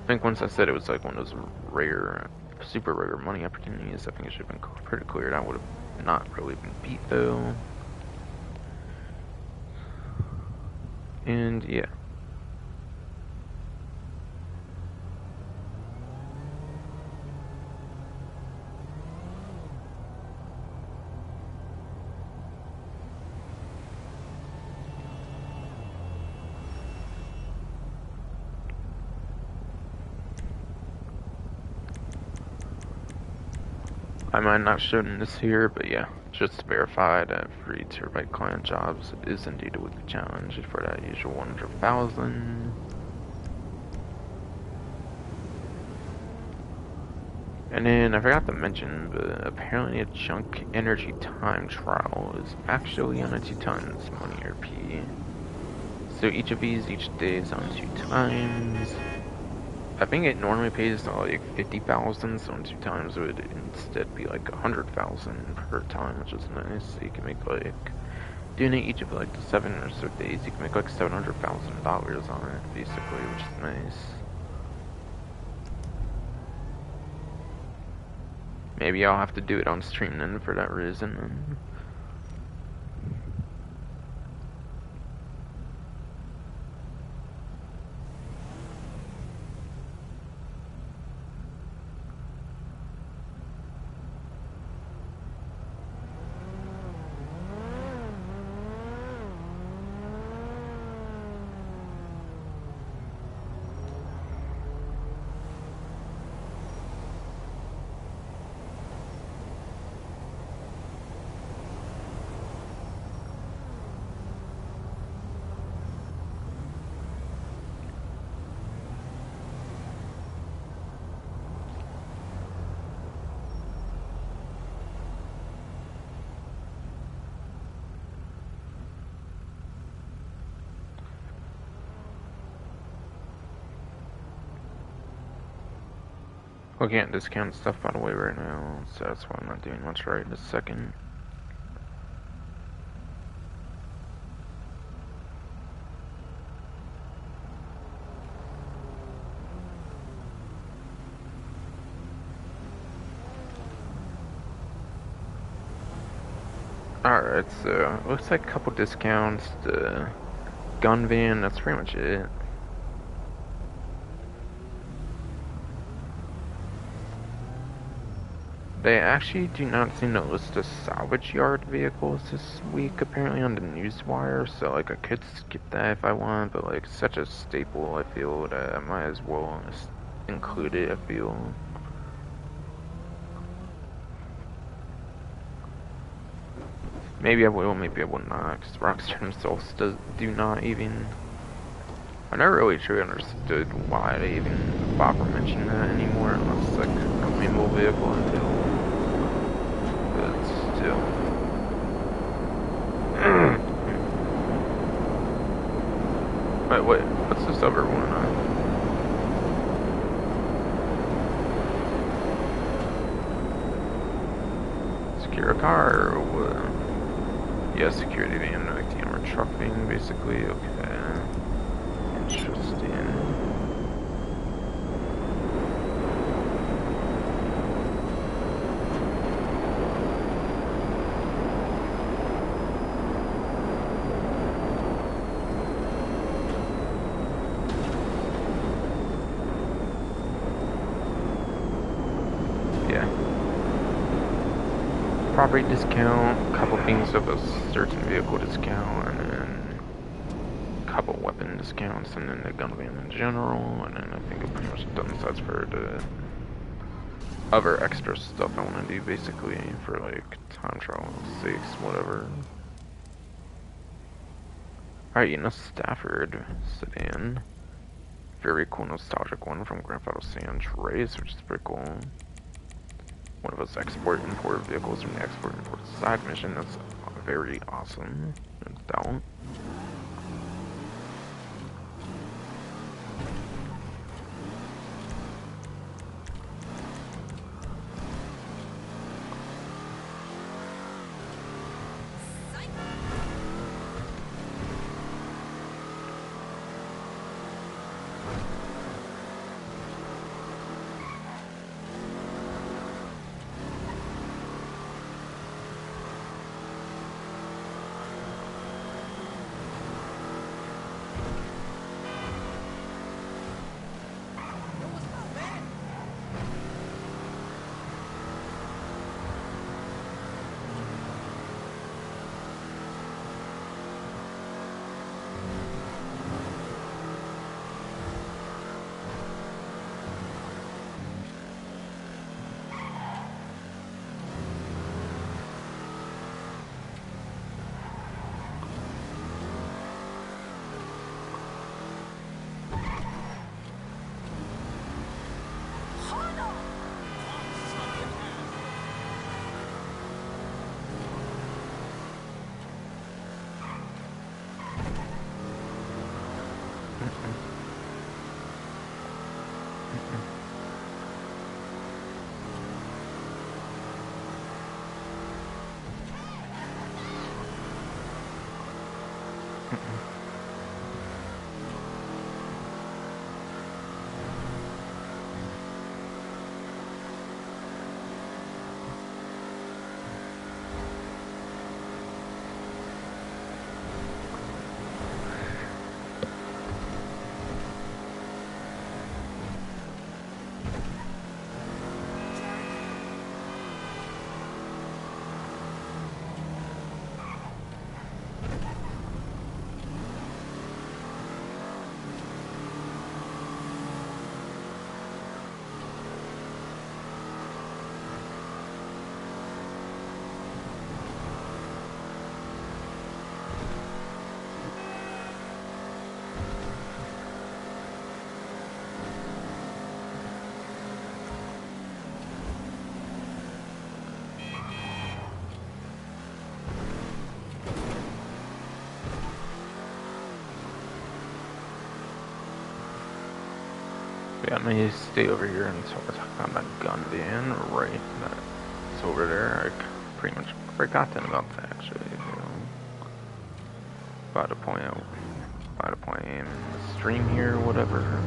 I think once I said it was like one of those rare, super rare money opportunities, I think it should have been pretty clear that would have not really been beat though. And yeah. I might not show this here, but yeah, just to verify that free Terabyte client jobs is indeed a weekly challenge for that usual 100,000. And then I forgot to mention, but apparently a junk energy time trial is actually on a 2 tons money RP. So each of these each day is on 2 times. I think it normally pays like 50,000, so on 2 times it would instead be like 100,000 per time, which is nice. So you can make like, doing it each of like the 7 or so days, you can make like $700,000 on it, basically, which is nice. Maybe I'll have to do it on stream then for that reason. I can't discount stuff by the way right now, so that's why I'm not doing much right this second. Alright, so it looks like a couple discounts, the gun van, that's pretty much it. They actually do not seem to list the salvage yard vehicles this week, apparently on the newswire, so like I could skip that if I want, but like such a staple, I feel that I might as well include it, I feel. Maybe I will, maybe I will not, because Rockstar themselves do not even... I never really truly understood why they even bother mentioning that anymore, unless it's like a flammable vehicle, I feel. But still. Wait, what's this other one? Secure a car, or what? Yeah, security van, like the armored truck thing, basically, okay. Interesting. Property discount, a couple things of a certain vehicle discount, and then a couple weapon discounts, and then the gun van in general, and then I think I'm pretty much done besides for the other extra stuff I want to do basically for like time travel sakes, whatever. Alright, you know, Stafford sedan. Very cool nostalgic one from Grand Theft Auto San Andreas, which is pretty cool. One of those export-import vehicles from the export-import side mission. That's very awesome. Don't. Yeah, I'm gonna stay over here until we're talking about that gun van, right? That's over there. I pretty much forgot about that actually. About to point out, about to point in the stream here, whatever.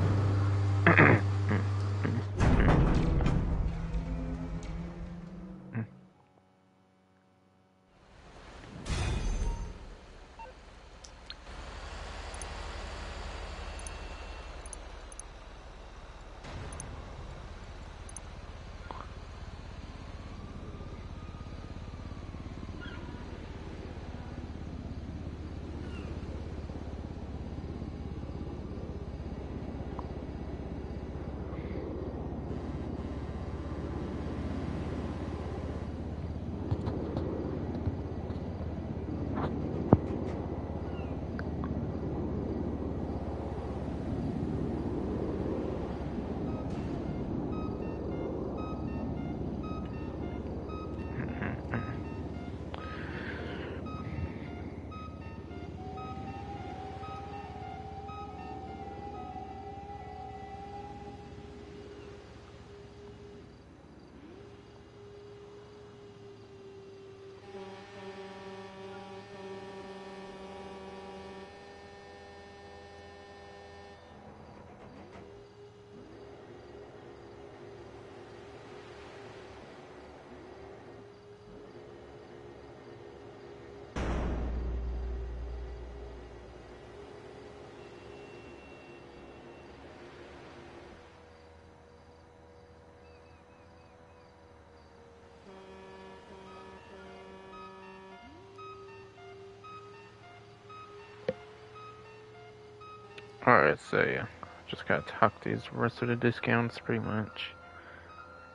Alright, so yeah, just gotta talk these rest of the discounts pretty much.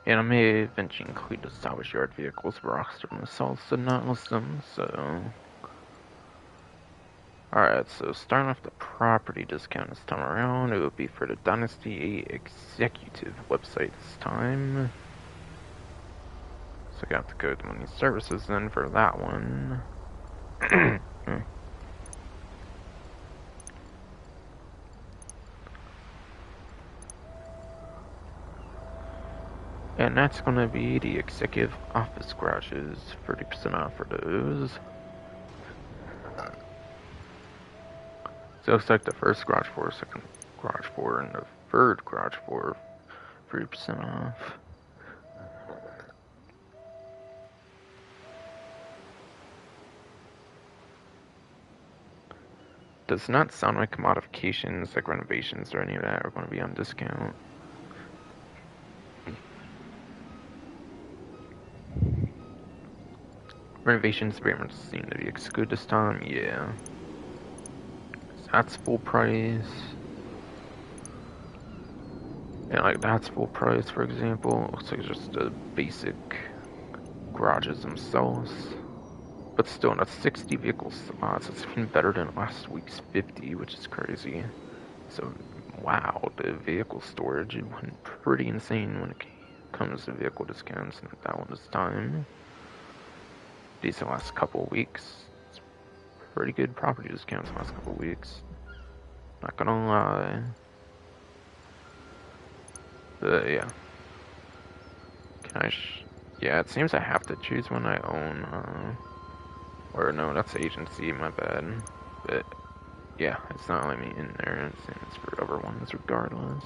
And I may eventually include the salvage yard vehicles where Rockstar themselves did not list them, so... Alright, so starting off the property discount this time around, it would be for the Dynasty 8 Executive website this time. So I got to go to money services then for that one. And that's going to be the executive office garages, 30% off for those. So it looks like the first garage floor, second garage floor, and the third garage floor, 30% off. Does not sound like modifications, like renovations or any of that are going to be on discount. Renovations very much seem to be excluded this time, yeah. So that's full price. And like that's full price, for example. It looks like just the basic garages themselves. But still, that's 60 vehicle slots. It's even better than last week's 50, which is crazy. So, wow, the vehicle storage went pretty insane when it comes to vehicle discounts. Not that one this time. Decent last couple of weeks. It's pretty good property discounts last couple of weeks. Not gonna lie. Yeah. Can I yeah, it seems I have to choose one I own, or no, that's agency, my bad. But, yeah, it's not letting me in there, it's for other ones regardless.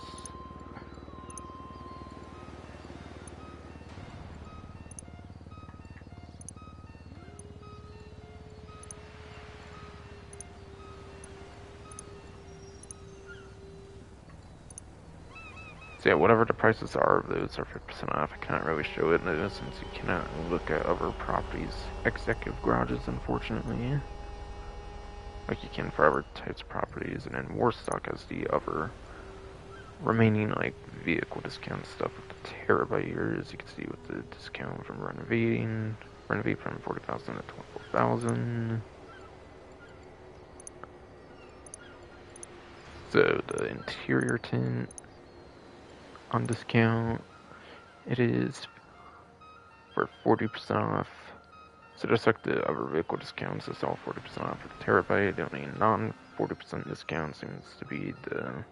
So yeah, whatever the prices are of those are 50% off. I cannot really show it though, since you cannot look at other properties' executive garages, unfortunately. Like you can for other types of properties, and then Warstock has the other remaining like vehicle discount stuff with the terabyte years. You can see with the discount from renovate from 40,000 to 24,000. So the interior tint on discount, it is for 40% off. So just like the other vehicle discounts, it's all 40% off for the terabyte. The only non 40% discount seems to be the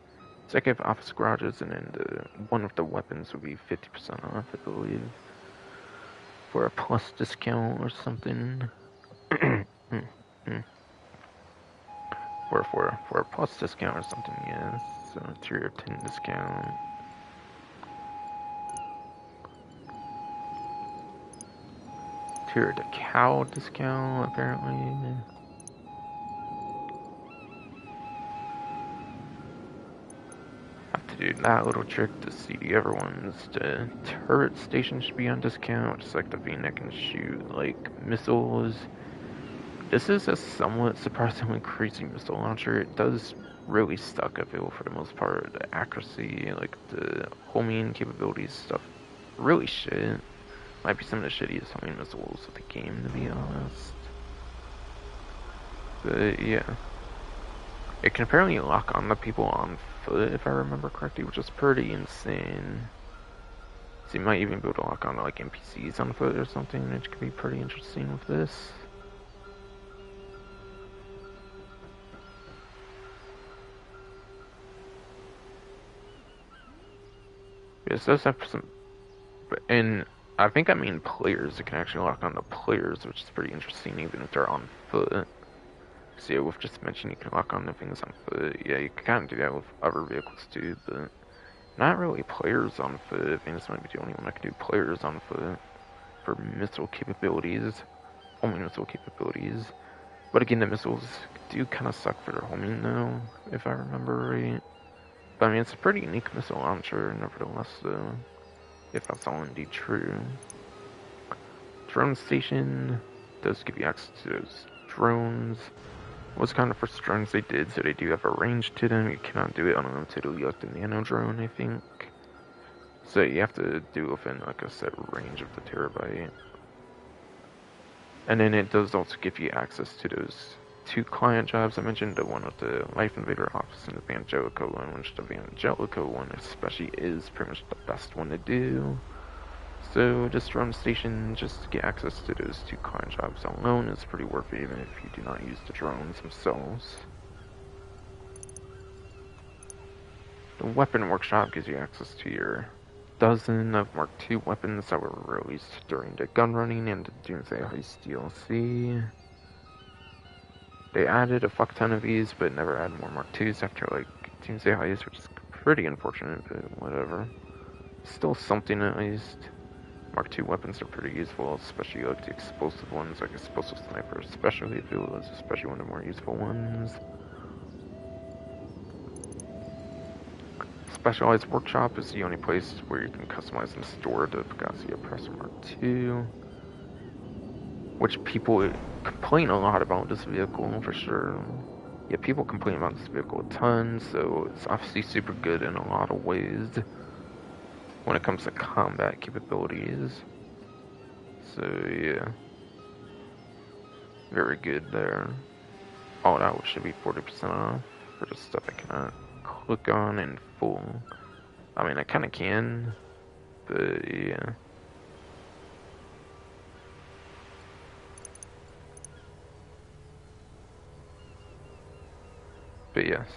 executive office garages, and then one of the weapons would be 50% off, I believe, for a plus discount or something. For a plus discount or something, yes. So interior tint discount. Interior decal discount, apparently. Have to do that little trick to see the other ones. The turret station should be on discount, just like the V-neck can shoot like missiles. This is a somewhat surprisingly crazy missile launcher. It does really stuck, I feel, for the most part. The accuracy, like the homing capabilities stuff, really shit. Might be some of the shittiest homing missiles of the game, to be honest. But yeah. It can apparently lock on the people on foot, if I remember correctly, which is pretty insane. So you might even be able to lock on like NPCs on foot or something, which could be pretty interesting with this. Yes, it does have some, and I think I mean players. It can actually lock on the players, which is pretty interesting, even if they're on foot. So yeah, with just mentioning you can lock on the things on foot. Yeah, you can kind of do that with other vehicles too, but not really players on foot. I think this might be the only one that can do players on foot for missile capabilities, homing missile capabilities. But again, the missiles do kind of suck for their homing though, if I remember right. But I mean, it's a pretty unique missile launcher, nevertheless, though, if that's all indeed true. Drone station does give you access to those drones. Was kind of first drones they did, so they do have a range to them. You cannot do it unlimitedly like the nano drone, I think. So you have to do within like a set range of the terabyte. And then it does also give you access to those 2 client jobs I mentioned, the one with the Life Invader office and the Evangelico one, which the Evangelico one especially is pretty much the best one to do. So just run station, just to get access to those 2 client jobs alone is pretty worth it, even if you do not use the drones themselves. The weapon workshop gives you access to your dozen of Mark II weapons that were released during the gun running and the Doomsday Heist DLC. They added a fuck ton of these, but never added more Mark IIs after like Doomsday Heist, which is pretty unfortunate, but whatever. Still something at least. Mark II weapons are pretty useful, especially like the explosive ones, like Explosive Sniper, especially if it was especially one of the more useful ones. Specialized Workshop is the only place where you can customize and store the Pegassi Oppressor Mark II, which people complain a lot about this vehicle, for sure. Yeah, people complain about this vehicle a ton, so it's obviously super good in a lot of ways when it comes to combat capabilities. So yeah, very good there. All out should be 40% off for the stuff I cannot click on in full. I mean, I kind of can, but yeah. But yes,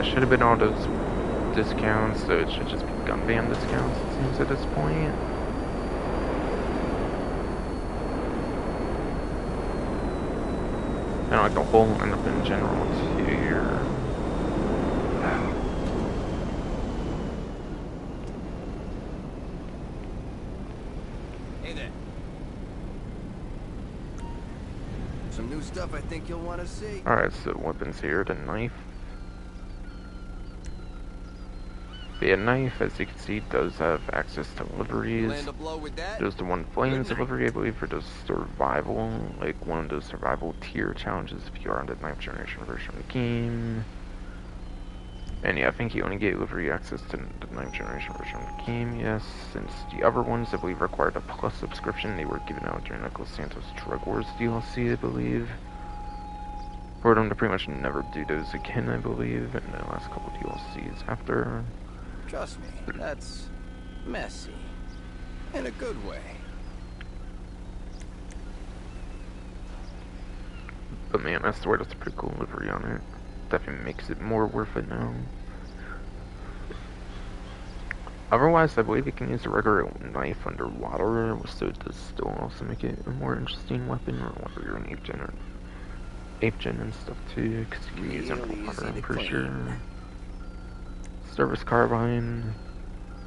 should have been all those discounts, so it should just be gun ban discounts, it seems, at this point. And like the whole lineup in general, too. Hey there. Some new stuff I think you'll want to see. Alright, so weapons here, the knife. The knife, as you can see, does have access to liveries. Land a blow with that? There's the one Flames livery, I believe, for the survival, like one of those survival tier challenges if you are on the 9th generation version of the game. And yeah, I think you only get livery access to the 9th generation version of the game, yes, since the other ones, I believe, required a plus subscription. They were given out during Los Santos Drug Wars DLC, I believe. For them to pretty much never do those again, I believe, in the last couple DLCs after. Trust me, that's messy. In a good way. But man, I swear that's a pretty cool livery on it. Definitely makes it more worth it now. Otherwise, I believe you can use a regular knife underwater, so it does still also make it a more interesting weapon, or whether you're an 8th gen and stuff too, because you can use it underwater, I'm pretty sure. Service carbine,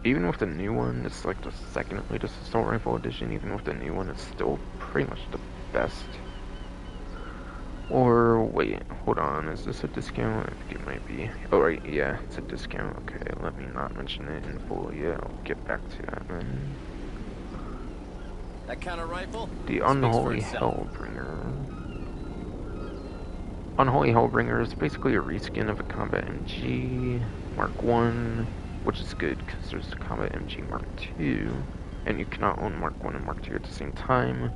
even with the new one, it's like the second latest assault rifle edition. Even with the new one, it's still pretty much the best. Or wait, hold on, is this a discount? I think it might be. Oh right, yeah, it's a discount. Okay, let me not mention it in full. Yeah, I'll get back to that then. That kind of rifle? The Unholy Hellbringer. Unholy Hellbringer is basically a reskin of a Combat MG Mark 1, which is good because there's the Combat MG Mark 2, and you cannot own Mark 1 and Mark 2 at the same time.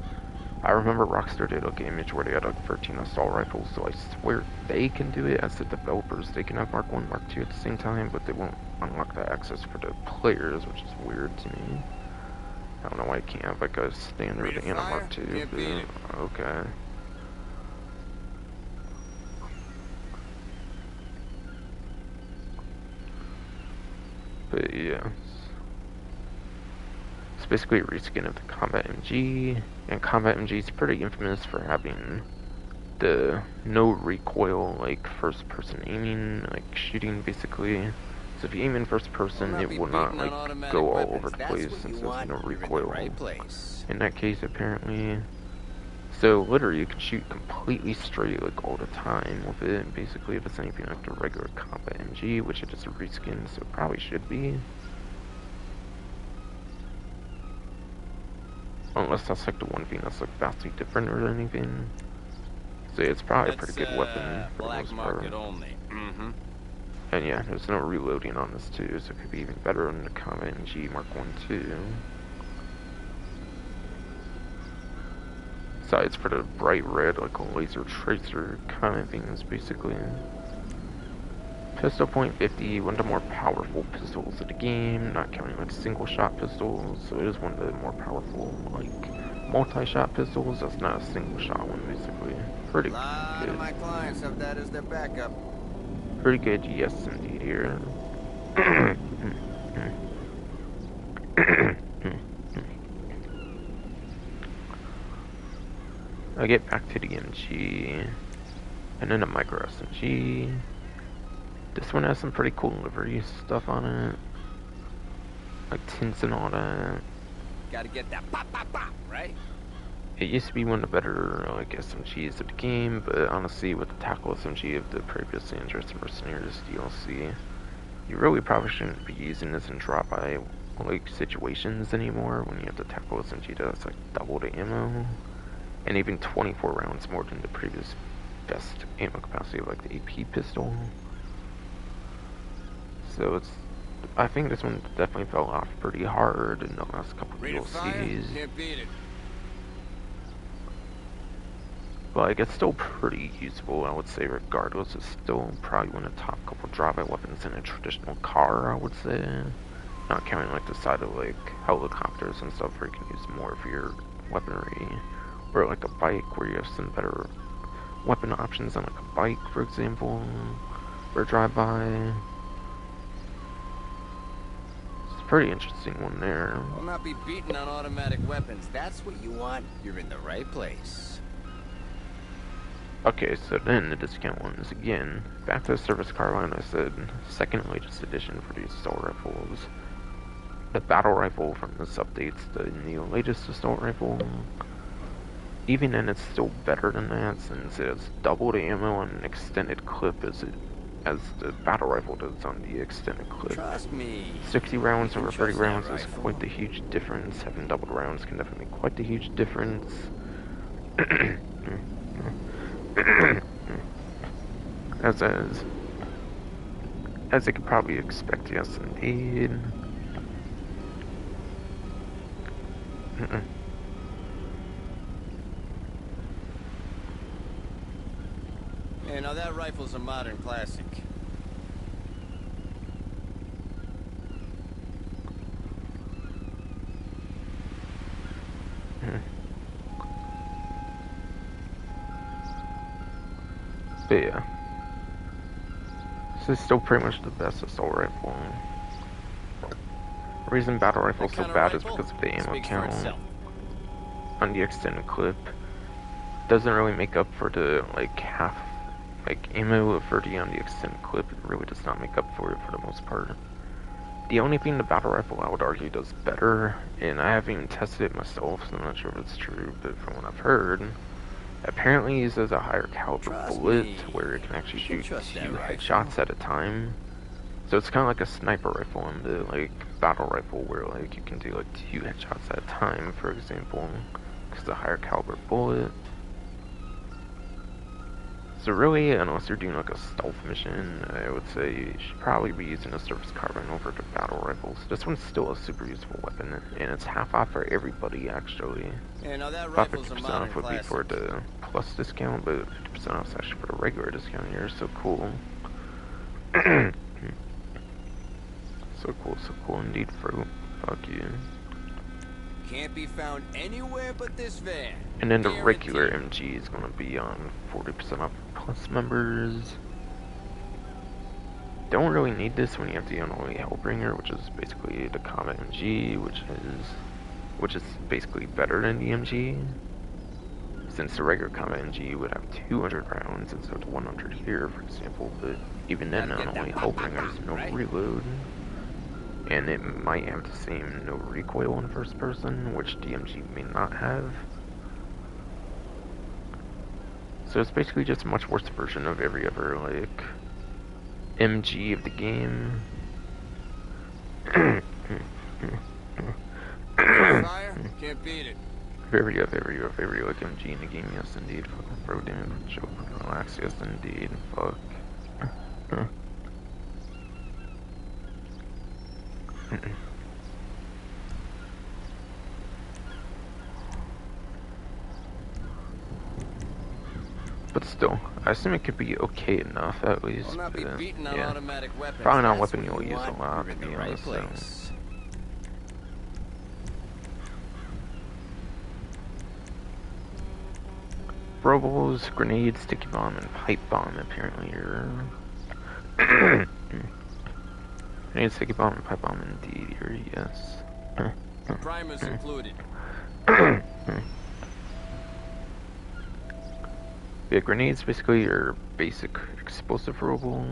I remember Rockstar did a Image where they had like 13 assault rifles, so I swear they can do it as the developers. They can have Mark 1 Mark 2 at the same time, but they won't unlock that access for the players, which is weird to me. I don't know why you can't have like a standard and a Mark 2, but okay. But yeah, it's basically a reskin of the Combat MG, and Combat MG is pretty infamous for having the no recoil, like first person aiming, like shooting basically. So if you aim in first person, it will not like go all over the place since there's no recoil. In that case, apparently. So literally, you can shoot completely straight like all the time with it. Basically, if it's anything like the regular Combat MG, which it is a reskin, so it probably should be. Unless that's like the one thing that's like vastly different or anything. So yeah, it's probably a pretty good weapon for the most part. And yeah, there's no reloading on this too, so it could be even better than the Combat MG Mark 1 too. Sights for the bright red, like a laser tracer kind of things, basically. Pistol point 50, one of the more powerful pistols of the game, not counting like single shot pistols, so it is one of the more powerful, like, multi-shot pistols. That's not a single shot one, basically. Pretty good. A lot of my clients have that as their backup. Pretty good, yes indeed here. I get back to the MG, and then a micro SMG. This one has some pretty cool livery stuff on it, like tints and all that. Gotta get that pop pop pop, right? It used to be one of the better like SMGs of the game, but honestly, with the tackle SMG of the previous San Andreas Mercenaries DLC, you really probably shouldn't be using this in drop by like situations anymore when you have the tackle SMG that's like double the ammo. And even 24 rounds more than the previous best ammo capacity of like the AP pistol. So it's, I think this one definitely fell off pretty hard in the last couple of DLCs. But like, it's still pretty usable, I would say, regardless. It's still probably one of the top couple drive-by weapons in a traditional car, I would say. Not counting like the side of like helicopters and stuff where you can use more of your weaponry. Or like a bike where you have some better weapon options on like a bike, for example. sniper drive-by. It's a pretty interesting one there. I'll not be beaten on automatic weapons. That's what you want? You're in the right place. Okay, so then the discount ones again. Back to the service car line, I said second latest edition for these assault rifles. The battle rifle from this update's the new latest assault rifle. Even then, it's still better than that since it has double the ammo and an extended clip as the battle rifle does on the extended clip. Trust me. 60 rounds You can over 30 trust that rounds is rifle. quite the huge difference. Having double rounds can definitely make quite the huge difference. As you could probably expect, yes indeed. Yeah, now that rifle's a modern classic. But yeah. This is still pretty much the best assault rifle. The reason battle rifle's so That kinda bad is rifle because of the ammo speaks for count itself. on the extended clip. Doesn't really make up for the ammo for on the extended clip. It really does not make up for it for the most part. The only thing the battle rifle I would argue does better, and I haven't even tested it myself, so I'm not sure if it's true, but from what I've heard, apparently it uses a higher caliber Trust bullet me. where it can actually You can shoot trust that 2 rifle. headshots at a time. So it's kind of like a sniper rifle in the battle rifle where you can do 2 headshots at a time, for example, because the higher caliber bullet. So really, unless you're doing a stealth mission, I would say you should probably be using a service carbine over the battle rifles. This one's still a super useful weapon, and it's half off for everybody actually. Yeah, now that About rifle's a 50% modern off would be classic. for the plus discount, but 50% off is actually for the regular discount here. So cool. So cool indeed, Fruit. Fuck you. Can't be found anywhere but this van. And then the Guaranteed. regular MG is gonna be on 40% off for plus members. Don't really need this when you have the Unholy Hellbringer, which is basically the Combat MG, which is basically better than the MG. Since the regular Combat MG would have 200 rounds instead of 100 here, for example, but even then, Gotta get Unholy that pop, Hellbringer is pop, no right? reload. And it might have the same no recoil in first person, which DMG may not have. So it's basically just a much worse version of every other, MG of the game. Fire? Can't beat it. Every MG in the game, yes indeed. Fucking throw damage, joke, relax, yes indeed. Fuck. But still, I assume it could be okay enough at least. I'll not be beaten on yeah. automatic weapons. Probably not a That's weapon what you'll you use a want. lot, You're in to the be right honest, so. place. Robles, grenades, sticky bomb, and pipe bomb apparently are. Grenade, sticky bomb, and pipe bomb indeed here, yes. Primers included. Yeah, grenades basically your basic explosive robot.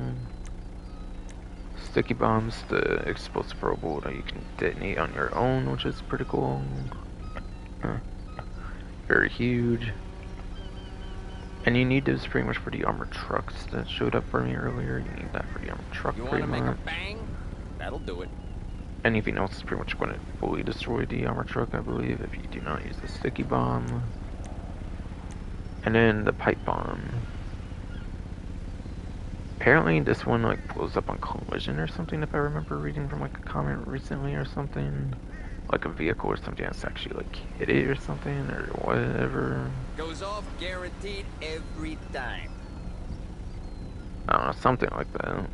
Sticky bombs, the explosive robot that you can detonate on your own, which is pretty cool. Very huge. And you need those pretty much for the armored trucks that showed up for me earlier. You need that for the armored truck You want pretty to make a much. bang? That'll do it. Anything else is pretty much going to fully destroy the armored truck, I believe, if you do not use the sticky bomb. And then the pipe bomb. Apparently this one blows up on collision or something, if I remember reading from a comment recently or something. Like a vehicle or something that's actually hit it or something or whatever. Goes off guaranteed every time. I don't know, something like that.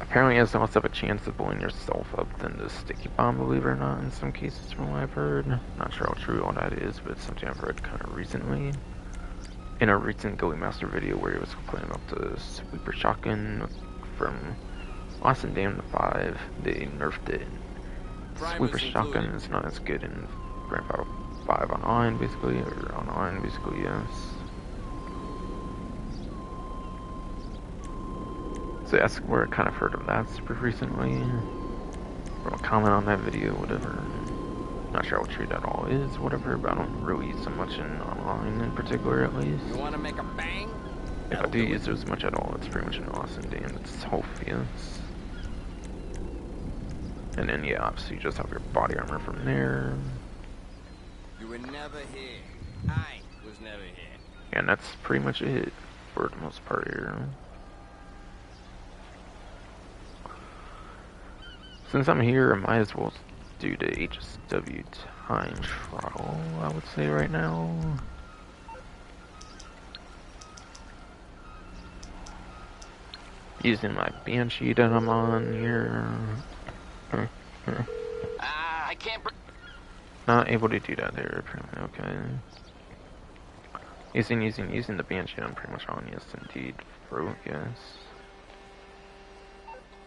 Apparently it has less of a chance of blowing yourself up than the sticky bomb, believe it or not, in some cases from what I've heard. Not sure how true all that is, but it's something I've read kind of recently. in a recent Goalie Master video where he was complaining about the sweeper shotgun from less than Damn to 5, they nerfed it. Sweeper shotgun is not as good in Grand Theft Auto 5 online, basically, or online, basically, yes. So that's where I kind of heard of that super recently. From a comment on that video, whatever. Not sure how true that all is, whatever, but I don't really use so much in online in particular, at least. You want to make a bang? If I do use it as much at all, it's pretty much an awesome Damn. It's Sophia's. And then, yeah, obviously, you just have your body armor from there. You were never here. I was never here. And that's pretty much it for the most part here. Since I'm here, I might as well do the HSW time trial, I would say right now. Using my Banshee that I'm on here. I can't. Not able to do that there, apparently. Okay. Using the Banshee I'm pretty much on, yes indeed. Focus.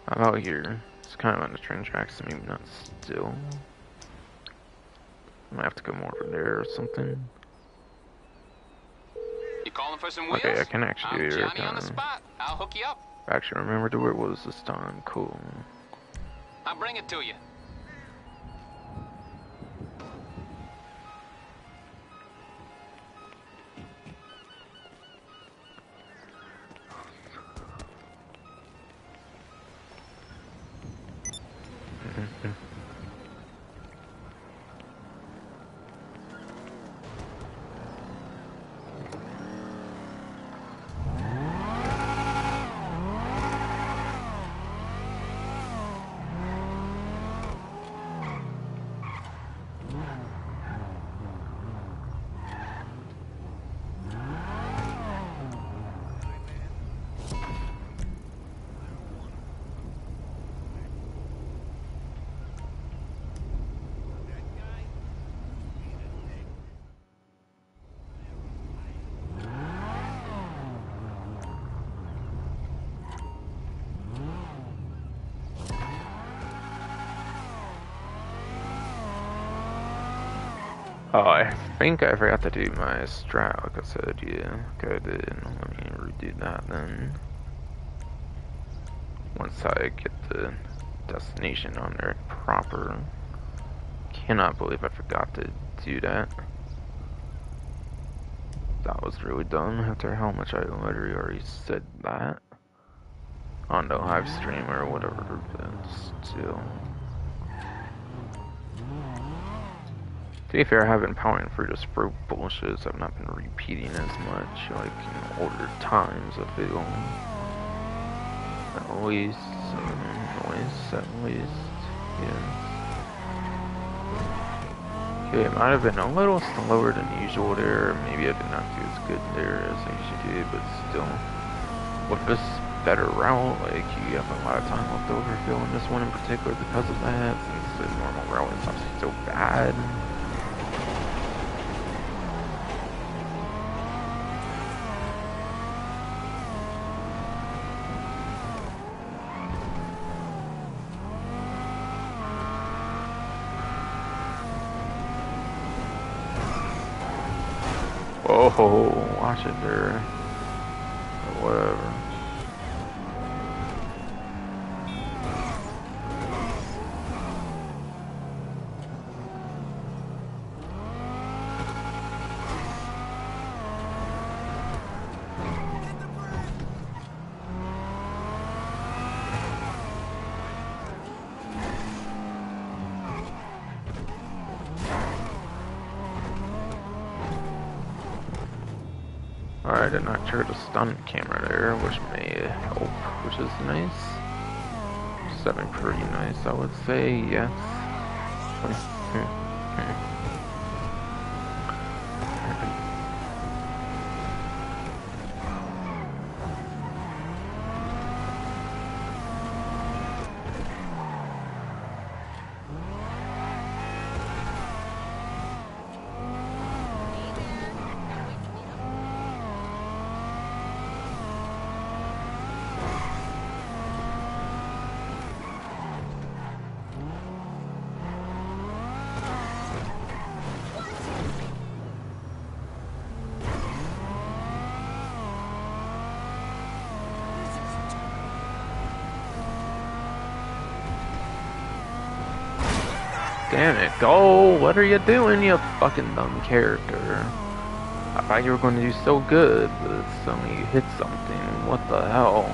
How about here? It's kind of on the train tracks, so maybe not still. I might have to go more over there or something. You calling for some wheels? Okay, I can actually do it. Johnny on the spot. I'll hook you up. Actually, remember where it was this time. Cool. I'll bring it to you. Oh, I think I forgot to do my strat, like I said, yeah. Okay, I did. Let me redo that then. Once I get the destination on there proper. Cannot believe I forgot to do that. That was really dumb after how much I literally already said that on the live stream or whatever, but still. To be fair, I have been powering through this for bullshit, so I've not been repeating as much, like in older times, I feel. At least, yeah. Okay, it might have been a little slower than usual there, maybe I did not do as good there as I usually do, but still. With this better route, like, you have a lot of time left over filling this one in particular because of that, since the normal route is obviously so bad. Oh, watch it there. Or whatever. Alright, I not triggered the stun camera there, which may help, which is nice. Something pretty nice, I would say, yes. Damn it, go! What are you doing, you fucking dumb character? I thought you were going to do so good, but suddenly you hit something. What the hell?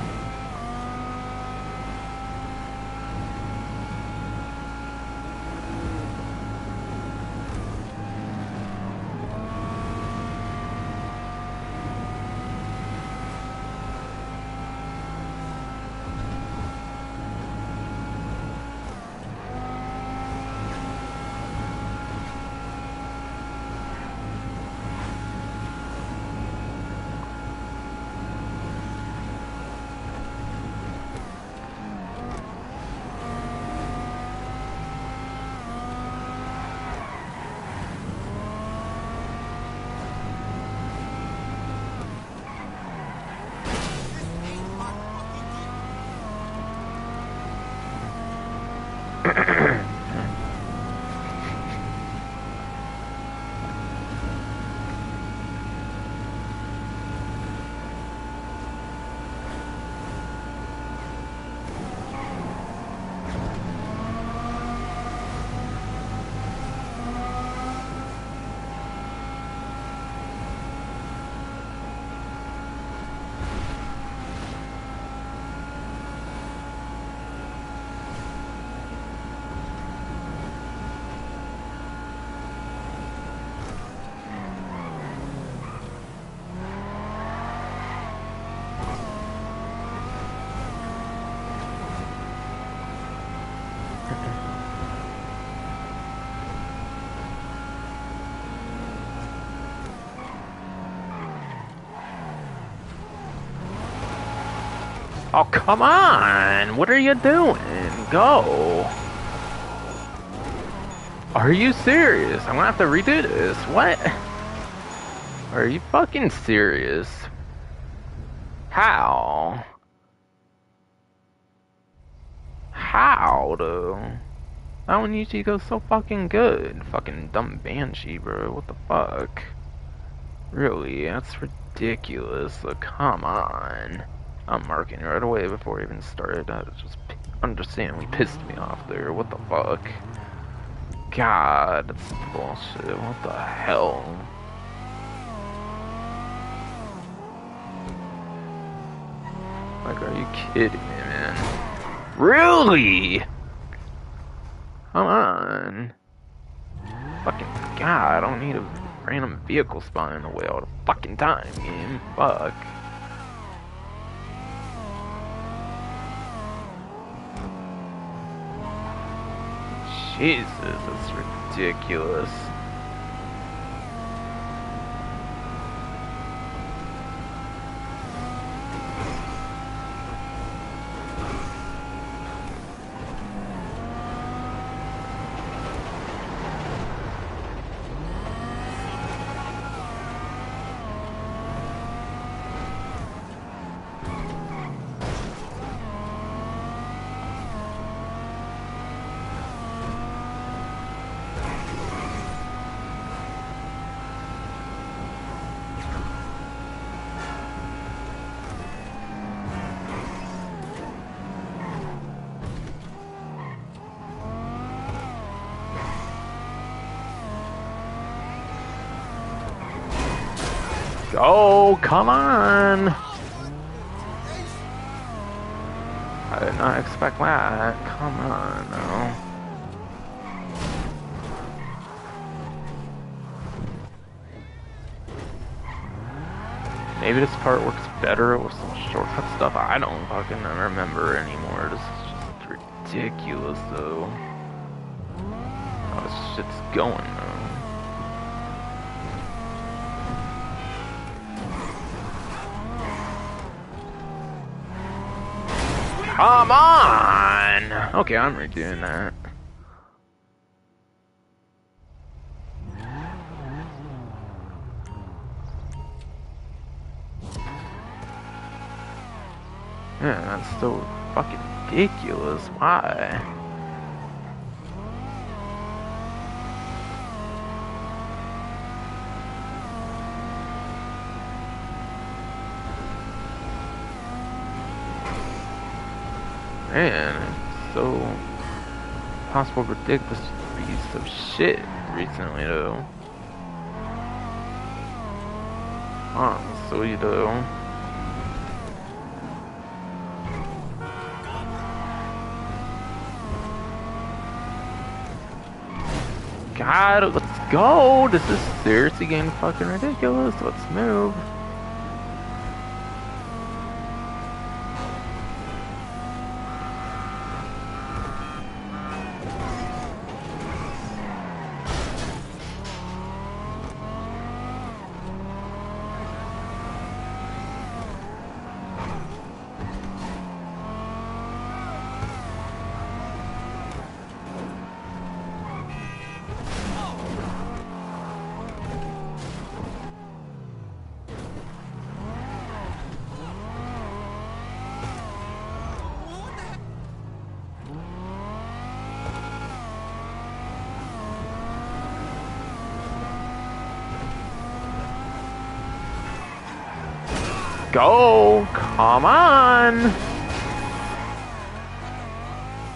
Oh, come on! What are you doing? Go! Are you serious? I'm gonna have to redo this. What? Are you fucking serious? How? How, though? That one usually goes so fucking good. Fucking dumb banshee, bro. What the fuck? Really? That's ridiculous. So come on. I'm marking right away before I even started. That just understandably pissed me off there. What the fuck? God, that's bullshit. What the hell? Like, are you kidding me, man? Really? Come on. Fucking God, I don't need a random vehicle spawning in the way all the fucking time, game. Fuck. Jesus, that's ridiculous. Oh, come on! I did not expect that. Come on, no. Maybe this part works better with some shortcut stuff. I don't fucking remember anymore. This is just ridiculous, though. How this shit's going, though. Come on! Okay, I'm redoing that. Yeah, that's so fucking ridiculous. Why? Man, it's so impossible to predict this piece of shit recently, though. Honestly, though. God, let's go! This is seriously getting fucking ridiculous. Let's move. Go! Come on!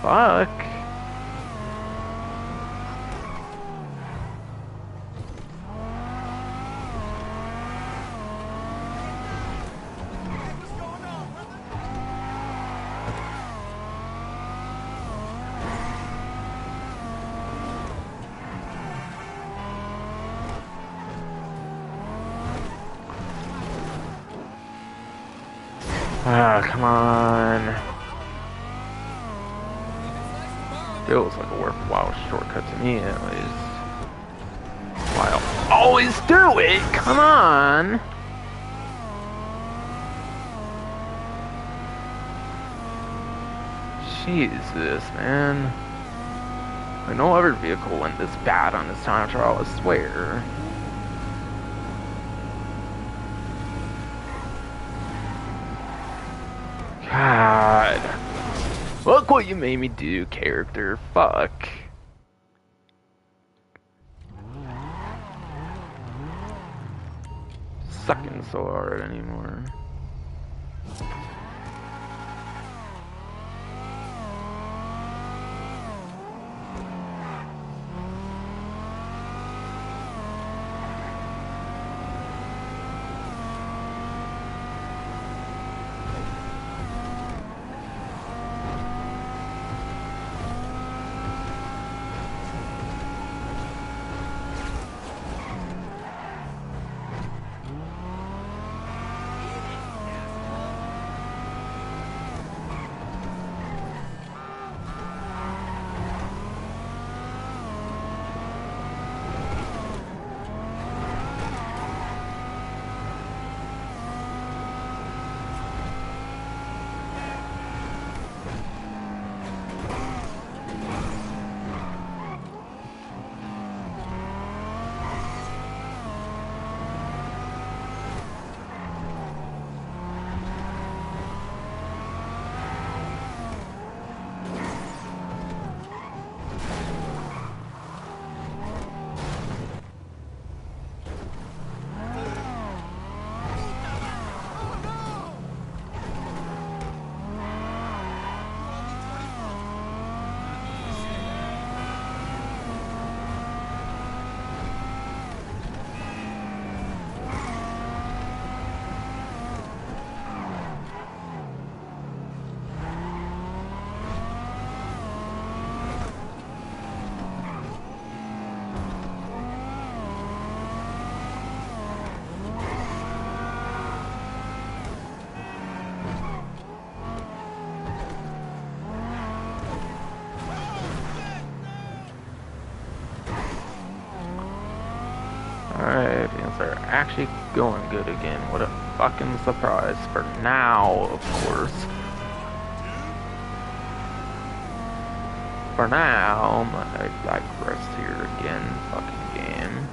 Fuck. What's going on, brother? Ah, come on. Feels like a worthwhile shortcut to me, at least. Why I'll always do it! Come on! Jesus, man. Like, no other vehicle went this bad on this time trial, I swear. God. Look what you made me do, character. Fuck. Sucking so hard anymore. Alright, things are actually going good again. What a fucking surprise. For now, of course. For now, I digress here again. Fucking game.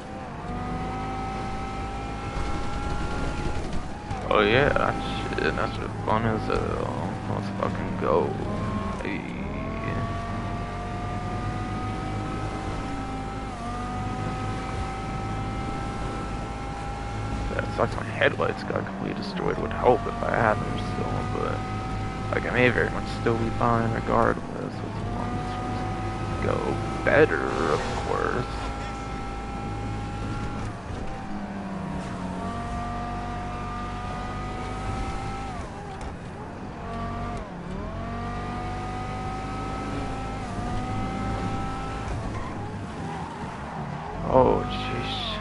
Oh yeah, shit, that's just fun as hell. Let's fucking go. Hey. That sucks, my headlights got completely destroyed. Would help if I had them still, but like I may very much still be fine regardless. As long as go better, of course. Oh, jeez.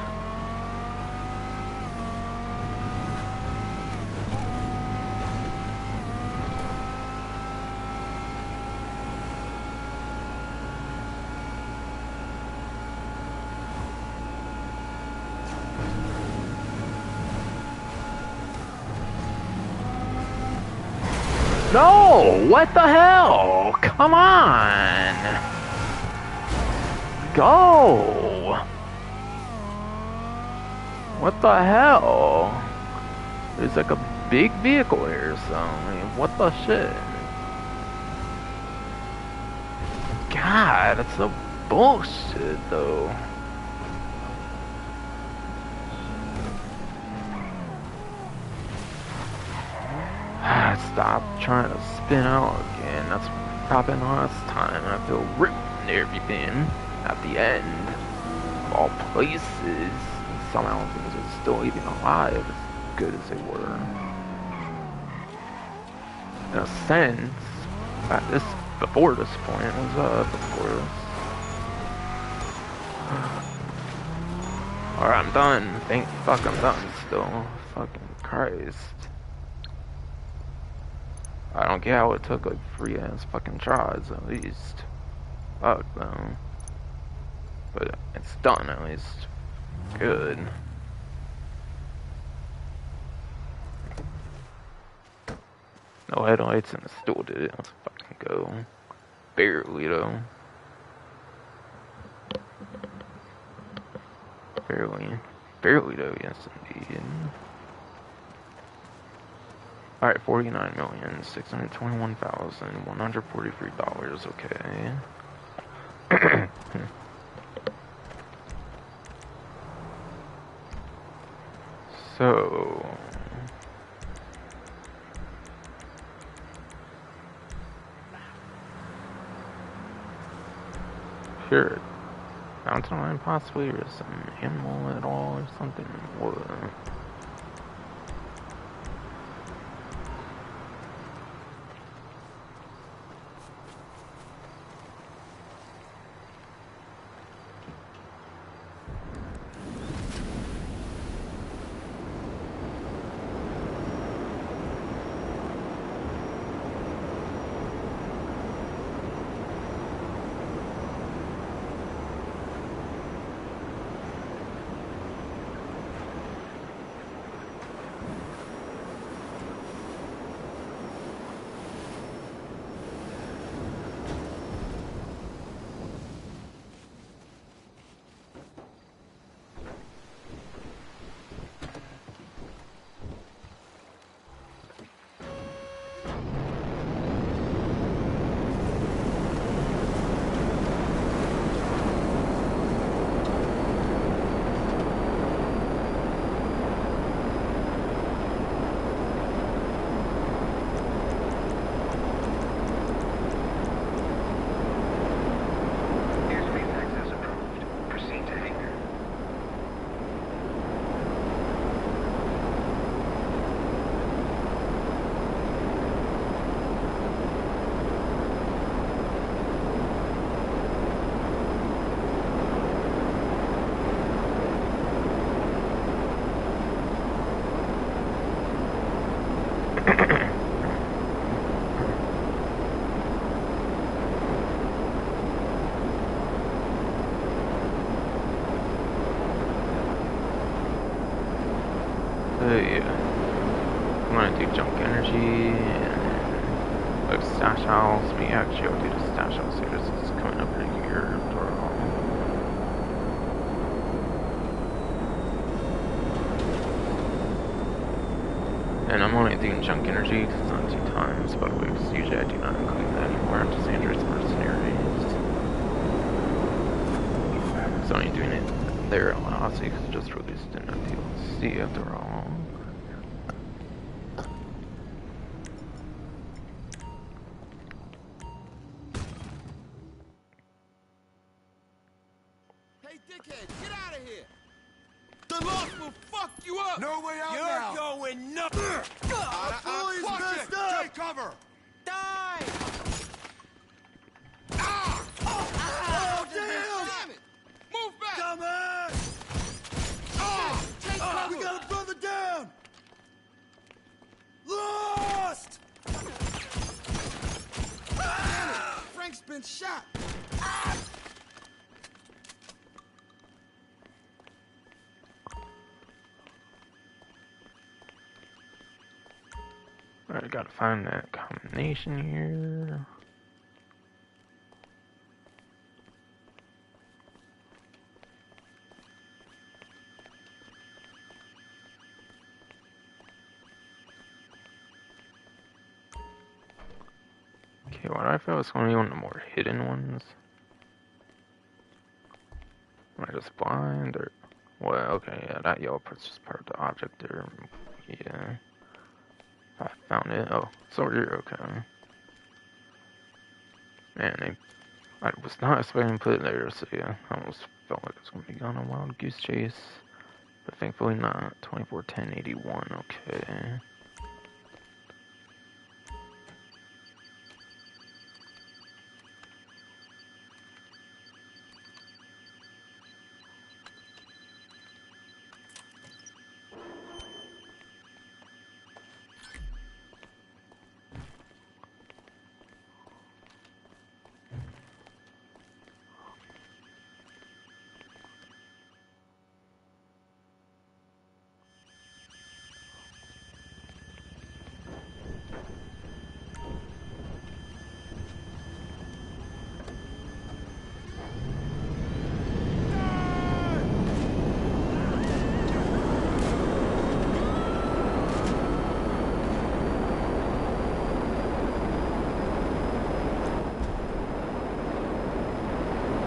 No! What the hell? Come on! Go! What the hell? There's like a big vehicle here, so I mean, what the shit? God, that's so bullshit, though. Stop trying to spin out again. That's what happened last time. I feel ripped and everything at the end. Of all places, somehow things are still even alive as good as they were. In a sense, at this before this point was up, of course. Alright, I'm done. Thank fuck I'm done still. Fucking Christ. I don't get how it took like 3 ass fucking tries at least. Fuck though. But it's done at least. Good. No headlights and it still did it. Let's fucking go. Barely though. Barely. Barely though, yes indeed. Alright, $49,621,143, okay. So... Sure. Mountain lion possibly, or some animal at all, or something. Whoa. I'm gonna do junk energy and like stash house. Me actually, I'll do the stash house here. This is coming up right here. And I'm only doing junk energy because it's on 2 times, by the way, because usually I do not include that anymore. I'm just Android's mercenaries. So I'm only doing it there on Aussie because it just released in a DLC after all. dickhead! Get out of here! The lost will fuck you up! No way out You're now! going nuts! Please, messed up! Take cover! Die! Oh, damn! Damn it! Move back! Come on! Take cover! We got a brother down! Lost! Frank's been shot! Alright, gotta find that combination here. Okay, what I felt was going to be one of the more hidden ones. Am I just blind or... Well, okay, yeah, that yellow part's just part of the object there. Yeah. I found it. Oh, soldier, okay. Man, I was not expecting to put it there, so yeah, I almost felt like it was going to be on a wild goose chase. But thankfully not. 241081, okay.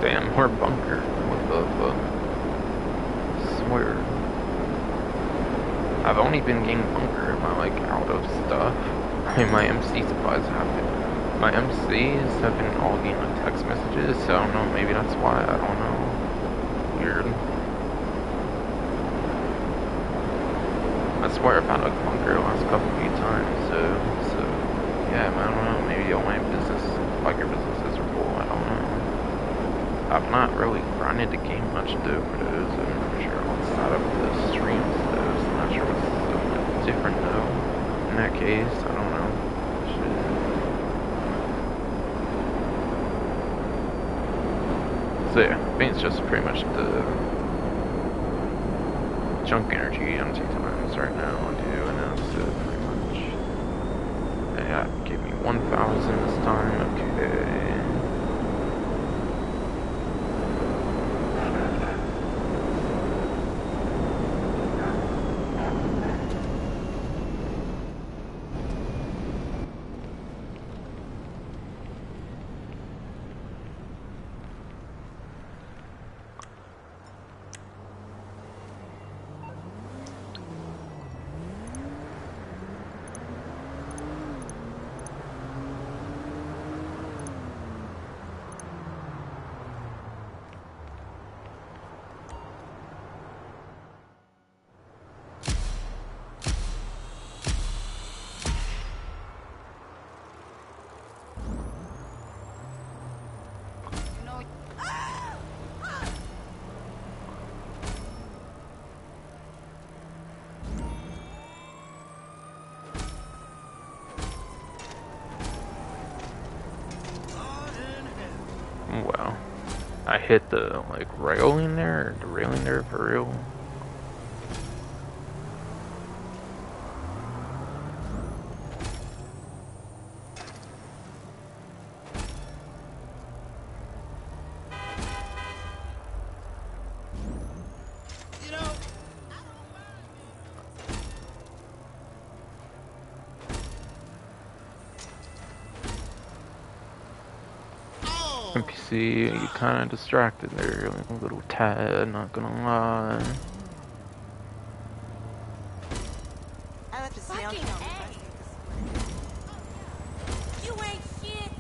Damn, we're bunkered. What the fuck? Swear. I've only been getting bunker if I'm like out of stuff. I mean, my MC supplies have been. My MCs have been all getting like text messages, so I don't know, maybe that's why, I don't know. Weird. I swear I found a bunker the last couple few times, so yeah, I don't know, maybe all my bunker businesses are full, I don't know. I've not really grinded the game much though for those. I'm not sure outside of the streams though, so I'm not sure what's so much different though. In that case, I don't know. Shit. So yeah, I think it's just pretty much the junk energy on 2 times right now I'll do, and that's pretty much. Yeah, give me 1,000 this time, okay. Wow. I hit the, like, railing there, the railing there for real. NPC, you kind of distracted there, like a little tad, not gonna lie. I left a sound on you ain't shit.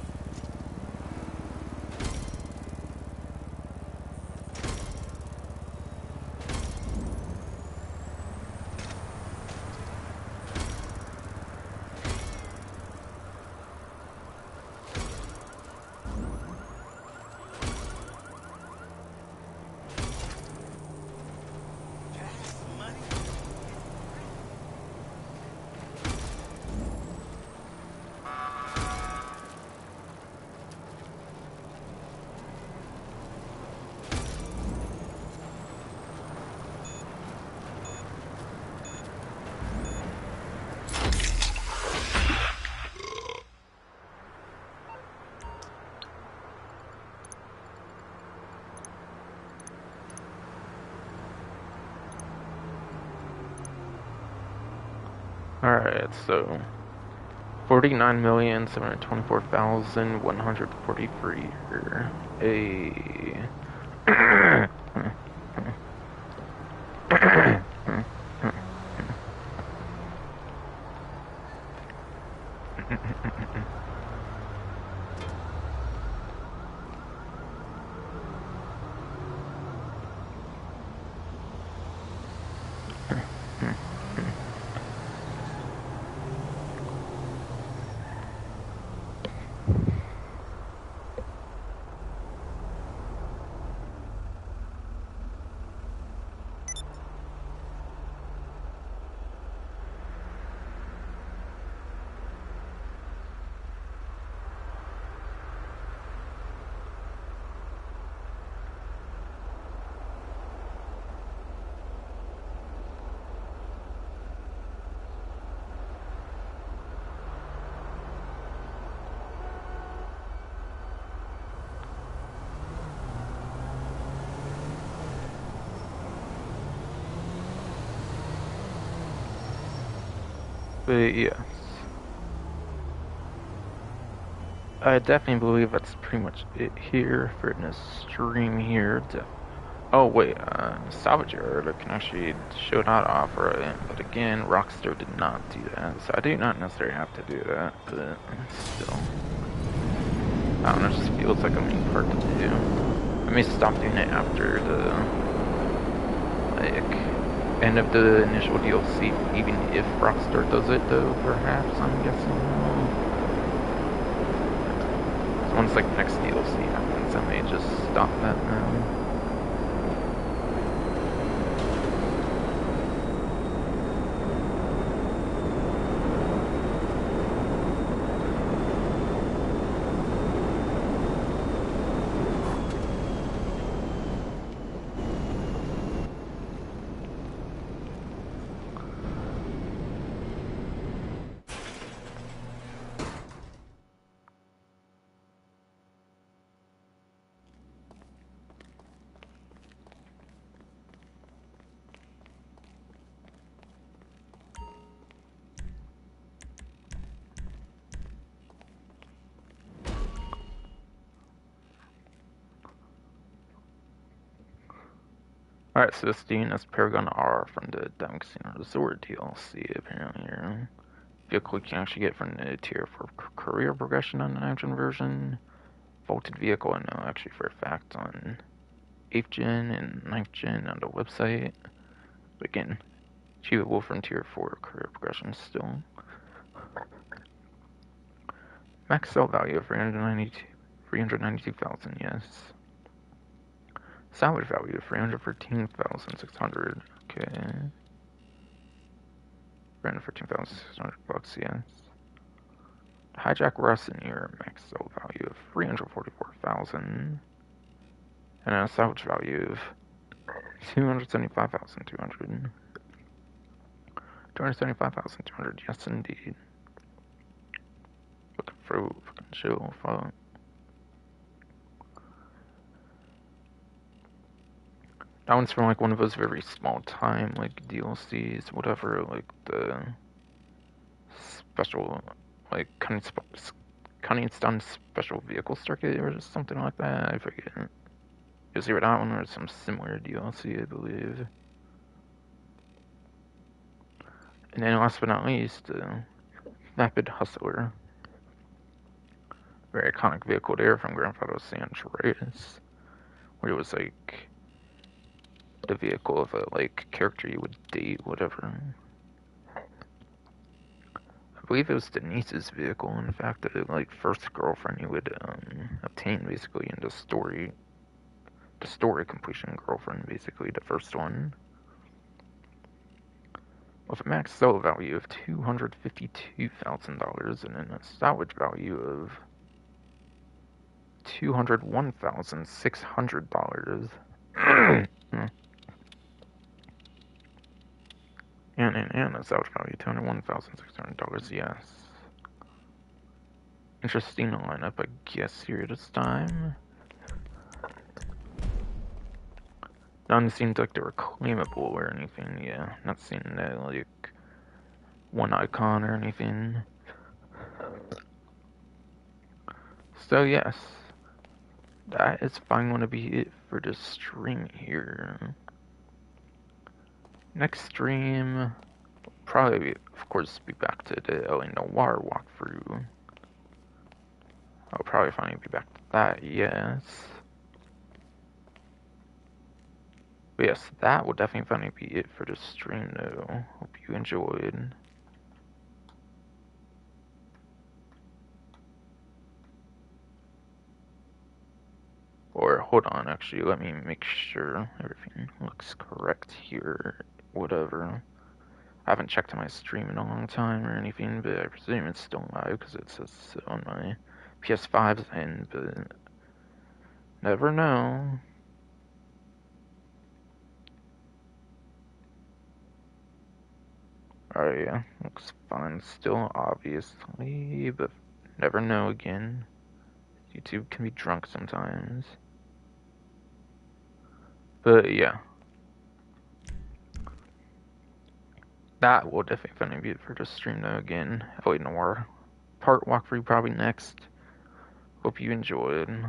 Alright, so 49,724,143 here. But yes, I definitely believe that's pretty much it here for this stream here. Oh wait, salvage yard can actually show that off, right? But again, Rockstar did not do that, so I do not necessarily have to do that, but still. I don't know, it just feels like a main part to do. I may stop doing it after the, like, end of the initial DLC, even if Rockstar does it though, perhaps, I'm guessing. So once, like, next DLC happens, I may just stop that now. Alright, so this Dean is Paragon R from the Diamond Casino Resort DLC, apparently. Here. Vehicle you can actually get from the tier for career progression on the 9th gen version. Vaulted vehicle, I know actually for a fact on 8th gen and 9th gen on the website. But again, achievable from tier 4 career progression still. Max sell value of 392,000, yes. Salvage value of 313,600. Okay. 313,600 bucks, yes. Hijack Russ in here, max sell value of 344,000. And a salvage value of 275,200. 275,200, yes indeed. Looking for fucking chill, fuck. That one's from like one of those very small time like DLCs, whatever, like the special, like Cunningston special vehicle circuit or something like that. I forget. It was either that one or some similar DLC, I believe. And then last but not least, Vapid Hustler. Very iconic vehicle there from Grand Theft Auto San Andreas, where it was like the vehicle of a like character you would date, whatever. I believe it was Denise's vehicle, in fact, the like first girlfriend you would obtain basically in the story completion girlfriend, basically the first one. With a max sell value of $252,000 and a salvage value of $201,600. And a salvage value $201,600, yes. Interesting lineup, I guess, here this time. None seemed like they were claimable or anything, yeah. Not seeing like one icon or anything. So yes, that is fine going to be it for this stream here. Next stream, probably, of course, be back to the LA Noire walkthrough. I'll probably finally be back to that, yes. But yes, that will definitely finally be it for this stream, though. Hope you enjoyed. Or, hold on, actually, let me make sure everything looks correct here. Whatever. I haven't checked my stream in a long time or anything, but I presume it's still live because it says so on my PS5's end, but never know. Alright, yeah, looks fine still, obviously, but never know again. YouTube can be drunk sometimes. But yeah. That will definitely be it for this stream though again. LA Noire part walkthrough probably next. Hope you enjoyed.